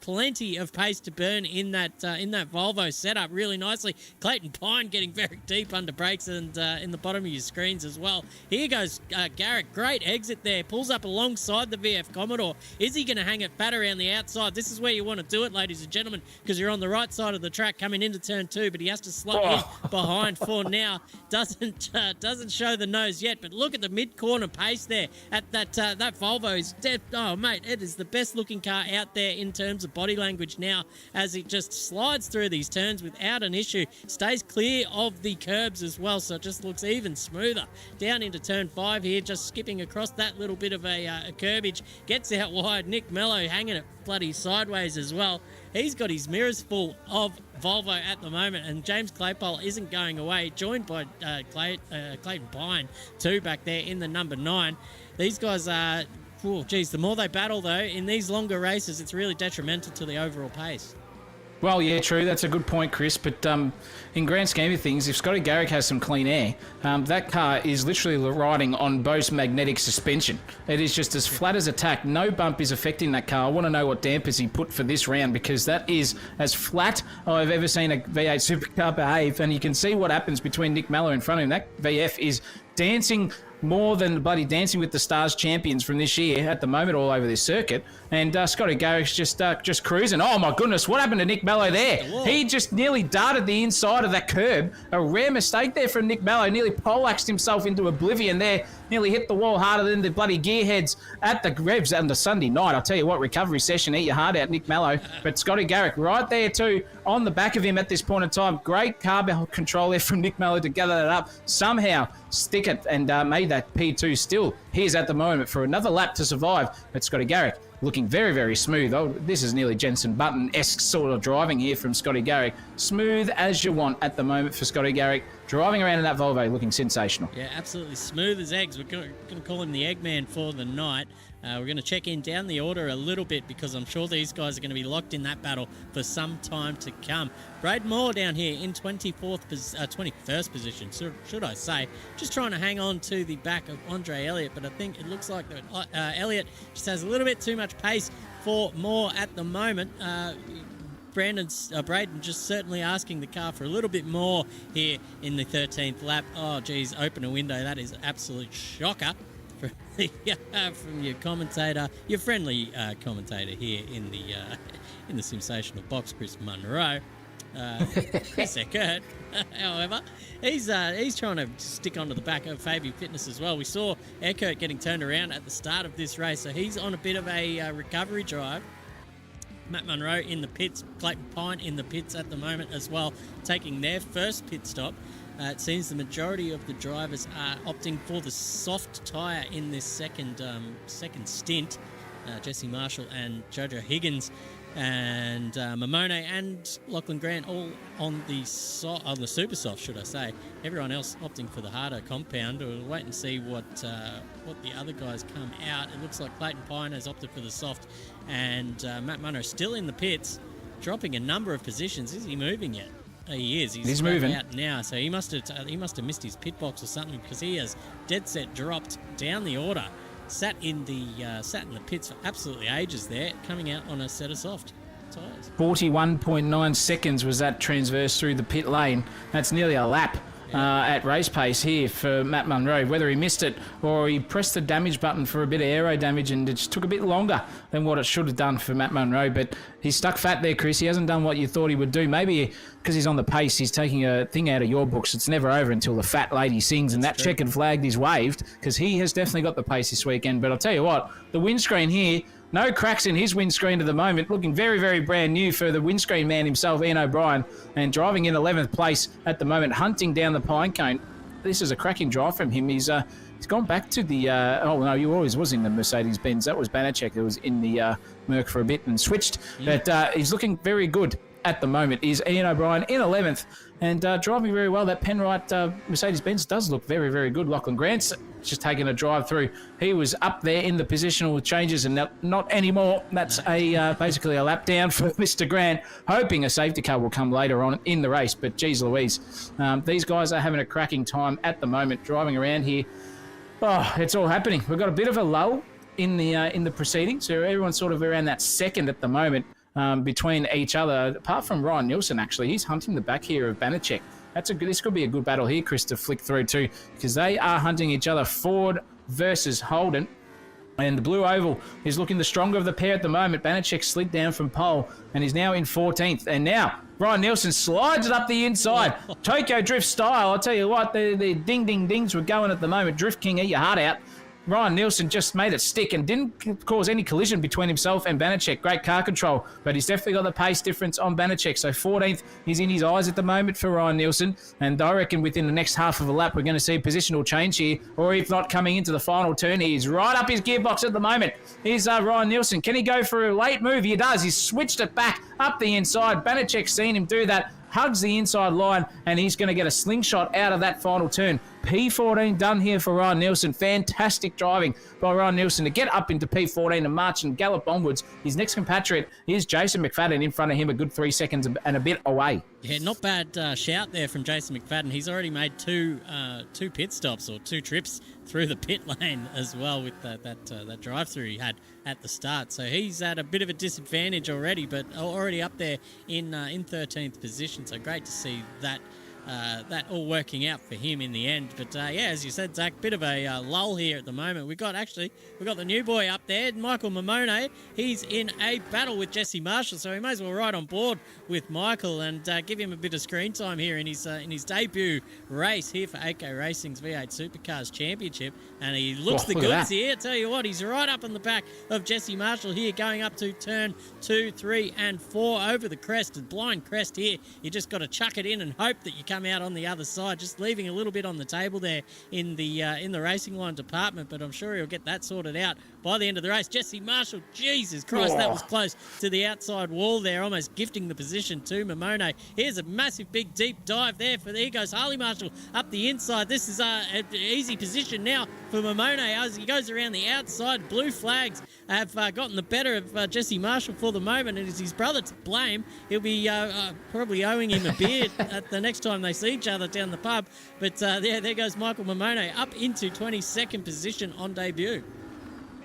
Plenty of pace to burn in that Volvo setup really nicely. Clayton Pine getting very deep under brakes and in the bottom of your screens as well. Here goes Garrick. Great exit there. Pulls up alongside the VF Commodore. Is he going to hang it fat around the outside? This is where you want to do it, ladies and gentlemen, because you're on the right side of the track coming into turn 2, but he has to slot in behind for now. Doesn't show the nose yet, but look at the mid-corner pace there at that Volvo is dead. Oh, mate, it is the best-looking car out there in terms of body language now as it just slides through these turns without an issue. Stays clear of the curbs as well, so it just looks even smoother. Down into turn 5 here, just skipping across that little bit of a curbage. Gets out wide. Nick Mello hanging it bloody sideways as well. He's got his mirrors full of Volvo at the moment, and James Claypole isn't going away, joined by Clayton Pine too back there in the number 9. These guys are, the more they battle though in these longer races, it's really detrimental to the overall pace. Well, yeah, true. That's a good point, Chris. But in grand scheme of things, if Scotty Garrick has some clean air, that car is literally riding on Bose magnetic suspension. It is just as flat as a tack. No bump is affecting that car. I want to know what dampers he put for this round, because that is as flat I've ever seen a V8 supercar behave. And you can see what happens between Nick Mello in front of him. That VF is dancing more than bloody Dancing with the Stars champions from this year at the moment all over this circuit. And Scotty Garrick's just cruising. Oh, my goodness, what happened to Nick Mello there? He just nearly darted the inside of that curb. A rare mistake there from Nick Mello. Nearly poleaxed himself into oblivion there. Nearly hit the wall harder than the bloody gearheads at the Revs on the Sunday night. I'll tell you what, recovery session, eat your heart out, Nick Mello. But Scotty Garrick right there too, on the back of him at this point in time. Great car control there from Nick Mello to gather that up. Somehow stick it and made that P2 still. He's at the moment for another lap to survive. But Scotty Garrick looking very, very smooth. Oh, this is nearly Jenson Button-esque sort of driving here from Scotty Garrick. Smooth as you want at the moment for Scotty Garrick. Driving around in that Volvo looking sensational. Yeah, absolutely smooth as eggs. We're going to call him the Eggman for the night. We're going to check in down the order a little bit because I'm sure these guys are going to be locked in that battle for some time to come. Braden Moore down here in 21st position, should I say. Just trying to hang on to the back of Andre Elliott, but I think it looks like that Elliott just has a little bit too much pace for Moore at the moment. Braden just certainly asking the car for a little bit more here in the 13th lap. Oh, geez, open a window. That is an absolute shocker from your commentator, your friendly commentator here in the sensational box, Chris Munro. Chris Eckert, however, he's trying to stick onto the back of Fabio Fitness as well. We saw Eckert getting turned around at the start of this race, so he's on a bit of a recovery drive. Matt Munro in the pits, Clayton Pine in the pits at the moment as well, taking their first pit stop. It seems the majority of the drivers are opting for the soft tyre in this second stint. Jesse Marshall and Jojo Higgins and Mamone and Lachlan Grant all on the super soft, should I say. Everyone else opting for the harder compound. We'll wait and see what the other guys come out. It looks like Clayton Pine has opted for the soft, and Matt Munro still in the pits, dropping a number of positions. Is he moving yet? He is. He's moving out now, so he must have missed his pit box or something because he has dead set dropped down the order. Sat in the pits for absolutely ages there, coming out on a set of soft tyres. 41.9 seconds was that transverse through the pit lane. That's nearly a lap. At race pace here for Matt Munro. Whether he missed it or he pressed the damage button for a bit of aero damage and it just took a bit longer than what it should have done for Matt Munro. But he's stuck fat there, Chris. He hasn't done what you thought he would do. Maybe because he's on the pace, he's taking a thing out of your books. It's never over until the fat lady sings, and that checkered flag is waved because he has definitely got the pace this weekend. But I'll tell you what, the windscreen here, no cracks in his windscreen at the moment. Looking very, very brand new for the windscreen man himself, Ian O'Brien, and driving in 11th place at the moment, hunting down the pine cone. This is a cracking drive from him. He's gone back to the... he always was in the Mercedes-Benz. That was Banachek that was in the Merc for a bit and switched. Yeah. But he's looking very good at the moment. Is Ian O'Brien in 11th and driving very well. That Penrite Mercedes-Benz does look very, very good. Lachlan Grant's just taking a drive through. He was up there in the positional changes and not anymore. That's basically a lap down for Mr. Grant, hoping a safety car will come later on in the race. But geez Louise, these guys are having a cracking time at the moment driving around here. Oh, it's all happening. We've got a bit of a lull in the proceedings. So everyone's sort of around that second at the moment between each other. Apart from Ryan Nielsen, actually, he's hunting the back here of Banachek. This could be a good battle here, Chris, to flick through too, because they are hunting each other. Ford versus Holden. And the Blue Oval is looking the stronger of the pair at the moment. Banachek slid down from pole and is now in 14th. And now Ryan Nielsen slides it up the inside. Tokyo Drift style. I'll tell you what, the ding-ding-dings were going at the moment. Drift King, eat your heart out. Ryan Nielsen just made it stick and didn't cause any collision between himself and Banachek. Great car control, but he's definitely got the pace difference on Banachek. So 14th is in his eyes at the moment for Ryan Nielsen, and I reckon within the next half of a lap we're going to see a positional change here, or if not coming into the final turn, he's right up his gearbox at the moment. Here's Ryan Nielsen. Can he go for a late move? He does. He's switched it back up the inside. Banachek's seen him do that. Hugs the inside line, and he's going to get a slingshot out of that final turn. P14 done here for Ryan Nielsen. Fantastic driving by Ryan Nielsen to get up into P14 and march and gallop onwards. His next compatriot is Jason McFadden in front of him, a good 3 seconds and a bit away. Yeah, not bad shout there from Jason McFadden. He's already made two pit stops or 2 trips through the pit lane as well with that drive-through he had at the start. So he's at a bit of a disadvantage already, but already up there in 13th position. So great to see that that all working out for him in the end. But yeah, as you said, Zach, bit of a lull here at the moment. We've got the new boy up there, Michael Mamone. He's in a battle with Jesse Marshall, so he may as well ride on board with Michael and give him a bit of screen time here in his debut race here for AK Racing's V8 Supercars Championship. And he looks the look at goods that. here. Tell you what, he's right up in the back of Jesse Marshall here, going up to turn 2, 3, and 4 over the crest, a blind crest here. You just got to chuck it in and hope that you come out on the other side, just leaving a little bit on the table there in the racing line department, but I'm sure he'll get that sorted out by the end of the race. Jesse Marshall, Jesus Christ, that was close to the outside wall there, almost gifting the position to Mamone. Here's a massive big deep dive there there goes Harley Marshall up the inside. This is an easy position now for Mamone as he goes around the outside. Blue flags have gotten the better of Jesse Marshall for the moment, and it's his brother to blame. He'll be probably owing him a beer at the next time they see each other down the pub. But there goes Michael Mamone up into 22nd position on debut.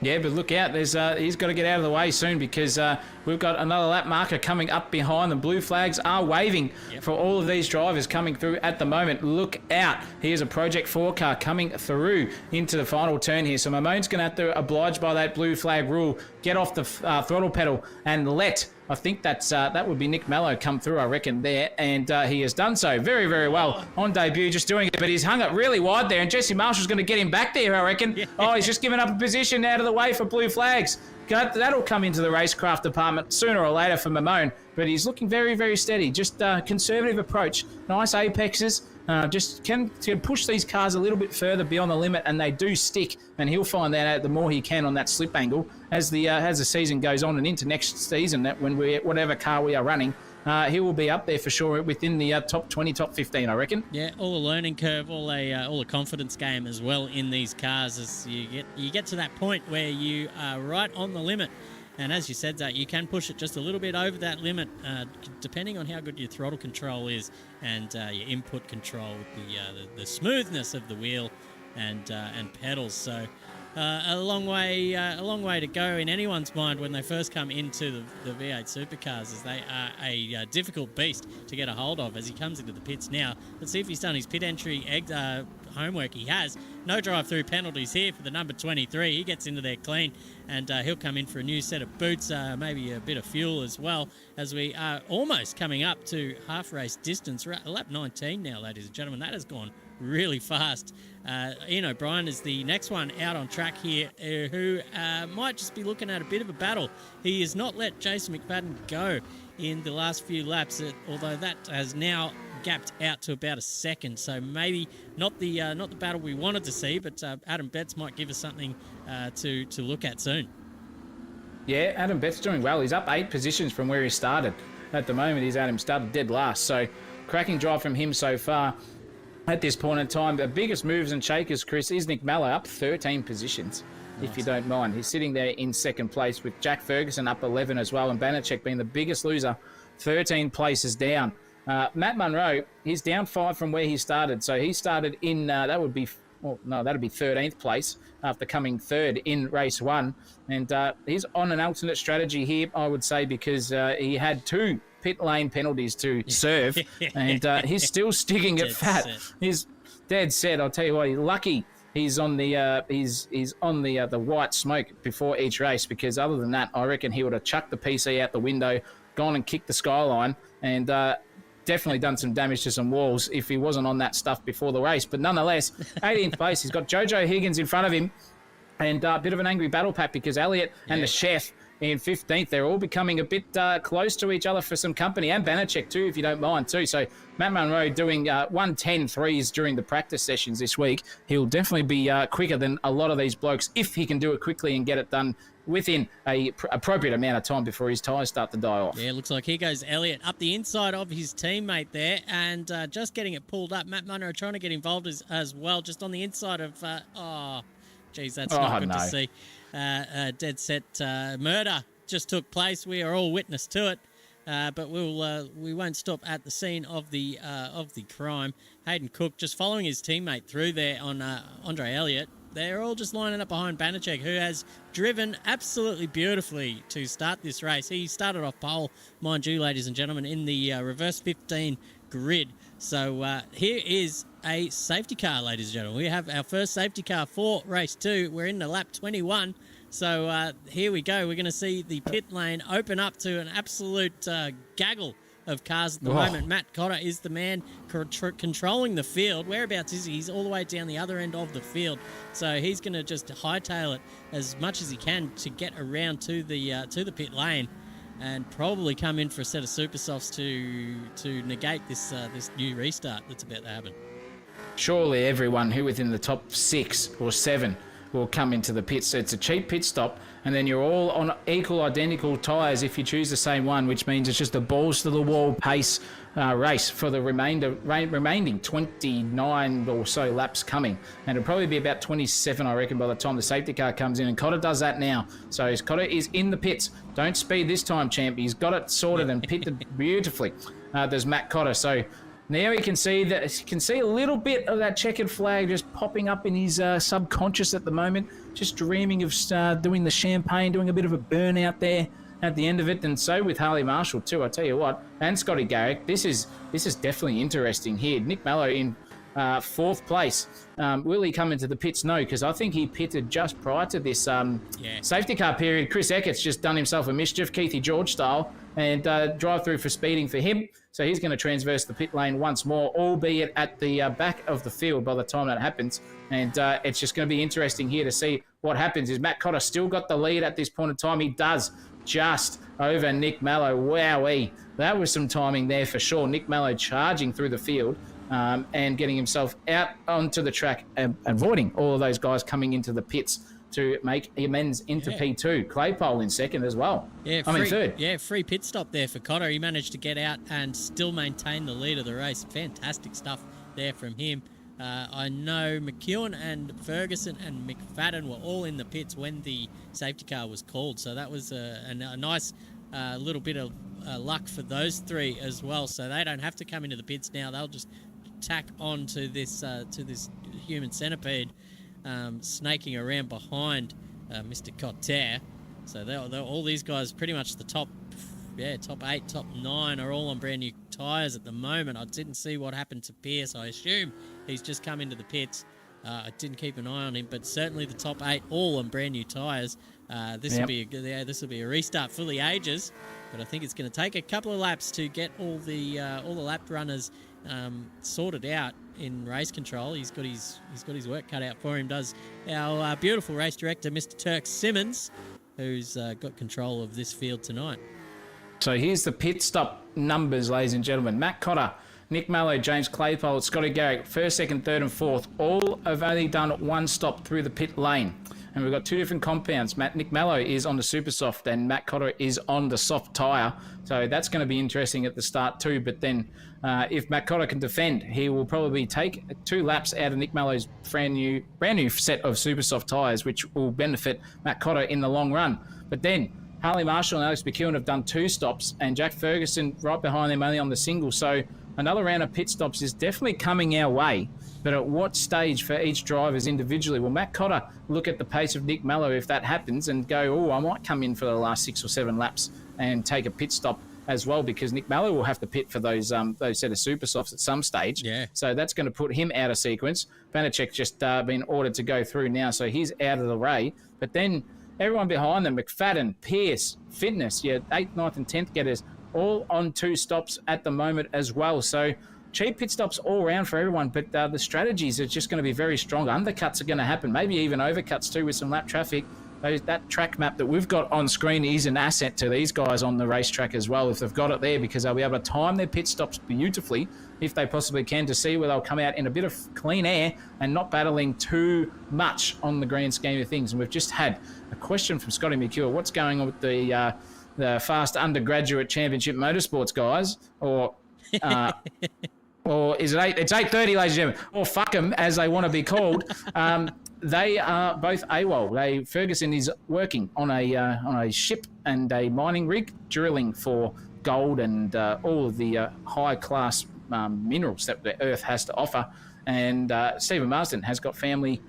Yeah, but look out. He's got to get out of the way soon because we've got another lap marker coming up behind them. Blue flags are waving for all of these drivers coming through at the moment. Look out. Here's a Project 4 car coming through into the final turn here. So Mamone's going to have to oblige by that blue flag rule, get off the throttle pedal and let... I think that would be Nick Mello come through, I reckon, there. And he has done so very, very well on debut, just doing it. But he's hung it really wide there, and Jesse Marshall's going to get him back there, I reckon. Yeah. Oh, he's just given up a position out of the way for blue flags. That'll come into the racecraft department sooner or later for Mamone. But he's looking very, very steady. Just conservative approach. Nice apexes. Just can push these cars a little bit further beyond the limit, and they do stick. And he'll find that out the more he can on that slip angle as the season goes on and into next season. That when whatever car we are running, he will be up there for sure within the top 20, top 15, I reckon. Yeah, all a learning curve, all a confidence game as well in these cars as you get to that point where you are right on the limit. And as you said, that you can push it just a little bit over that limit, depending on how good your throttle control is and your input control with the smoothness of the wheel and pedals. So a long way to go in anyone's mind when they first come into the V8 Supercars, as they are a difficult beast to get a hold of. As he comes into the pits now, let's see if he's done his pit entry homework. He has. No drive-through penalties here for the number 23. He gets into there clean, and he'll come in for a new set of boots, maybe a bit of fuel as well, as we are almost coming up to half-race distance. We're at lap 19 now, ladies and gentlemen. That has gone really fast. Ian O'Brien is the next one out on track here, who might just be looking at a bit of a battle. He has not let Jason McFadden go in the last few laps, although that has now gapped out to about a second, so maybe not the battle we wanted to see, but Adam Betts might give us something to look at soon. Yeah, Adam Betts doing well. He's up 8 positions from where he started. At the moment, Adam started dead last, so cracking drive from him so far at this point in time. The biggest moves and shakers, Chris, is Nick Mallow up 13 positions. Nice. If you don't mind. He's sitting there in second place with Jack Ferguson up 11 as well, and Banachek being the biggest loser, 13 places down. Matt Munro, he's down 5 from where he started. So he started in, that'd be 13th place after coming third in race 1. And he's on an alternate strategy here, I would say, because he had 2 pit lane penalties to serve. And he's still sticking it fat. He's dead set. I'll tell you what, he's lucky he's on the he's on the white smoke before each race, because other than that, I reckon he would have chucked the PC out the window, gone and kicked the skyline, and definitely done some damage to some walls if he wasn't on that stuff before the race. But nonetheless, 18th place, he's got Jojo Higgins in front of him, and a bit of an angry battle pack because Elliott and the chef in 15th, they're all becoming a bit close to each other for some company, and Banachek too, if you don't mind too. So Matt Munro doing 1:10 threes during the practice sessions this week. He'll definitely be quicker than a lot of these blokes if he can do it quickly and get it done within a appropriate amount of time before his tyres start to die off. Yeah, looks like here goes Elliott up the inside of his teammate there, and just getting it pulled up. Matt Munro trying to get involved as well, just on the inside of... that's not good to see. Dead set murder just took place. We are all witness to it, but we won't stop at the scene of the crime. Hayden Cook just following his teammate through there on Andre Elliott. They're all just lining up behind Banachek, who has driven absolutely beautifully to start this race. He started off pole, mind you, ladies and gentlemen, in the reverse 15 grid. So here is a safety car, ladies and gentlemen. We have our first safety car for race 2. We're in the lap 21. So here we go. We're going to see the pit lane open up to an absolute gaggle of cars at the moment. Matt Cotter is the man controlling the field. Whereabouts is he? He's all the way down the other end of the field. So he's going to just hightail it as much as he can to get around to the pit lane and probably come in for a set of super softs to negate this new restart that's about to happen. Surely everyone who within the top 6 or 7 will come into the pits. So it's a cheap pit stop, and then you're all on equal, identical tyres if you choose the same one, which means it's just a balls-to-the-wall pace race for the remaining 29 or so laps coming. And it'll probably be about 27, I reckon, by the time the safety car comes in. And Cotter does that now. So Cotter is in the pits. Don't speed this time, champ. He's got it sorted and pitted beautifully. There's Matt Cotter. So now you can see a little bit of that checkered flag just popping up in his subconscious at the moment, just dreaming of doing the champagne, doing a bit of a burnout there at the end of it. And so with Harley Marshall too, I tell you what, and Scotty Garrick, this is definitely interesting here. Nick Mallow in 4th place. Will he come into the pits? No, because I think he pitted just prior to this safety car period. Chris Eckert's just done himself a mischief, Keithy George style, and drive through for speeding for him. So he's going to transverse the pit lane once more, albeit at the back of the field by the time that happens. And it's just going to be interesting here to see what happens. Is Matt Cotter still got the lead at this point in time? He does, just over Nick Mallow. Wowee. That was some timing there for sure. Nick Mallow charging through the field and getting himself out onto the track, avoiding all of those guys coming into the pits to make amends into P2. Claypole in 2nd as well. Yeah, 3rd. Yeah, free pit stop there for Cotter. He managed to get out and still maintain the lead of the race. Fantastic stuff there from him. I know McEwen and Ferguson and McFadden were all in the pits when the safety car was called. So that was a nice little bit of luck for those 3 as well. So they don't have to come into the pits now. They'll just tack on to this human centipede snaking around behind Mr. Cotter. So they're all these guys, pretty much the top 8, top 9 are all on brand new tyres at the moment. I didn't see what happened to Pierce. I assume he's just come into the pits. I didn't keep an eye on him, but certainly the top 8 all on brand new tyres. This will be a restart for the ages, but I think it's going to take a couple of laps to get all the lap runners sorted out in race control. He's got his work cut out for him. Does our beautiful race director, Mr. Turk Simmons, who's got control of this field tonight. So here's the pit stop numbers, ladies and gentlemen. Matt Cotter, Nick Mallow, James Claypole, Scotty Garrick, 1st, 2nd, 3rd and 4th, all have only done one stop through the pit lane. And we've got 2 different compounds. Nick Mallow is on the super soft and Matt Cotter is on the soft tyre. So that's going to be interesting at the start too. But then if Matt Cotter can defend, he will probably take 2 laps out of Nick Mallow's brand new set of super soft tyres, which will benefit Matt Cotter in the long run. But then Harley Marshall and Alex McEwen have done 2 stops and Jack Ferguson right behind them only on the single. So another round of pit stops is definitely coming our way. But at what stage for each drivers individually? Will Matt Cotter look at the pace of Nick Mallow if that happens and go, oh, I might come in for the last 6 or 7 laps and take a pit stop as well, because Nick Mallow will have to pit for those set of super softs at some stage. Yeah. So that's going to put him out of sequence. Vanacek just been ordered to go through now, so he's out of the way. But then everyone behind them, McFadden, Pierce, Fitness, 8th, 9th and 10th getters, all on 2 stops at the moment as well. So cheap pit stops all around for everyone, but the strategies are just going to be very strong. Undercuts are going to happen, maybe even overcuts too with some lap traffic. That track map that we've got on screen is an asset to these guys on the racetrack as well, if they've got it there, because they'll be able to time their pit stops beautifully, if they possibly can, to see where they'll come out in a bit of clean air and not battling too much on the grand scheme of things. And we've just had a question from Scotty McEwen. What's going on with the Fast Undergraduate Championship Motorsports guys? Or is it 8? It's 8:30, ladies and gentlemen. Or fuck them, as they want to be called. They are both AWOL. Ferguson is working on a ship and a mining rig, drilling for gold and all of the high-class minerals that the Earth has to offer. And Stephen Marsden has got family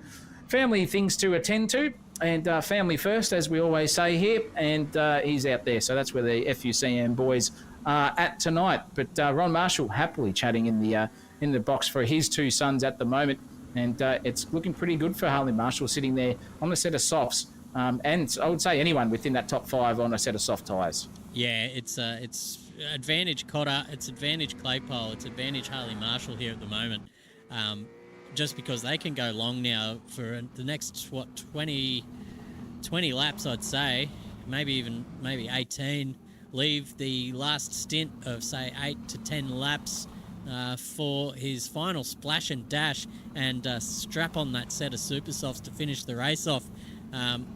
things to attend to. and family first, as we always say here, and he's out there. So that's where the FUCM boys are at tonight. But Ron Marshall happily chatting in the box for his two sons at the moment, and it's looking pretty good for Harley Marshall sitting there on a set of softs, and I would say anyone within that top 5 on a set of soft tyres. Yeah, it's advantage Cotter, it's advantage Claypole, it's advantage Harley Marshall here at the moment. Just because they can go long now for the next 20 laps, I'd say, maybe 18. Leave the last stint of say 8 to 10 laps for his final splash and dash, and strap on that set of super softs to finish the race off.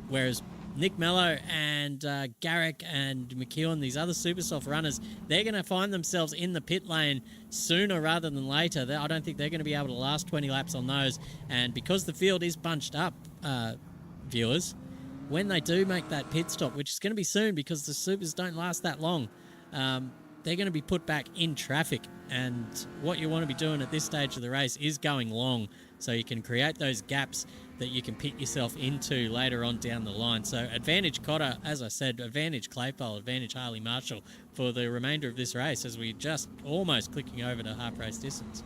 Whereas Nick Mello and Garrick and McEwen, these other super soft runners, they're going to find themselves in the pit lane sooner rather than later. I don't think they're going to be able to last 20 laps on those. And because the field is bunched up, viewers, when they do make that pit stop, which is going to be soon because the supers don't last that long, they're going to be put back in traffic. And what you want to be doing at this stage of the race is going long, so you can create those gaps that you can pit yourself into later on down the line. So advantage Cotter, as I said, advantage Claypole, advantage Harley Marshall for the remainder of this race, as we just almost clicking over to half race distance.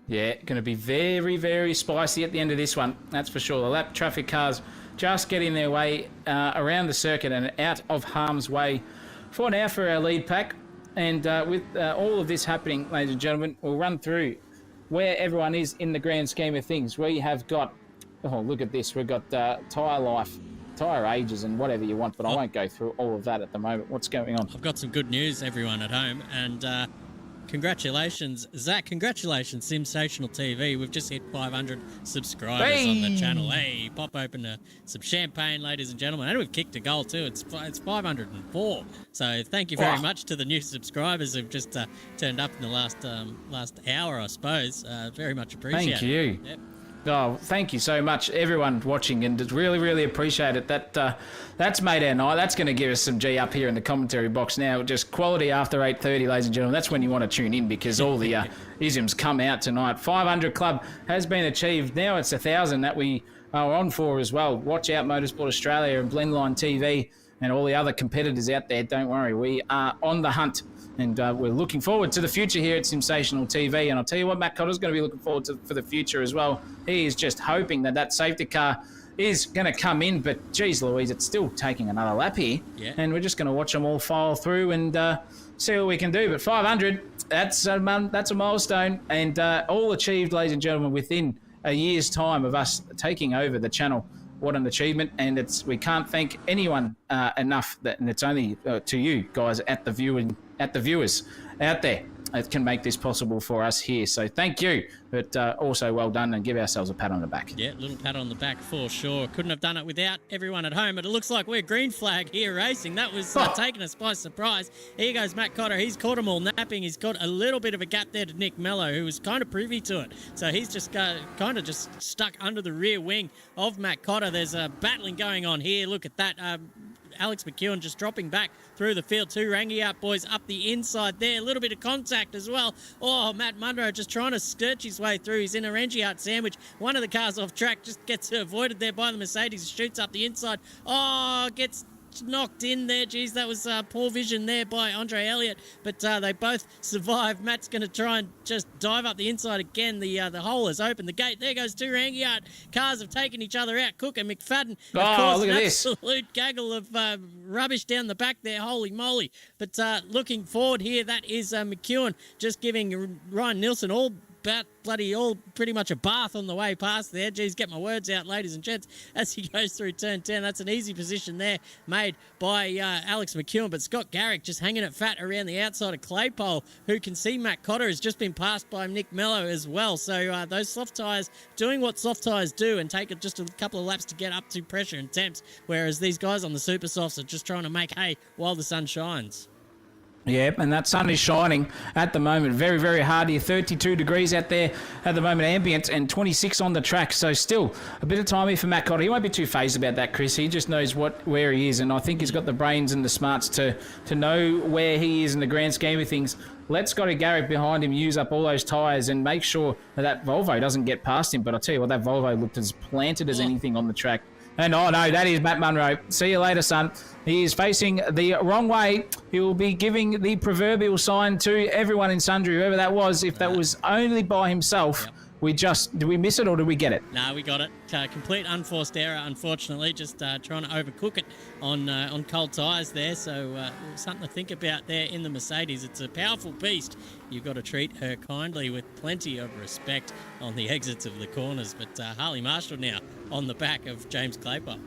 Yeah, going to be very, very spicy at the end of this one, that's for sure. The lap traffic cars just getting their way around the circuit and out of harm's way for now for our lead pack. And with all of this happening, ladies and gentlemen, we'll run through where everyone is in the grand scheme of things. We have got, oh, look at this. We've got tyre life, tyre ages and whatever you want, but I won't go through all of that at the moment. What's going on? I've got some good news, everyone at home, and congratulations, Zach. Congratulations, Sensational TV. We've just hit 500 subscribers on the channel. Hey, pop open some champagne, ladies and gentlemen. And we've kicked a goal too. It's 504. So thank you very much to the new subscribers who've just turned up in the last hour, I suppose. Very much appreciated. Thank you. Yep. Oh, thank you so much, everyone watching, and just really, really appreciate it. That's made our night. That's going to give us some G up here in the commentary box now. Just quality after 8:30, ladies and gentlemen. That's when you want to tune in, because all the isms come out tonight. 500 club has been achieved. Now it's 1,000 that we are on for as well. Watch out, Motorsport Australia and Blendline TV and all the other competitors out there. Don't worry, we are on the hunt. And we're looking forward to the future here at Sensational TV. And I'll tell you what, Matt Cotter's going to be looking forward to for the future as well. He is just hoping that safety car is going to come in. But, geez Louise, it's still taking another lap here. Yeah. And we're just going to watch them all file through and see what we can do. But 500, that's a milestone. And all achieved, ladies and gentlemen, within a year's time of us taking over the channel. What an achievement, and we can't thank anyone enough. And it's only to you guys at the viewers out there that can make this possible for us here. So thank you, but also well done, and give ourselves a pat on the back. Yeah, little pat on the back for sure. Couldn't have done it without everyone at home, but it looks like we're green flag here racing. That was taking us by surprise. Here goes Matt Cotter. He's caught them all napping. He's got a little bit of a gap there to Nick Mello, who was kind of privy to it. So he's just kind of just stuck under the rear wing of Matt Cotter. There's a battling going on here. Look at that. Alex McEwen just dropping back through the field. Two Rangy out boys up the inside there. A little bit of contact as well. Oh, Matt Munro just trying to skirt his way through. He's in a Rangy out sandwich. One of the cars off track just gets avoided there by the Mercedes. Shoots up the inside. Oh, gets knocked in there. Geez, that was poor vision there by Andre Elliott, but they both survived. Matt's going to try and just dive up the inside again. The hole is open. The gate, there goes two Rangiart. Cars have taken each other out. Cook and McFadden, of course, look at an this absolute gaggle of rubbish down the back there. Holy moly. But looking forward here, that is McEwen just giving Ryan Nilsson all pretty much a bath on the way past there. Geez, get my words out, ladies and gents, as he goes through turn 10. That's an easy position there made by Alex McEwen, but Scott Garrick just hanging it fat around the outside of Claypole, who can see Matt Cotter has just been passed by Nick Mello as well. So those soft tyres doing what soft tyres do and take just a couple of laps to get up to pressure and temps, whereas these guys on the super softs are just trying to make hay while the sun shines. Yeah, and that sun is shining at the moment. Very, very hard here. 32 degrees out there at the moment, ambient, and 26 on the track. So still a bit of time here for Matt Cotter. He won't be too phased about that, Chris. He just knows where he is, and I think he's got the brains and the smarts to know where he is in the grand scheme of things. Let Scotty Garrick behind him use up all those tyres and make sure that Volvo doesn't get past him. But I'll tell you what, that Volvo looked as planted as anything on the track. And oh no, that is Matt Munro. See you later, son. He is facing the wrong way. He will be giving the proverbial sign to everyone in sundry, whoever that was. If that was only by himself, did we miss it or did we get it? No, we got it. Complete unforced error, unfortunately. Just trying to overcook it on cold tyres there. So something to think about there in the Mercedes. It's a powerful beast. You've got to treat her kindly with plenty of respect on the exits of the corners. But Harley Marshall now on the back of James Claypole.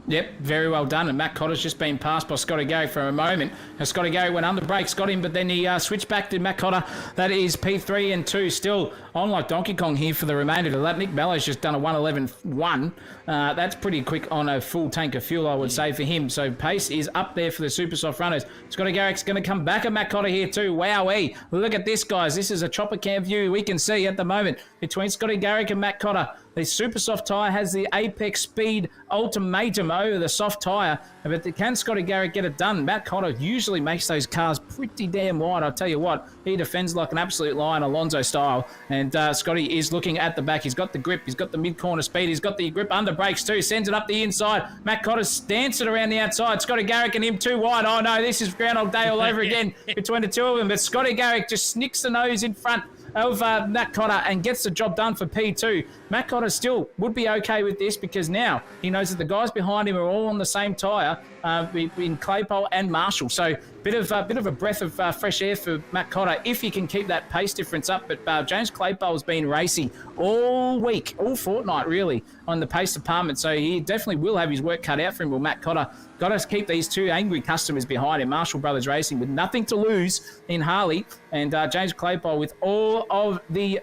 Yep, very well done. And Matt Cotter's just been passed by Scotty Gary for a moment. And Scotty Gary went under brakes, got him, but then he switched back to Matt Cotter. That is P3 and 2, still on like Donkey Kong here for the remainder of that. Nick Mellow's just done a 1:11.1. That's pretty quick on a full tank of fuel, I would say, for him. So pace is up there for the super soft runners. Scotty Garrick's going to come back at Matt Cotter here too. Wowee. Look at this, guys. This is a chopper cam view we can see at the moment between Scotty Garrick and Matt Cotter. The super soft tyre has the apex speed ultimatum over the soft tyre, but can Scotty Garrett get it done? Matt Cotter usually makes those cars pretty damn wide. I'll tell you what, he defends like an absolute lion, Alonso style, and Scotty is looking at the back. He's got the grip, he's got the mid-corner speed, he's got the grip under brakes too, sends it up the inside. Matt Cotter's dancing around the outside. Scotty Garrett and him too wide. Oh no, this is Groundhog Day all over again between the two of them, but Scotty Garrett just snicks the nose in front of Matt Cotter and gets the job done for P2. Matt Cotter still would be okay with this because now he knows that the guys behind him are all on the same tyre in Claypole and Marshall. So bit of a breath of fresh air for Matt Cotter if he can keep that pace difference up. But James Claypole's been racy all week, all fortnight really, on the pace department. So he definitely will have his work cut out for him. Well, Matt Cotter got to keep these two angry customers behind him. Marshall Brothers Racing with nothing to lose in Harley, and James Claypole with all of the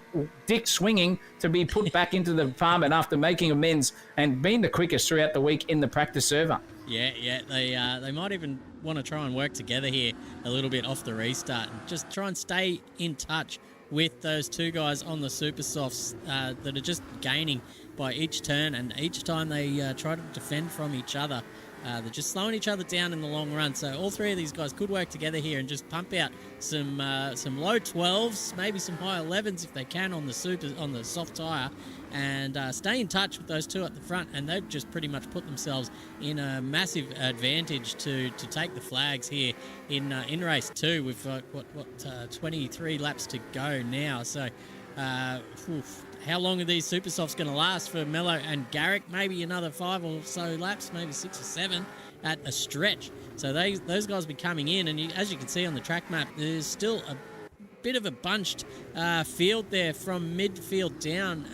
dick swinging to be put back into the department after making amends and being the quickest throughout the week in the practice server. Yeah, they might even want to try and work together here a little bit off the restart and just try and stay in touch with those two guys on the super softs that are just gaining by each turn, and each time they try to defend from each other. They're just slowing each other down in the long run. So all three of these guys could work together here and just pump out some low 12s, maybe some high 11s if they can on the soft tyre, and stay in touch with those two at the front. And they've just pretty much put themselves in a massive advantage to take the flags here in race 2. We've got 23 laps to go now. So. How long are these super softs going to last for Mello and Garrick? Maybe another 5 or so laps, maybe 6 or 7 at a stretch. So those guys will be coming in, and as you can see on the track map, there's still a bit of a bunched field there from midfield down,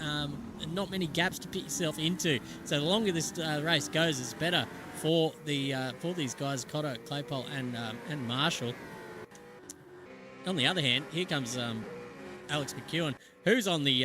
and not many gaps to put yourself into. So the longer this race goes, it's better for these guys, Cotter, Claypole, and Marshall. On the other hand, here comes Alex McEwen, who's on the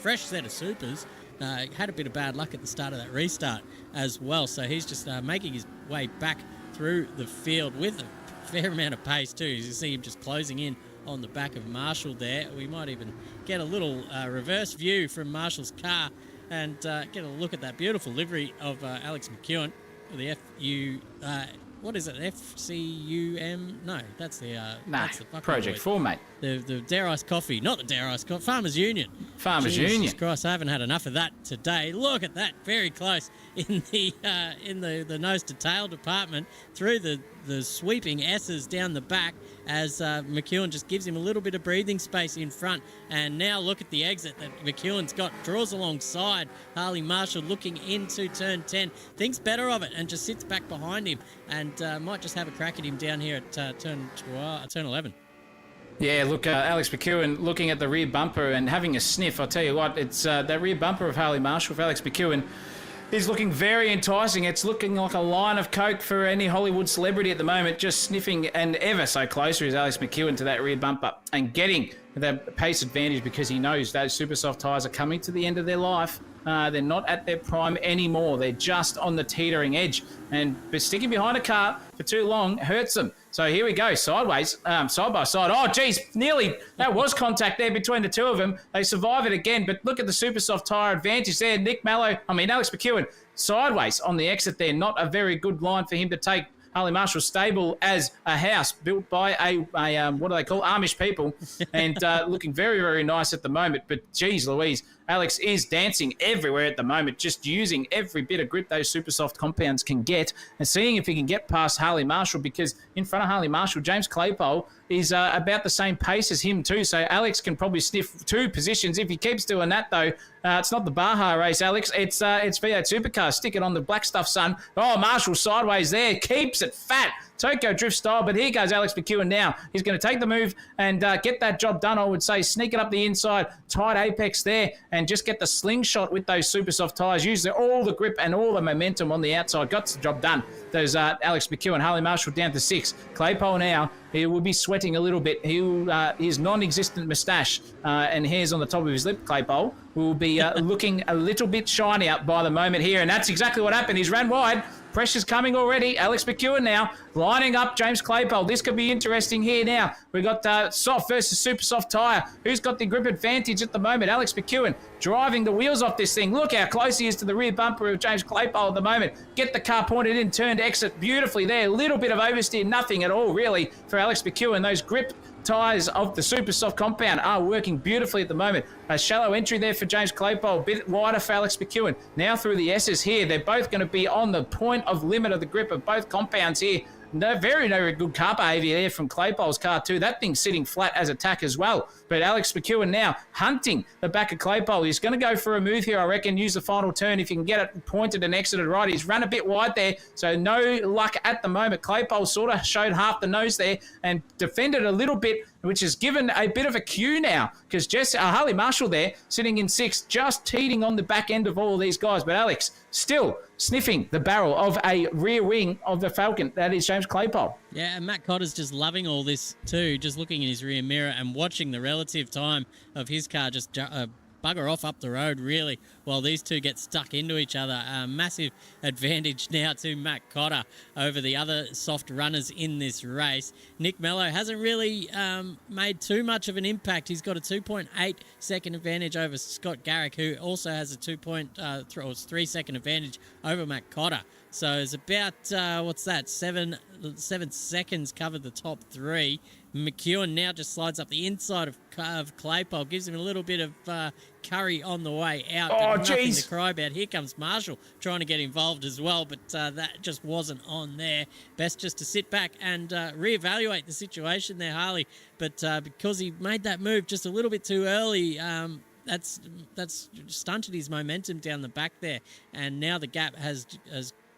fresh set of supers. Had a bit of bad luck at the start of that restart as well. So he's just making his way back through the field with a fair amount of pace too. As you see him just closing in on the back of Marshall there. We might even get a little reverse view from Marshall's car and get a look at that beautiful livery of Alex McEwen. The what is it? FCUM? No, that's the that's the Project 4, mate. The Dare Ice Coffee, not the Dare Ice Coffee, Farmers Union. Union. Jesus Christ, I haven't had enough of that today. Look at that, very close in the nose to tail department through the sweeping S's down the back as McEwen just gives him a little bit of breathing space in front. And now look at the exit that McEwen's got, draws alongside Harley Marshall looking into turn 10, thinks better of it and just sits back behind him and might just have a crack at him down here at turn 11. Yeah, look, Alex McEwen looking at the rear bumper and having a sniff. I'll tell you what, it's that rear bumper of Harley Marshall with Alex McEwen is looking very enticing. It's looking like a line of coke for any Hollywood celebrity at the moment, just sniffing, and ever so closer is Alex McEwen to that rear bumper and getting that pace advantage because he knows those super soft tyres are coming to the end of their life. They're not at their prime anymore. They're just on the teetering edge. And sticking behind a car for too long hurts them. So here we go, sideways, side by side. Oh, geez, nearly. That was contact there between the two of them. They survive it again. But look at the super soft tyre advantage there. Alex McEwen sideways on the exit there. Not a very good line for him to take. Harley Marshall stable as a house built by a what do they call Amish people, and looking very, very nice at the moment. But geez Louise, Alex is dancing everywhere at the moment, just using every bit of grip those super soft compounds can get and seeing if he can get past Harley Marshall, because in front of Harley Marshall, James Claypole is about the same pace as him too. So Alex can probably sniff 2 positions. If he keeps doing that though, it's not the Baja race, Alex. It's V8 Supercar. Stick it on the black stuff, son. Oh, Marshall sideways there. Keeps it fat. Tokyo Drift style, but here goes Alex McEwen now. He's going to take the move and get that job done, I would say. Sneak it up the inside, tight apex there, and just get the slingshot with those super soft tyres. Use all the grip and all the momentum on the outside. Got the job done. Those Alex McEwen, Harley Marshall down to 6. Claypole now, he will be sweating a little bit. His non-existent moustache and hairs on the top of his lip, Claypole, will be looking a little bit shinier by the moment here, and that's exactly what happened. He's ran wide. Pressure's coming already. Alex McEwen now lining up James Claypole. This could be interesting here now. We've got soft versus super soft tyre. Who's got the grip advantage at the moment? Alex McEwen driving the wheels off this thing. Look how close he is to the rear bumper of James Claypole at the moment. Get the car pointed in, turned exit beautifully there. A little bit of oversteer, nothing at all really for Alex McEwen. Those grip tyres of the super soft compound are working beautifully at the moment. A shallow entry there for James Claypole, a bit wider for Alex McEwen. Now through the S's here, they're both going to be on the point of limit of the grip of both compounds here. No, very good car behaviour there from Claypole's car too. That thing's sitting flat as a tack as well. But Alex McEwen now hunting the back of Claypole. He's going to go for a move here, I reckon. Use the final turn if he can get it pointed and exited right. He's run a bit wide there, so no luck at the moment. Claypole sort of showed half the nose there and defended a little bit, which has given a bit of a cue now, because Harley Marshall there sitting in 6th, just teeting on the back end of all of these guys. But Alex still sniffing the barrel of a rear wing of the Falcon. That is James Claypole. Yeah, and Matt Cotter's just loving all this too, just looking in his rear mirror and watching the relative time of his car just bugger off up the road, really, while these two get stuck into each other. Massive advantage now to Matt Cotter over the other soft runners in this race. Nick Mello hasn't really made too much of an impact. He's got a 2.8 second advantage over Scott Garrick, who also has a 3 second advantage over Matt Cotter. So it's about, 7 seconds covered the top 3. McEwen now just slides up the inside of Claypole, gives him a little bit of curry on the way out. Oh, but nothing jeez. to cry about. Here comes Marshall trying to get involved as well, but that just wasn't on there. Best just to sit back and reevaluate the situation there, Harley. But because he made that move just a little bit too early, that's stunted his momentum down the back there, and now the gap has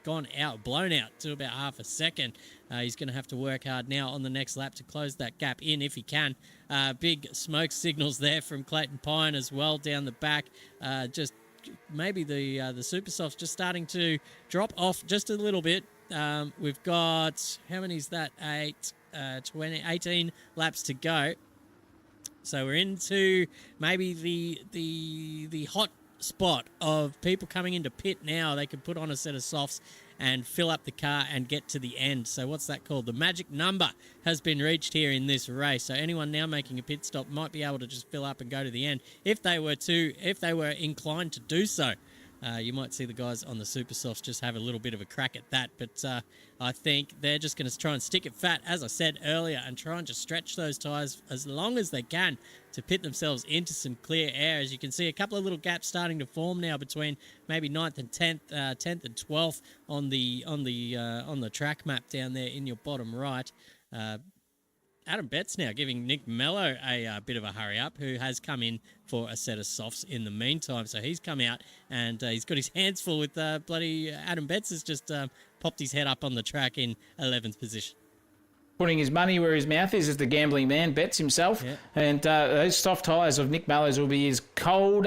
blown out to about half a second. He's going to have to work hard now on the next lap to close that gap in if he can. Big smoke signals there from Clayton Pine as well down the back. Just maybe the Super Soft's just starting to drop off just a little bit. We've got, how many is that? 18 laps to go. So we're into maybe the hot spot of people coming into pit now. They can put on a set of softs and fill up the car and get to the end. So what's that called? The magic number has been reached here in this race. So anyone now making a pit stop might be able to just fill up and go to the end if they were inclined to do so. You might see the guys on the Super Softs just have a little bit of a crack at that, but I think they're just going to try and stick it fat, as I said earlier, and try and just stretch those tyres as long as they can to pit themselves into some clear air. As you can see, a couple of little gaps starting to form now between maybe 9th and 10th, 10th and 12th on the track map down there in your bottom right. Adam Betts now giving Nick Mello a bit of a hurry up, who has come in for a set of softs in the meantime. So he's come out and he's got his hands full with bloody Adam Betts has just popped his head up on the track in 11th position. Putting his money where his mouth is the gambling man, Betts himself. Yeah. And those soft tyres of Nick Mello's will be as cold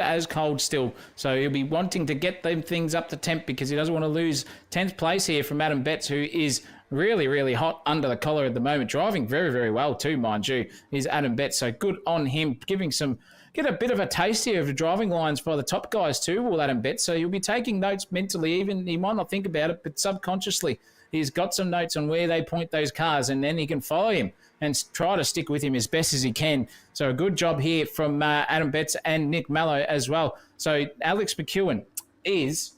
still. So he'll be wanting to get them things up to temp because he doesn't want to lose 10th place here from Adam Betts, who is really, really hot under the collar at the moment. Driving very, very well too, mind you, is Adam Betts. So good on him, get a bit of a taste here of the driving lines by the top guys too, will Adam Betts. So he'll be taking notes mentally, even he might not think about it, but subconsciously he's got some notes on where they point those cars, and then he can follow him and try to stick with him as best as he can. So a good job here from Adam Betts and Nick Mello as well. So Alex McEwen is,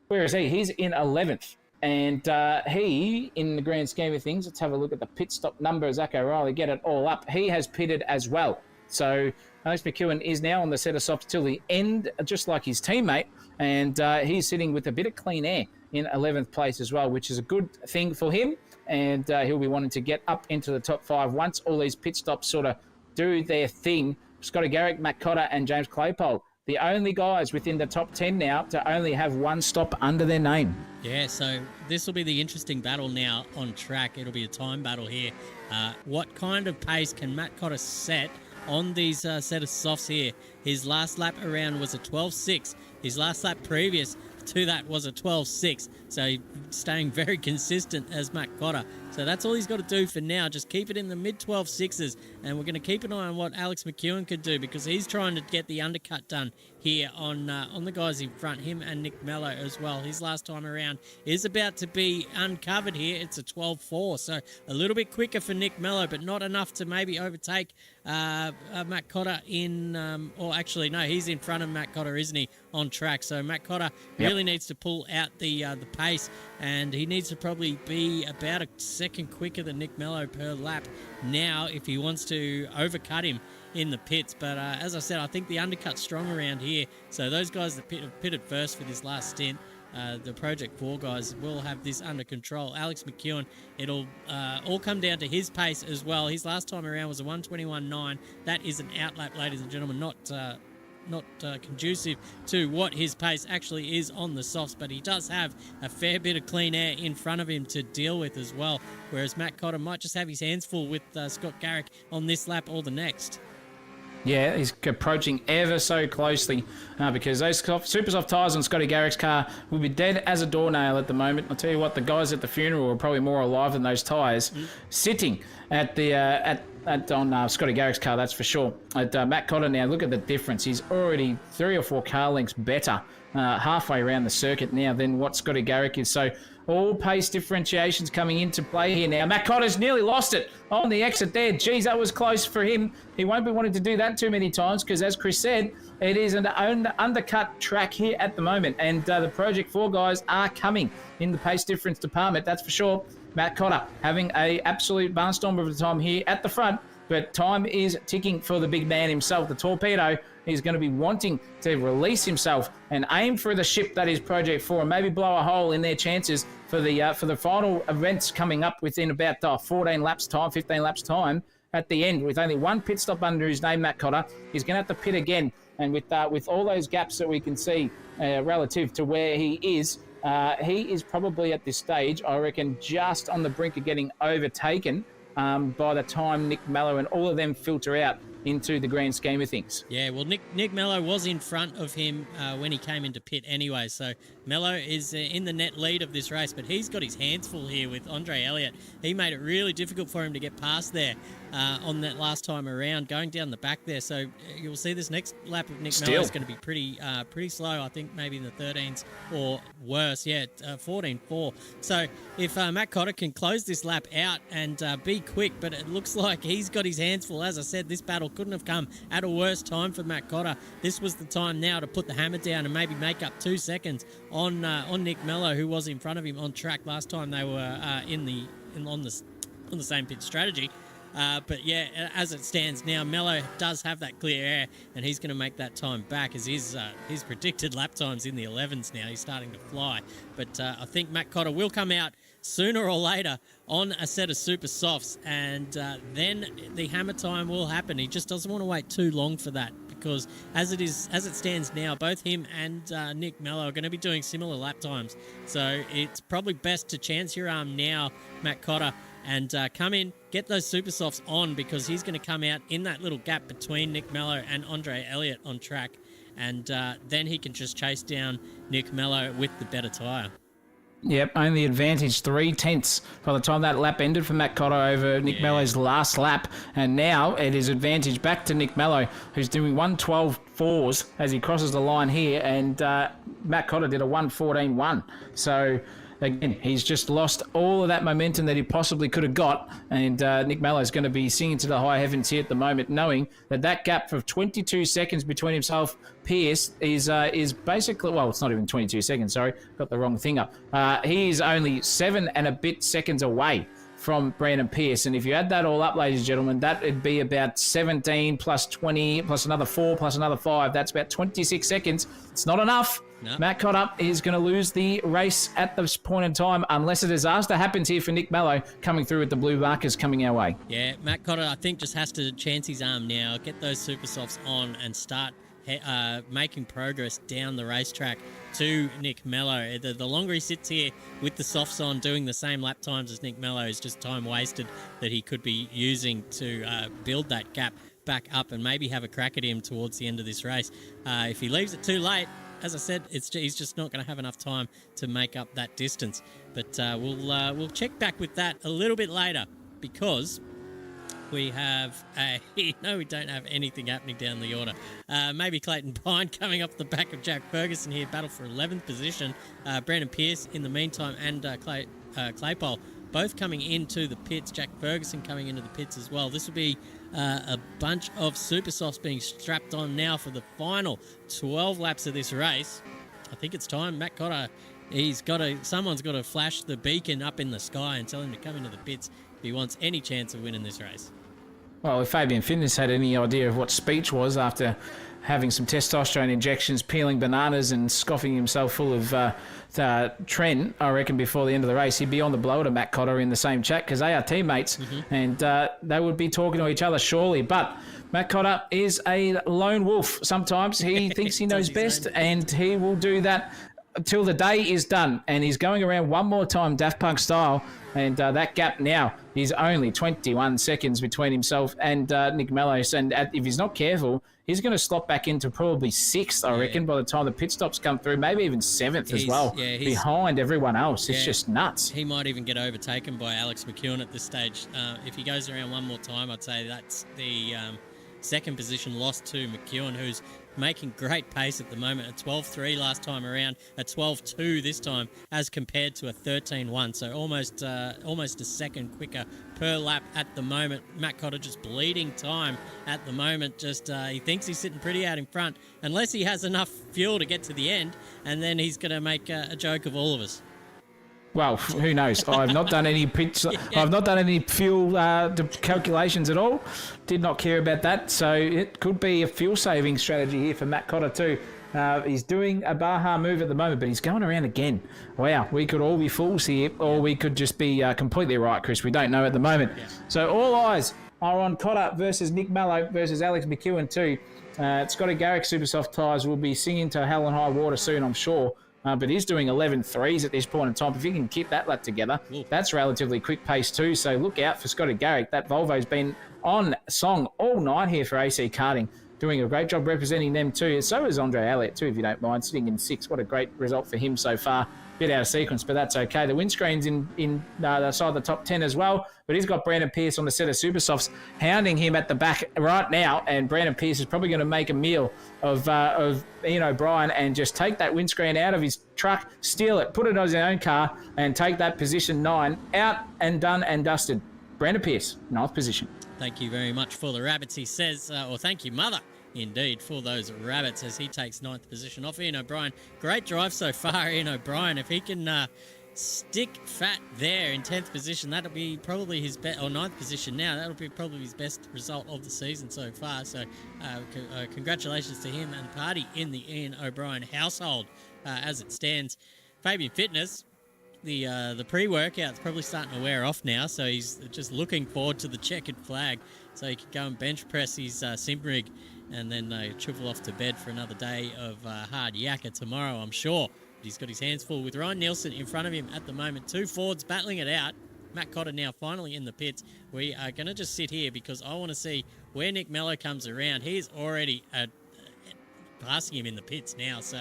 where is he? He's in 11th. And he, in the grand scheme of things, let's have a look at the pit stop number. Zach O'Reilly, get it all up. He has pitted as well. So Alex McEwen is now on the set of softs till the end, just like his teammate, and he's sitting with a bit of clean air in 11th place as well, which is a good thing for him, and he'll be wanting to get up into the top 5 once all these pit stops sort of do their thing. Scotty Garrick, Matt Cotter, and James Claypole, the only guys within the top 10 now to only have one stop under their name. Yeah, so this will be the interesting battle now on track. It'll be a time battle here. What kind of pace can Matt Cotter set on these set of softs here? His last lap around was a 12.6. His last lap previous to that was a 12.6. So he's staying very consistent as Matt Cotter. So that's all he's got to do for now. Just keep it in the mid 12.6s, and we're going to keep an eye on what Alex McEwen could do, because he's trying to get the undercut done here on the guys in front, him and Nick Mello as well. His last time around is about to be uncovered here. It's a 12.4, so a little bit quicker for Nick Mello, but not enough to maybe overtake Matt Cotter in, or actually, no, he's in front of Matt Cotter, isn't he, on track? So Matt Cotter really needs to pull out the pace, and he needs to probably be about a second quicker than Nick Mello per lap now if he wants to overcut him in the pits. But as I said, I think the undercut's strong around here. So those guys that pitted first for this last stint, the Project 4 guys, will have this under control. Alex McEwen, it'll all come down to his pace as well. His last time around was a 1:21.9. That is an outlap, ladies and gentlemen, not conducive to what his pace actually is on the softs, but he does have a fair bit of clean air in front of him to deal with as well, whereas Matt Cotter might just have his hands full with Scott Garrick on this lap or the next. Yeah, he's approaching ever so closely because those super soft tyres on Scotty Garrick's car will be dead as a doornail at the moment. I'll tell you what, the guys at the funeral are probably more alive than those tyres sitting at the on Scotty Garrick's car, that's for sure. At Matt Cotter now, look at the difference. He's already 3 or 4 car lengths better halfway around the circuit now than what Scotty Garrick is. So all pace differentiations coming into play here now. Matt Cotter's nearly lost it on the exit there. Geez, that was close for him. He won't be wanting to do that too many times because, as Chris said, it is an undercut track here at the moment. And the Project 4 guys are coming in the pace difference department, that's for sure. Matt Cotter having a absolute barnstorm of a time here at the front, but time is ticking for the big man himself, the torpedo. He's going to be wanting to release himself and aim for the ship that is Project 4 and maybe blow a hole in their chances for the final events coming up within about 15 laps time at the end. With only one pit stop under his name, Matt Cotter, he's going to have to pit again. And with all those gaps that we can see relative to where he is probably at this stage, I reckon, just on the brink of getting overtaken by the time Nick Mello and all of them filter out into the grand scheme of things. Yeah, well, Nick Mello was in front of him when he came into pit anyway, so Mello is in the net lead of this race, but he's got his hands full here with Andre Elliott. He made it really difficult for him to get past there on that last time around, going down the back there. So you'll see this next lap of Nick Mello is going to be pretty slow. I think maybe in the 13s or worse. Yeah, 14.4. So if Matt Cotter can close this lap out and be quick, but it looks like he's got his hands full. As I said, this battle couldn't have come at a worse time for Matt Cotter. This was the time now to put the hammer down and maybe make up 2 seconds on Nick Mello, who was in front of him on track last time they were on the same pit strategy. But yeah, as it stands now, Mello does have that clear air, and he's going to make that time back as his predicted lap times in the 11s now. He's starting to fly. But I think Matt Cotter will come out sooner or later on a set of super softs, and then the hammer time will happen. He just doesn't want to wait too long for that, because as it stands now, both him and Nick Mello are going to be doing similar lap times. So it's probably best to chance your arm now, Matt Cotter, and come in, get those super softs on, because he's going to come out in that little gap between Nick Mello and Andre Elliott on track, and then he can just chase down Nick Mello with the better tyre. Yep, only advantage 3/10 by the time that lap ended for Matt Cotter over Nick Mello's last lap. And now it is advantage back to Nick Mello, who's doing 1:12.4s as he crosses the line here. And Matt Cotter did a 1:14.1. So again, he's just lost all of that momentum that he possibly could have got. And Nick Mello is going to be singing to the high heavens here at the moment, knowing that gap of 22 seconds between himself, Pierce, is basically, well, it's not even 22 seconds, sorry, got the wrong thing up. He is only 7 and a bit seconds away from Brandon Pierce. And if you add that all up, ladies and gentlemen, that would be about 17 plus 20 plus another 4 plus another 5. That's about 26 seconds. It's not enough. No. Matt Cotter is going to lose the race at this point in time unless a disaster happens here for Nick Mello coming through with the blue markers coming our way. Yeah, Matt Cotter, I think, just has to chance his arm now, get those super softs on and start making progress down the racetrack to Nick Mello. The longer he sits here with the softs on doing the same lap times as Nick Mello is just time wasted that he could be using to build that gap back up and maybe have a crack at him towards the end of this race. If he leaves it too late, as I said, he's just not going to have enough time to make up that distance. But we'll check back with that a little bit later because we have we don't have anything happening down the order. Maybe Clayton Pine coming off the back of Jack Ferguson here, battle for 11th position. Brandon Pierce in the meantime and Claypole both coming into the pits. Jack Ferguson coming into the pits as well. This will be a bunch of super softs being strapped on now for the final 12 laps of this race. I think it's time. Matt Cotter, someone's got to flash the beacon up in the sky and tell him to come into the pits if he wants any chance of winning this race. Well, if Fabian Fitness had any idea of what speech was after having some testosterone injections, peeling bananas and scoffing himself full of Trent, I reckon before the end of the race, he'd be on the blower to Matt Cotter in the same chat because they are teammates and they would be talking to each other surely. But Matt Cotter is a lone wolf. Sometimes he thinks he knows best and he will do that until the day is done. And he's going around one more time, Daft Punk style. And that gap now is only 21 seconds between himself and Nick Mello. And if he's not careful, he's going to slot back into probably 6th, I reckon, by the time the pit stops come through. Maybe even 7th as well, behind everyone else. It's just nuts. He might even get overtaken by Alex McEwen at this stage. If he goes around one more time, I'd say that's the second position lost to McEwen, who's making great pace at the moment. A 12.3 last time around, a 12.2 this time, as compared to a 13.1. So almost a second quicker per lap at the moment. Matt Cotter just bleeding time at the moment. Just he thinks he's sitting pretty out in front, unless he has enough fuel to get to the end, and then he's going to make a joke of all of us. Well, who knows? I've not done any pits. I've not done any fuel calculations at all. Did not care about that. So it could be a fuel saving strategy here for Matt Cotter too. He's doing a Baja move at the moment, but he's going around again. Wow, we could all be fools here, or we could just be completely right, Chris. We don't know at the moment. Yeah. So all eyes are on Cotter versus Nick Mello versus Alex McEwen too. Scotty Garrick Supersoft tyres will be singing to hell and high water soon, I'm sure. But he's doing 11.3s at this point in time. If he can keep that lap together, that's relatively quick pace too. So look out for Scotty Garrick. That Volvo's been on song all night here for AC Karting, doing a great job representing them too. So is Andre Elliott too, if you don't mind, sitting in 6th. What a great result for him so far. Bit out of sequence, but that's okay. The windscreen's in the side of the top 10 as well, but he's got Brandon Pierce on the set of Supersofts hounding him at the back right now, and Brandon Pierce is probably going to make a meal of Ian O'Brien and just take that windscreen out of his truck, steal it, put it on his own car, and take that position 9 out and done and dusted. Brandon Pierce, 9th position. Thank you very much for the rabbits, he says, or thank you, Mother. Indeed, for those rabbits as he takes 9th position off Ian O'Brien. Great drive so far, Ian O'Brien. If he can stick fat there in 10th position, that'll be probably his best, or 9th position now, that'll be probably his best result of the season so far. So congratulations to him and party in the Ian O'Brien household as it stands. Fabian Fitness, the pre-workout's probably starting to wear off now, so he's just looking forward to the checkered flag so he can go and bench press his sim rig and then triple off to bed for another day of hard yakka tomorrow, I'm sure. But he's got his hands full with Ryan Nielsen in front of him at the moment. 2 Fords battling it out. Matt Cotter now finally in the pits. We are going to just sit here because I want to see where Nick Mello comes around. He's already passing him in the pits now, so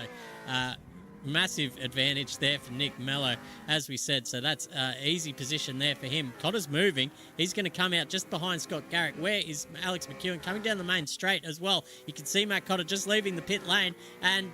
massive advantage there for Nick Mello, as we said. So that's easy position there for him. Cotter's moving. He's going to come out just behind Scott Garrick. Where is Alex McEwen? Coming down the main straight as well. You can see Matt Cotter just leaving the pit lane, and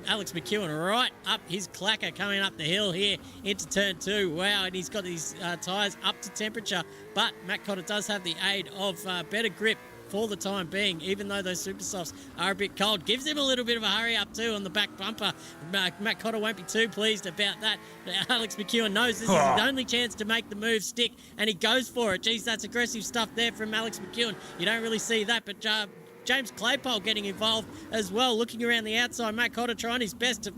Alex McEwen right up his clacker coming up the hill here into turn 2. Wow, and he's got his tyres up to temperature, but Matt Cotter does have the aid of better grip for the time being, even though those super softs are a bit cold. Gives him a little bit of a hurry up too on the back bumper. Matt Cotter won't be too pleased about that. Alex McEwen knows this is his only chance to make the move stick, and he goes for it. Geez, that's aggressive stuff there from Alex McEwen. You don't really see that, but James Claypole getting involved as well, looking around the outside. Matt Cotter trying his best to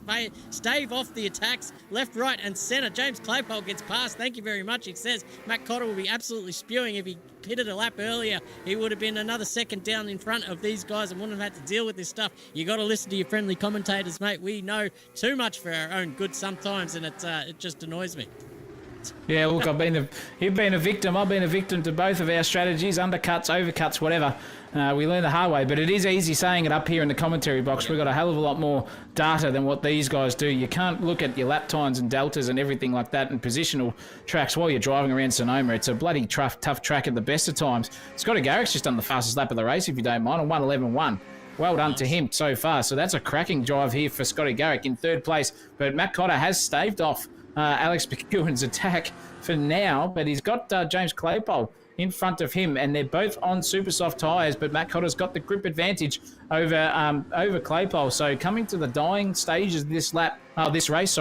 stave off the attacks left, right and centre. James Claypole gets past. Thank you very much, he says. Matt Cotter will be absolutely spewing. If he pitted a lap earlier, he would have been another second down in front of these guys and wouldn't have had to deal with this stuff. You got to listen to your friendly commentators, mate. We know too much for our own good sometimes, and it just annoys me. Yeah, look, you've been a victim. I've been a victim to both of our strategies, undercuts, overcuts, whatever. We learn the hard way, but it is easy saying it up here in the commentary box. We've got a hell of a lot more data than what these guys do. You can't look at your lap times and deltas and everything like that and positional tracks while you're driving around Sonoma. It's a bloody tough track at the best of times. Scotty Garrick's just done the fastest lap of the race, if you don't mind, on 1:11.1. Well done to him so far. So that's a cracking drive here for Scotty Garrick in third place. But Matt Cotter has staved off Alex McEwen's attack for now, but he's got James Claypole in front of him, and they're both on super soft tyres, but Matt Cotter's got the grip advantage over Claypole. So coming to the dying stages of this race,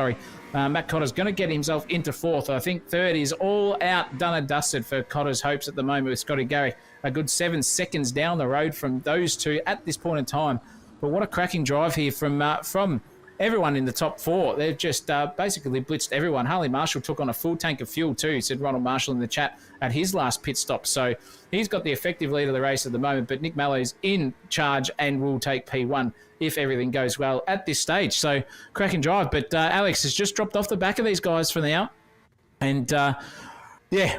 Matt Cotter's going to get himself into fourth. I think third is all out, done and dusted for Cotter's hopes at the moment with Scotty Garrick. A good 7 seconds down the road from those two at this point in time. But what a cracking drive here from everyone in the top four. They've just basically blitzed everyone. Harley Marshall took on a full tank of fuel too, said Ronald Marshall in the chat at his last pit stop. So he's got the effective lead of the race at the moment, but Nick Mallow's in charge and will take P1 if everything goes well at this stage. So cracking drive. But Alex has just dropped off the back of these guys for now. And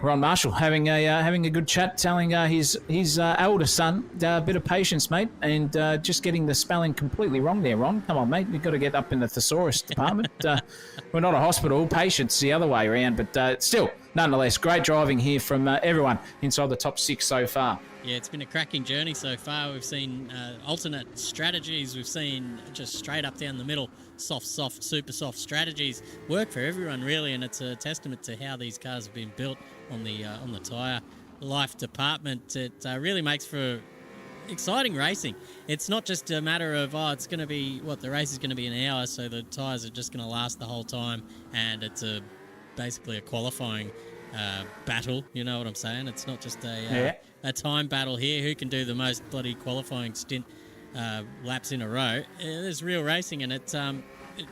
Ron Marshall having a good chat, telling his elder son a bit of patience, mate, and just getting the spelling completely wrong there, Ron. Come on, mate, you've got to get up in the thesaurus department. We're not a hospital, patience the other way around, but still, nonetheless, great driving here from everyone inside the top 6 so far. Yeah, it's been a cracking journey so far. We've seen alternate strategies. We've seen just straight up down the middle, soft, super soft strategies work for everyone, really, and it's a testament to how these cars have been built on the tyre life department. It really makes for exciting racing. It's not just a matter of, it's going to be, the race is going to be an hour, so the tyres are just going to last the whole time, and it's basically a qualifying battle, you know what I'm saying? It's not just a time battle here. Who can do the most bloody qualifying stint laps in a row? There's real racing, and it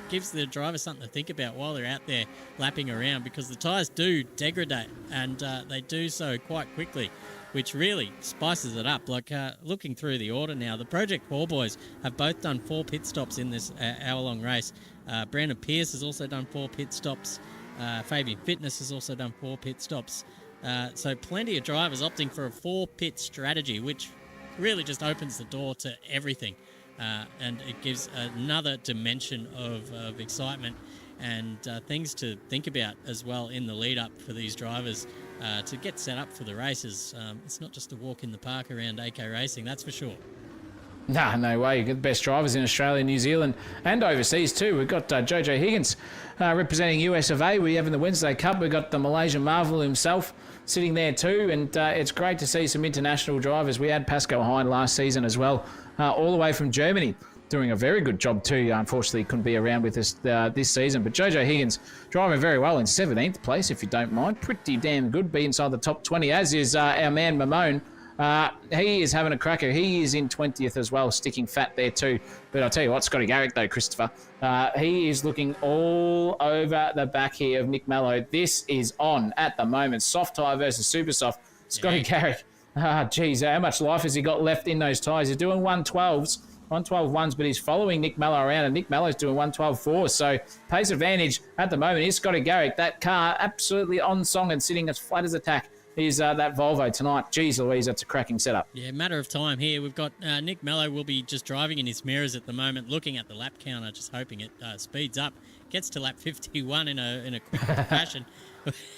gives the driver something to think about while they're out there lapping around, because the tyres do degrade, and they do so quite quickly, which really spices it up. Like looking through the order now, the Project 4 boys have both done 4 pit stops in this hour-long race. Brandon Pierce has also done 4 pit stops. Fabian Fitness has also done 4 pit stops. So plenty of drivers opting for a 4-pit strategy, which really just opens the door to everything. And it gives another dimension of excitement and things to think about as well in the lead up for these drivers to get set up for the races. It's not just a walk in the park around AK Racing, that's for sure. Nah, no way. You've got the best drivers in Australia, New Zealand, and overseas too. We've got Jojo Higgins representing US of A. We have in the Wednesday Cup. We've got the Malaysian Marvel himself sitting there too, and it's great to see some international drivers. We had Pascal Hein last season as well, all the way from Germany, doing a very good job too. Unfortunately, couldn't be around with us this season, but Jojo Higgins driving very well in 17th place, if you don't mind. Pretty damn good. Be inside the top 20, as is our man Mamone. He is having a cracker. He is in 20th as well, sticking fat there too. But I'll tell you what, Scotty Garrick though, Christopher, he is looking all over the back here of Nick Mallow. This is on at the moment. Soft tyre versus super soft. Scotty Garrick, geez, how much life has he got left in those tyres? He's doing 112s, 112.1s, but he's following Nick Mallow around, and Nick Mallow's doing 112.4. So pace advantage at the moment is Scotty Garrick. That car absolutely on song and sitting as flat as a tack is that Volvo tonight. Jeez Louise, that's a cracking setup. Yeah, matter of time here. We've got Nick Mallow will be just driving in his mirrors at the moment, looking at the lap counter, just hoping it speeds up. Gets to lap 51 in a quick fashion.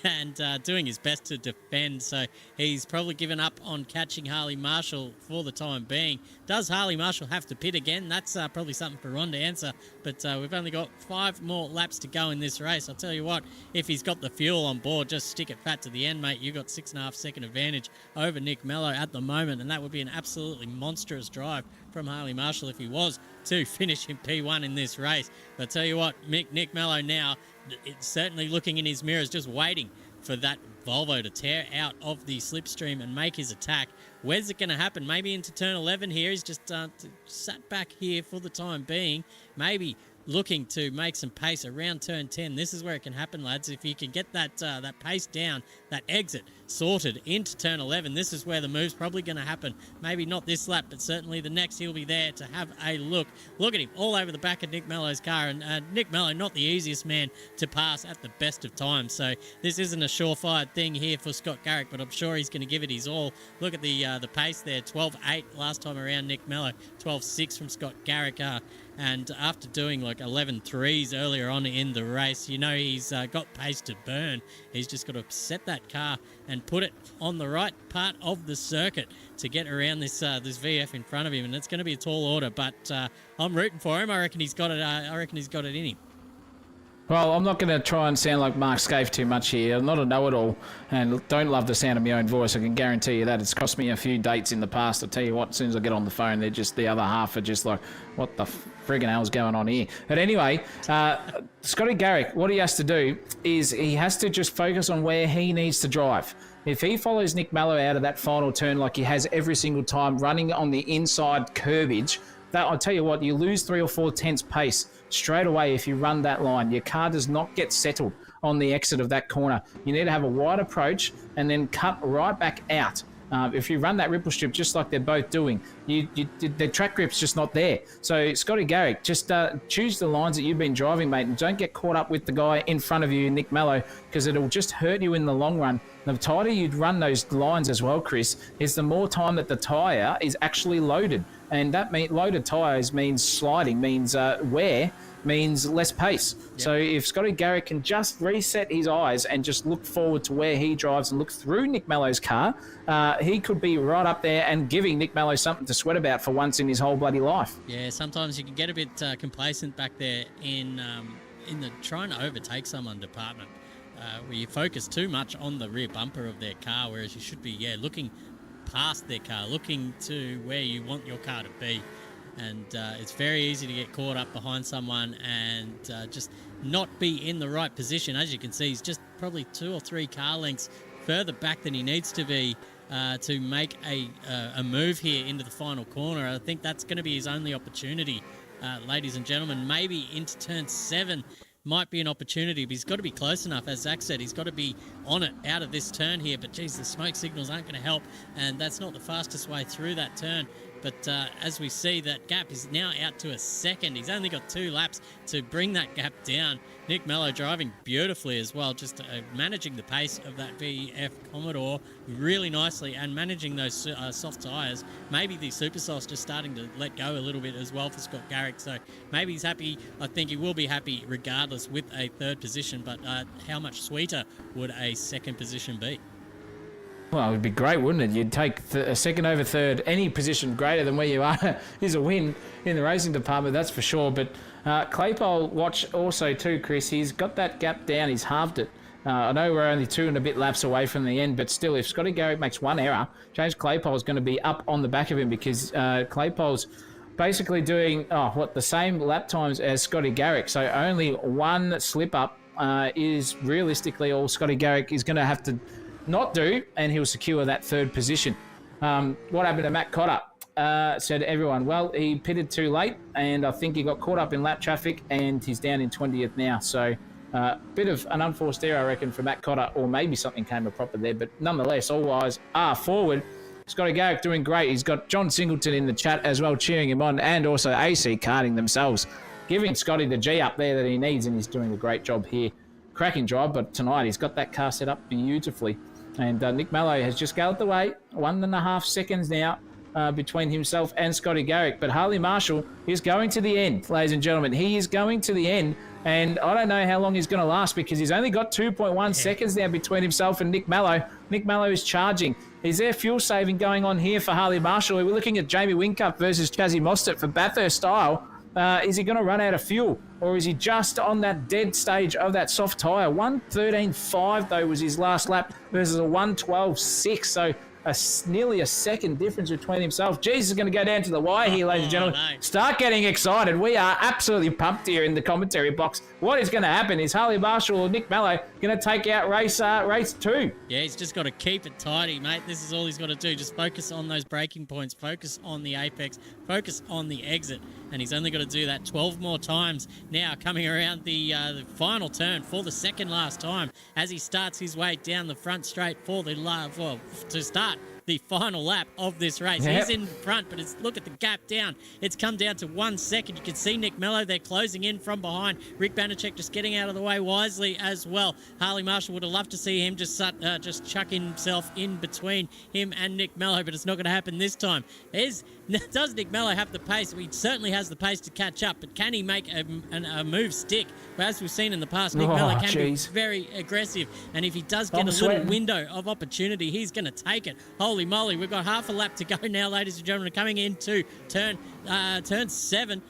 and doing his best to defend. So he's probably given up on catching Harley Marshall for the time being. Does Harley Marshall have to pit again? That's probably something for Ron to answer. But we've only got 5 more laps to go in this race. I'll tell you what, if he's got the fuel on board, just stick it fat to the end, mate. You've got 6.5 second advantage over Nick Mello at the moment, and that would be an absolutely monstrous drive from Harley Marshall if he was to finish in P1 in this race. But I tell you what, Nick Mello now, it's certainly looking in his mirrors, just waiting for that Volvo to tear out of the slipstream and make his attack. Where's it going to happen? Maybe into turn 11 here. He's just sat back here for the time being. Maybe looking to make some pace around turn 10. This is where it can happen, lads. If you can get that pace down, that exit sorted into turn 11, this is where the move's probably going to happen. Maybe not this lap, but certainly the next. He'll be there to have a look. Look at him all over the back of Nick Mello's car, and Nick Mello, not the easiest man to pass at the best of times. So this isn't a surefire thing here for Scott Garrick, but I'm sure he's going to give it his all. Look at the pace there, 12.8 last time around Nick Mello, 12.6 from Scott Garrick. And after doing like 11.3s earlier on in the race, you know he's got pace to burn. He's just got to set that car and put it on the right part of the circuit to get around this VF in front of him. And it's going to be a tall order, but I'm rooting for him. I reckon he's got it. I reckon he's got it in him. Well, I'm not going to try and sound like Mark Scaife too much here. I'm not a know-it-all and don't love the sound of my own voice. I can guarantee you that. It's cost me a few dates in the past. I'll tell you what, as soon as I get on the phone, they're just, the other half are just like, what the friggin' hell's going on here? But anyway, Scotty Garrick, what he has to do is he has to just focus on where he needs to drive. If he follows Nick Mello out of that final turn like he has every single time, running on the inside curbage, that, I'll tell you what, you lose 3 or 4 tenths pace straight away if you run that line. Your car does not get settled on the exit of that corner. You need to have a wide approach and then cut right back out. If you run that ripple strip just like they're both doing, the track grip's just not there. So, Scotty Garrick, just choose the lines that you've been driving, mate, and don't get caught up with the guy in front of you, Nick Mello, because it'll just hurt you in the long run. The tighter you run those lines as well, Chris, is the more time that the tyre is actually loaded. And that loaded tyres means sliding, means wear, means less pace. Yep. So if Scotty Garrick can just reset his eyes and just look forward to where he drives and look through Nick Mello's car, he could be right up there and giving Nick Mello something to sweat about for once in his whole bloody life. Yeah, sometimes you can get a bit complacent back there in the trying to overtake someone department, where you focus too much on the rear bumper of their car, whereas you should be looking past their car, looking to where you want your car to be. And it's very easy to get caught up behind someone and just not be in the right position. As you can see, he's just probably 2 or 3 car lengths further back than he needs to be to make a move here into the final corner. I think that's going to be his only opportunity, ladies and gentlemen. Maybe into turn 7 might be an opportunity, but he's got to be close enough. As Zach said, he's got to be on it out of this turn here. But geez, the smoke signals aren't going to help, and that's not the fastest way through that turn. But as we see, that gap is now out to a second. He's only got 2 laps to bring that gap down. Nick Mello driving beautifully as well, just managing the pace of that VF Commodore really nicely and managing those soft tyres. Maybe the Super Soft's just starting to let go a little bit as well for Scott Garrick. So maybe he's happy. I think he will be happy regardless with a 3rd position. But how much sweeter would a 2nd position be? Well, it would be great, wouldn't it? You'd take a 2nd over 3rd. Any position greater than where you are is a win in the racing department, that's for sure. But Claypole, watch also too, Chris. He's got that gap down. He's halved it. I know we're only 2 and a bit laps away from the end, but still, if Scotty Garrick makes 1 error, James Claypole is going to be up on the back of him, because Claypole's basically doing the same lap times as Scotty Garrick. So only 1 slip up is realistically all Scotty Garrick is going to have to not do, and he'll secure that 3rd position. What happened to Matt Cotter? Said everyone, well, he pitted too late, and I think he got caught up in lap traffic, and he's down in 20th now. So bit of an unforced error, I reckon, for Matt Cotter, or maybe something came up proper there. But nonetheless, all eyes are forward. Scotty Garrick doing great. He's got John Singleton in the chat as well, cheering him on, and also AC karting themselves, giving Scotty the G up there that he needs, and he's doing a great job here. Cracking job, but tonight he's got that car set up beautifully. And Nick Mello has just galloped away, 1.5 seconds now between himself and Scotty Garrick. But Harley Marshall is going to the end, ladies and gentlemen. He is going to the end And I don't know how long he's going to last because he's only got 2.1 seconds now between himself and Nick Mallow. Nick Mallow is charging. Is there fuel saving going on here for Harley Marshall? We're looking at Jamie Whincup versus Chazzy Mostert for Bathurst style. Is he going to run out of fuel, or is he just on that dead stage of that soft tyre? 1:13.5 though was his last lap versus a 1:12.6. So nearly a second difference between himself. Jesus is going to go down to the wire here, ladies and gentlemen. No. Start getting excited. We are absolutely pumped here in the commentary box. What is going to happen? Is Harley Marshall or Nick Mallow going to take out race 2? Yeah, he's just got to keep it tidy, mate. This is all he's got to do. Just focus on those braking points, focus on the apex, focus on the exit. And he's only got to do that 12 more times now, coming around the final turn for the second last time as he starts his way down the front straight for the to start the final lap of this race. Yep. He's in front, but look at the gap down. It's come down to 1 second. You can see Nick Mallow. They're closing in from behind. Rick Banachek just getting out of the way wisely as well. Harley Marshall would have loved to see him just chuck himself in between him and Nick Mallow, but it's not going to happen this time. Does Nick Mallow have the pace? He certainly has the pace to catch up, but can he make a move stick? Well, as we've seen in the past, Nick Mallow can be very aggressive, and if he does get a little window of opportunity, he's going to take it. Holy moly, we've got half a lap to go now, ladies and gentlemen, coming into turn 7.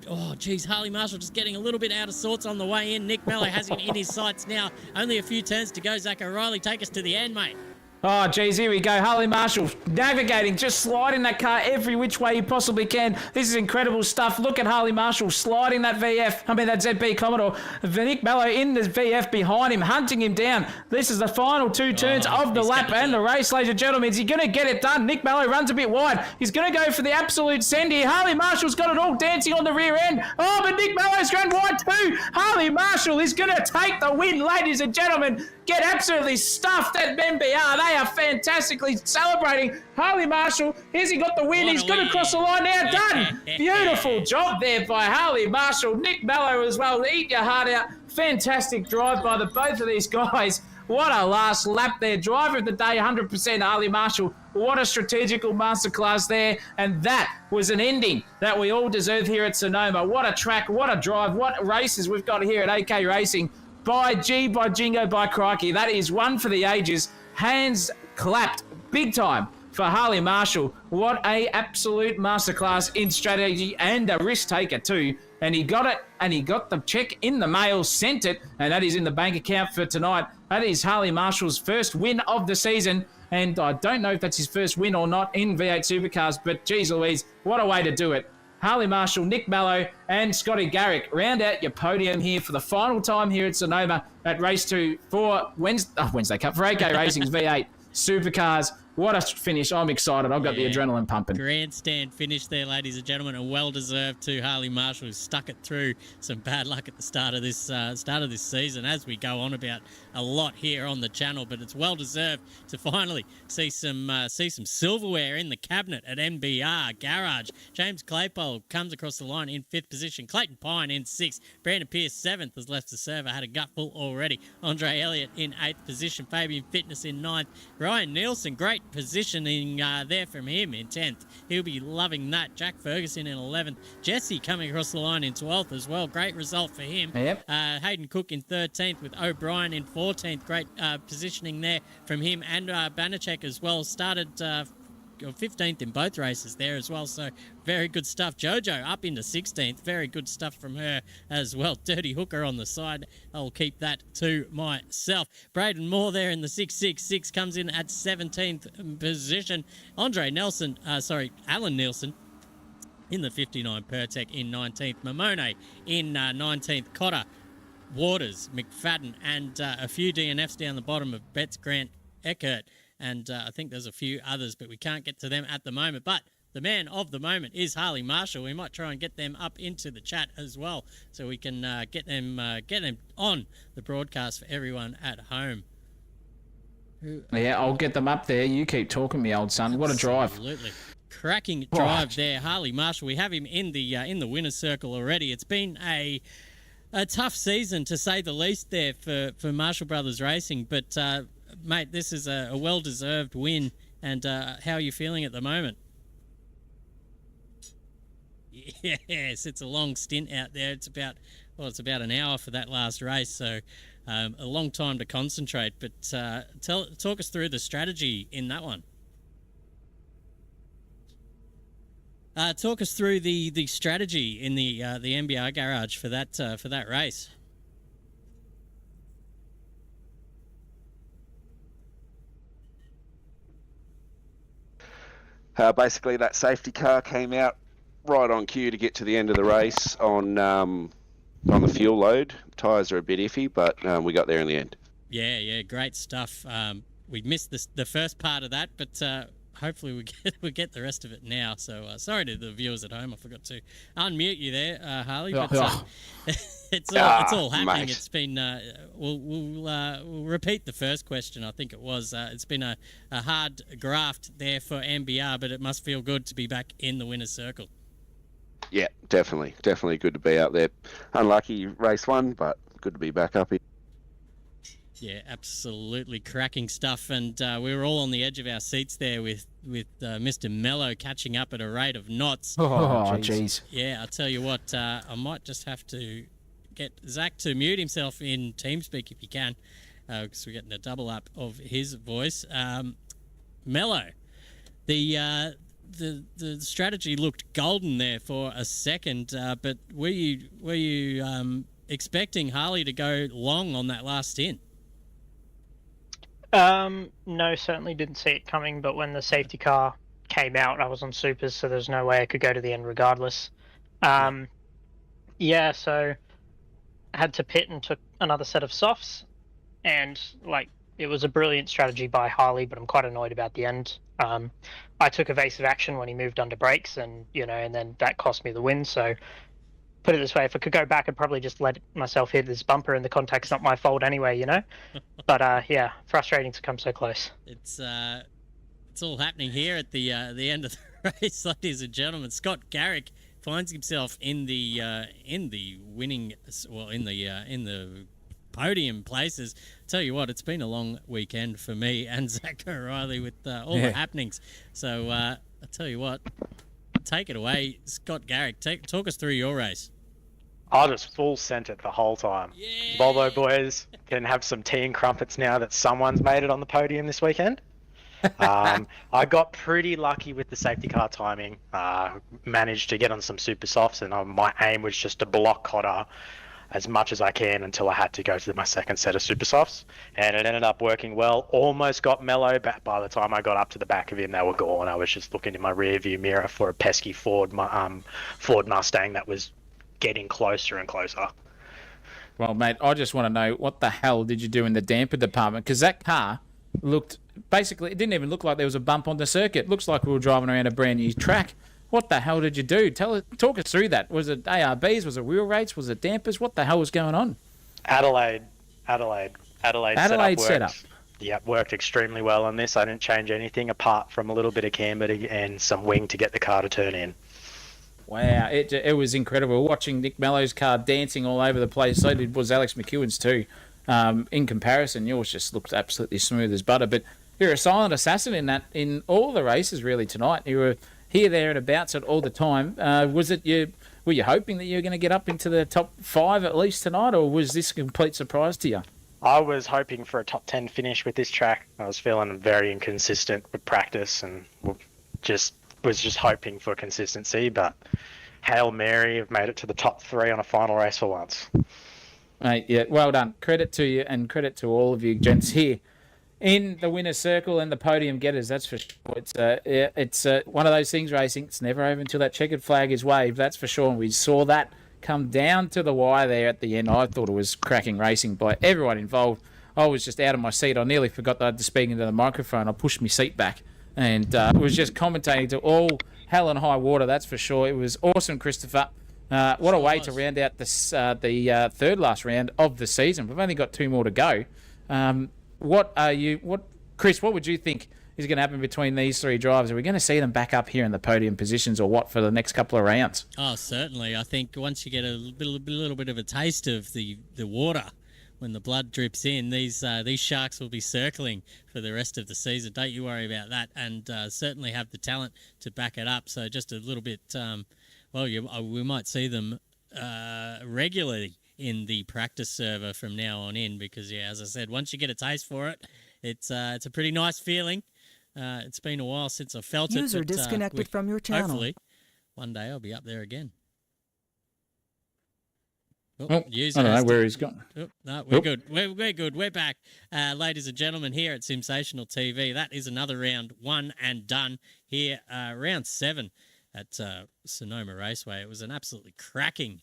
Oh, geez, Harley Marshall just getting a little bit out of sorts on the way in. Nick Mallow has him in his sights now. Only a few turns to go. Zach O'Reilly, take us to the end, mate. Oh, geez, here we go. Harley Marshall navigating, just sliding that car every which way he possibly can. This is incredible stuff. Look at Harley Marshall sliding that that ZB Commodore. Nick Mallow in the VF behind him, hunting him down. This is the final 2 turns of the lap and the race, ladies and gentlemen. Is he going to get it done? Nick Mallow runs a bit wide. He's going to go for the absolute send here. Harley Marshall's got it all dancing on the rear end. Oh, but Nick Mallow's gone wide too. Harley Marshall is going to take the win, ladies and gentlemen. Get absolutely stuffed at MBR. They are fantastically celebrating. Harley Marshall, here's he got the win. He's going to cross the line now. Done. Beautiful job there by Harley Marshall. Nick Mallow as well. Eat your heart out. Fantastic drive by the both of these guys. What a last lap there. Driver of the day, 100% Harley Marshall. What a strategical masterclass there. And that was an ending that we all deserve here at Sonoma. What a track, what a drive, what races we've got here at AK Racing. By Jingo, by crikey. That is one for the ages. Hands clapped big time for Harley Marshall. What a absolute masterclass in strategy and a risk taker too. And he got it, and he got the check in the mail, sent it, and that is in the bank account for tonight. That is Harley Marshall's first win of the season. And I don't know if that's his first win or not in V8 Supercars, but geez Louise, what a way to do it. Harley Marshall, Nick Mallow, and Scotty Garrick round out your podium here for the final time here at Sonoma at Race 2 for Wednesday Cup for AK Racing's V8 Supercars. What a finish. I'm excited. I've got the adrenaline pumping. Grandstand finish there, ladies and gentlemen, and well-deserved to Harley Marshall, who stuck it through some bad luck at the start of this season, as we go on about a lot here on the channel. But it's well-deserved to finally see some silverware in the cabinet at NBR Garage. James Claypole comes across the line in 5th position. Clayton Pine in 6th. Brandon Pierce 7th has left the server, had a gutful already. Andre Elliott in 8th position. Fabian Fitness in 9th. Ryan Nielsen, great positioning there from him in 10th. He'll be loving that. Jack Ferguson in 11th. Jesse coming across the line in 12th as well. Great result for him. Yep. Hayden Cook in 13th with O'Brien in 14th. Great positioning there from him. And Banachek as well started 15th in both races there as well. So very good stuff. Jojo up into 16th. Very good stuff from her as well. Dirty Hooker on the side. I'll keep that to myself. Braden Moore there in the 666 comes in at 17th position. Alan Nielsen in the 59 Pertec in 19th. Mamone in 19th. Cotter, Waters, McFadden, and a few DNFs down the bottom of Betts, Grant, Eckert. And I think there's a few others, but we can't get to them at the moment. But the man of the moment is Harley Marshall. We might try and get them up into the chat as well, so we can get them on the broadcast for everyone at home. Yeah, I'll get them up there. You keep talking, me old son. What a drive! Absolutely, cracking drive there, Harley Marshall. We have him in the winner's circle already. It's been a tough season to say the least there for Marshall Brothers Racing, but. Mate, this is a well-deserved win, and how are you feeling at the moment? Yes, it's a long stint out there. It's about, well, it's about an hour for that last race, so a long time to concentrate. But talk us through the strategy in that one. Talk us through the strategy in the MBR garage for that race. Basically, that safety car came out right on cue to get to the end of the race on the fuel load. Tyres are a bit iffy, but we got there in the end. Yeah, great stuff. We missed the first part of that, but hopefully we get the rest of it now. So sorry to the viewers at home, I forgot to unmute you there, Harley. But it's all happening. Mate. It's been we'll repeat the first question. I think it was. It's been a hard graft there for MBR, but it must feel good to be back in the winner's circle. Yeah, definitely good to be out there. Unlucky race one, but good to be back up here. Yeah, absolutely cracking stuff, and we were all on the edge of our seats there with Mr. Mello catching up at a rate of knots. Oh, jeez. Yeah, I'll tell you what, I might just have to get Zach to mute himself in TeamSpeak if you can, because we're getting a double up of his voice. Mello, the strategy looked golden there for a second, but were you expecting Harley to go long on that last stint? No, certainly didn't see it coming, but when the safety car came out, I was on supers, so there's no way I could go to the end regardless. Yeah, so I had to pit and took another set of softs, and it was a brilliant strategy by Harley, but I'm quite annoyed about the end. I took evasive action when he moved under brakes, and then that cost me the win. So put it this way, if I could go back, I'd probably just let myself hit this bumper, and the contact's not my fault anyway, But yeah, frustrating to come so close. It's all happening here at the end of the race, ladies and gentlemen. Scott Garrick finds himself in the winning, in the podium places. Tell you what, it's been a long weekend for me and Zach O'Reilly with all the happenings. So I tell you what. Take it away, Scott Garrick. Talk us through your race. I just full sent it the whole time. Yeah. Volvo boys can have some tea and crumpets now that someone's made it on the podium this weekend. I got pretty lucky with the safety car timing. Managed to get on some super softs, and my aim was just to block Cotter as much as I can until I had to go to my second set of super softs, and it ended up working well. Almost got Mello, but by the time I got up to the back of him, they were gone. I was just looking in my rear view mirror for a pesky Ford Mustang that was getting closer and closer. Well, mate, I just want to know, what the hell did you do in the damper department? Because that car looked, basically, it didn't even look like there was a bump on the circuit. It looks like we were driving around a brand new track. What the hell did you do? Talk us through that. Was it ARBs? Was it wheel rates? Was it dampers? What the hell was going on? Adelaide setup. Yeah, worked extremely well on this. I didn't change anything apart from a little bit of camber and some wing to get the car to turn in. Wow, it was incredible. Watching Nick Mello's car dancing all over the place. So was Alex McEwen's too. In comparison, yours just looked absolutely smooth as butter. But you're a silent assassin in all the races really tonight. You were here, there, and abouts it all the time. Were you hoping that you were going to get up into the top 5 at least tonight, or was this a complete surprise to you? I was hoping for a top 10 finish with this track. I was feeling very inconsistent with practice and was just hoping for consistency, but Hail Mary have made it to the top 3 on a final race for once. Mate, yeah, well done. Credit to you and credit to all of you gents here in the winner's circle and the podium getters, that's for sure. It's one of those things, racing. It's never over until that checkered flag is waved, that's for sure. And we saw that come down to the wire there at the end. I thought it was cracking racing by everyone involved. I was just out of my seat. I nearly forgot that I had to speak into the microphone. I pushed my seat back and was just commentating to all hell and high water, that's for sure. It was awesome, Christopher. What a way to round out the third last round of the season. We've only got 2 more to go. Chris, what would you think is going to happen between these 3 drivers? Are we going to see them back up here in the podium positions or what for the next couple of rounds? Oh, certainly. I think once you get a little bit of a taste of the water, when the blood drips in, these sharks will be circling for the rest of the season. Don't you worry about that, and certainly have the talent to back it up. So just a little bit, we might see them regularly in the practice server from now on in, because yeah, as I said, once you get a taste for it, it's a pretty nice feeling. It's been a while since I felt it. User disconnected from your channel. Hopefully, one day I'll be up there again. Oh, I don't know where he's gone. Oh, no, we're good. We're good. We're back. Ladies and gentlemen, here at Sensational TV. That is another round one and done here. Round 7 at Sonoma Raceway. It was an absolutely cracking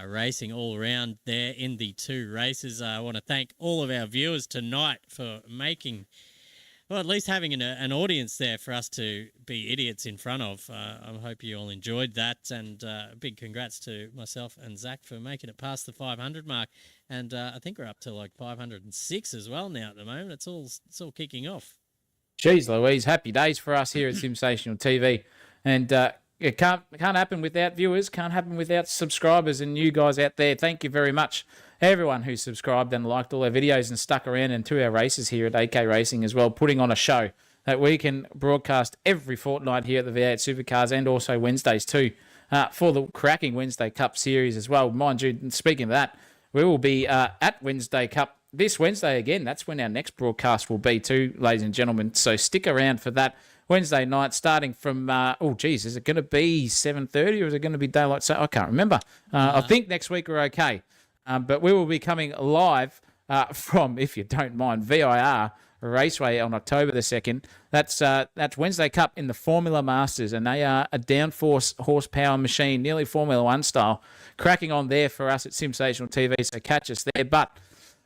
racing all around there in the 2 races. I want to thank all of our viewers tonight for making... Well, at least having an audience there for us to be idiots in front of. I hope you all enjoyed that, and a big congrats to myself and Zach for making it past the 500 mark. And I think we're up to like 506 as well now at the moment. It's all kicking off. Jeez Louise, happy days for us here at Sensational TV. And it can't happen without viewers, can't happen without subscribers and you guys out there. Thank you very much. Everyone who subscribed and liked all our videos and stuck around into our races here at AK Racing as well, putting on a show that we can broadcast every fortnight here at the V8 Supercars and also Wednesdays too for the cracking Wednesday Cup series as well. Mind you, speaking of that, we will be at Wednesday Cup this Wednesday again. That's when our next broadcast will be too, ladies and gentlemen. So stick around for that Wednesday night starting from, is it going to be 7:30 or is it going to be daylight? So I can't remember. I think next week we're okay. But we will be coming live from, if you don't mind, VIR Raceway on October the 2nd. That's Wednesday Cup in the Formula Masters, and they are a downforce horsepower machine, nearly Formula 1 style, cracking on there for us at Sensational TV, so catch us there. But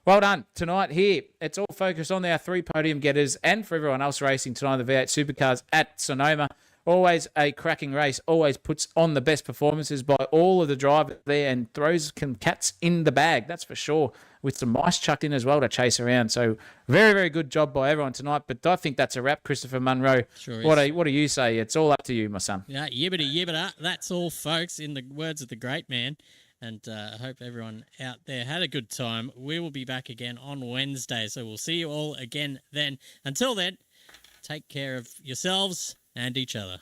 well done tonight here. It's all focused on our 3 podium getters and for everyone else racing tonight, the V8 Supercars at Sonoma. Always a cracking race, always puts on the best performances by all of the drivers there and throws some cats in the bag, that's for sure, with some mice chucked in as well to chase around. So very, very good job by everyone tonight. But I think that's a wrap, Christopher Munro. Sure is. What do you say? It's all up to you, my son. Yeah, yibbity yibbita. That's all, folks, in the words of the great man. And I hope everyone out there had a good time. We will be back again on Wednesday, so we'll see you all again then. Until then, take care of yourselves and each other.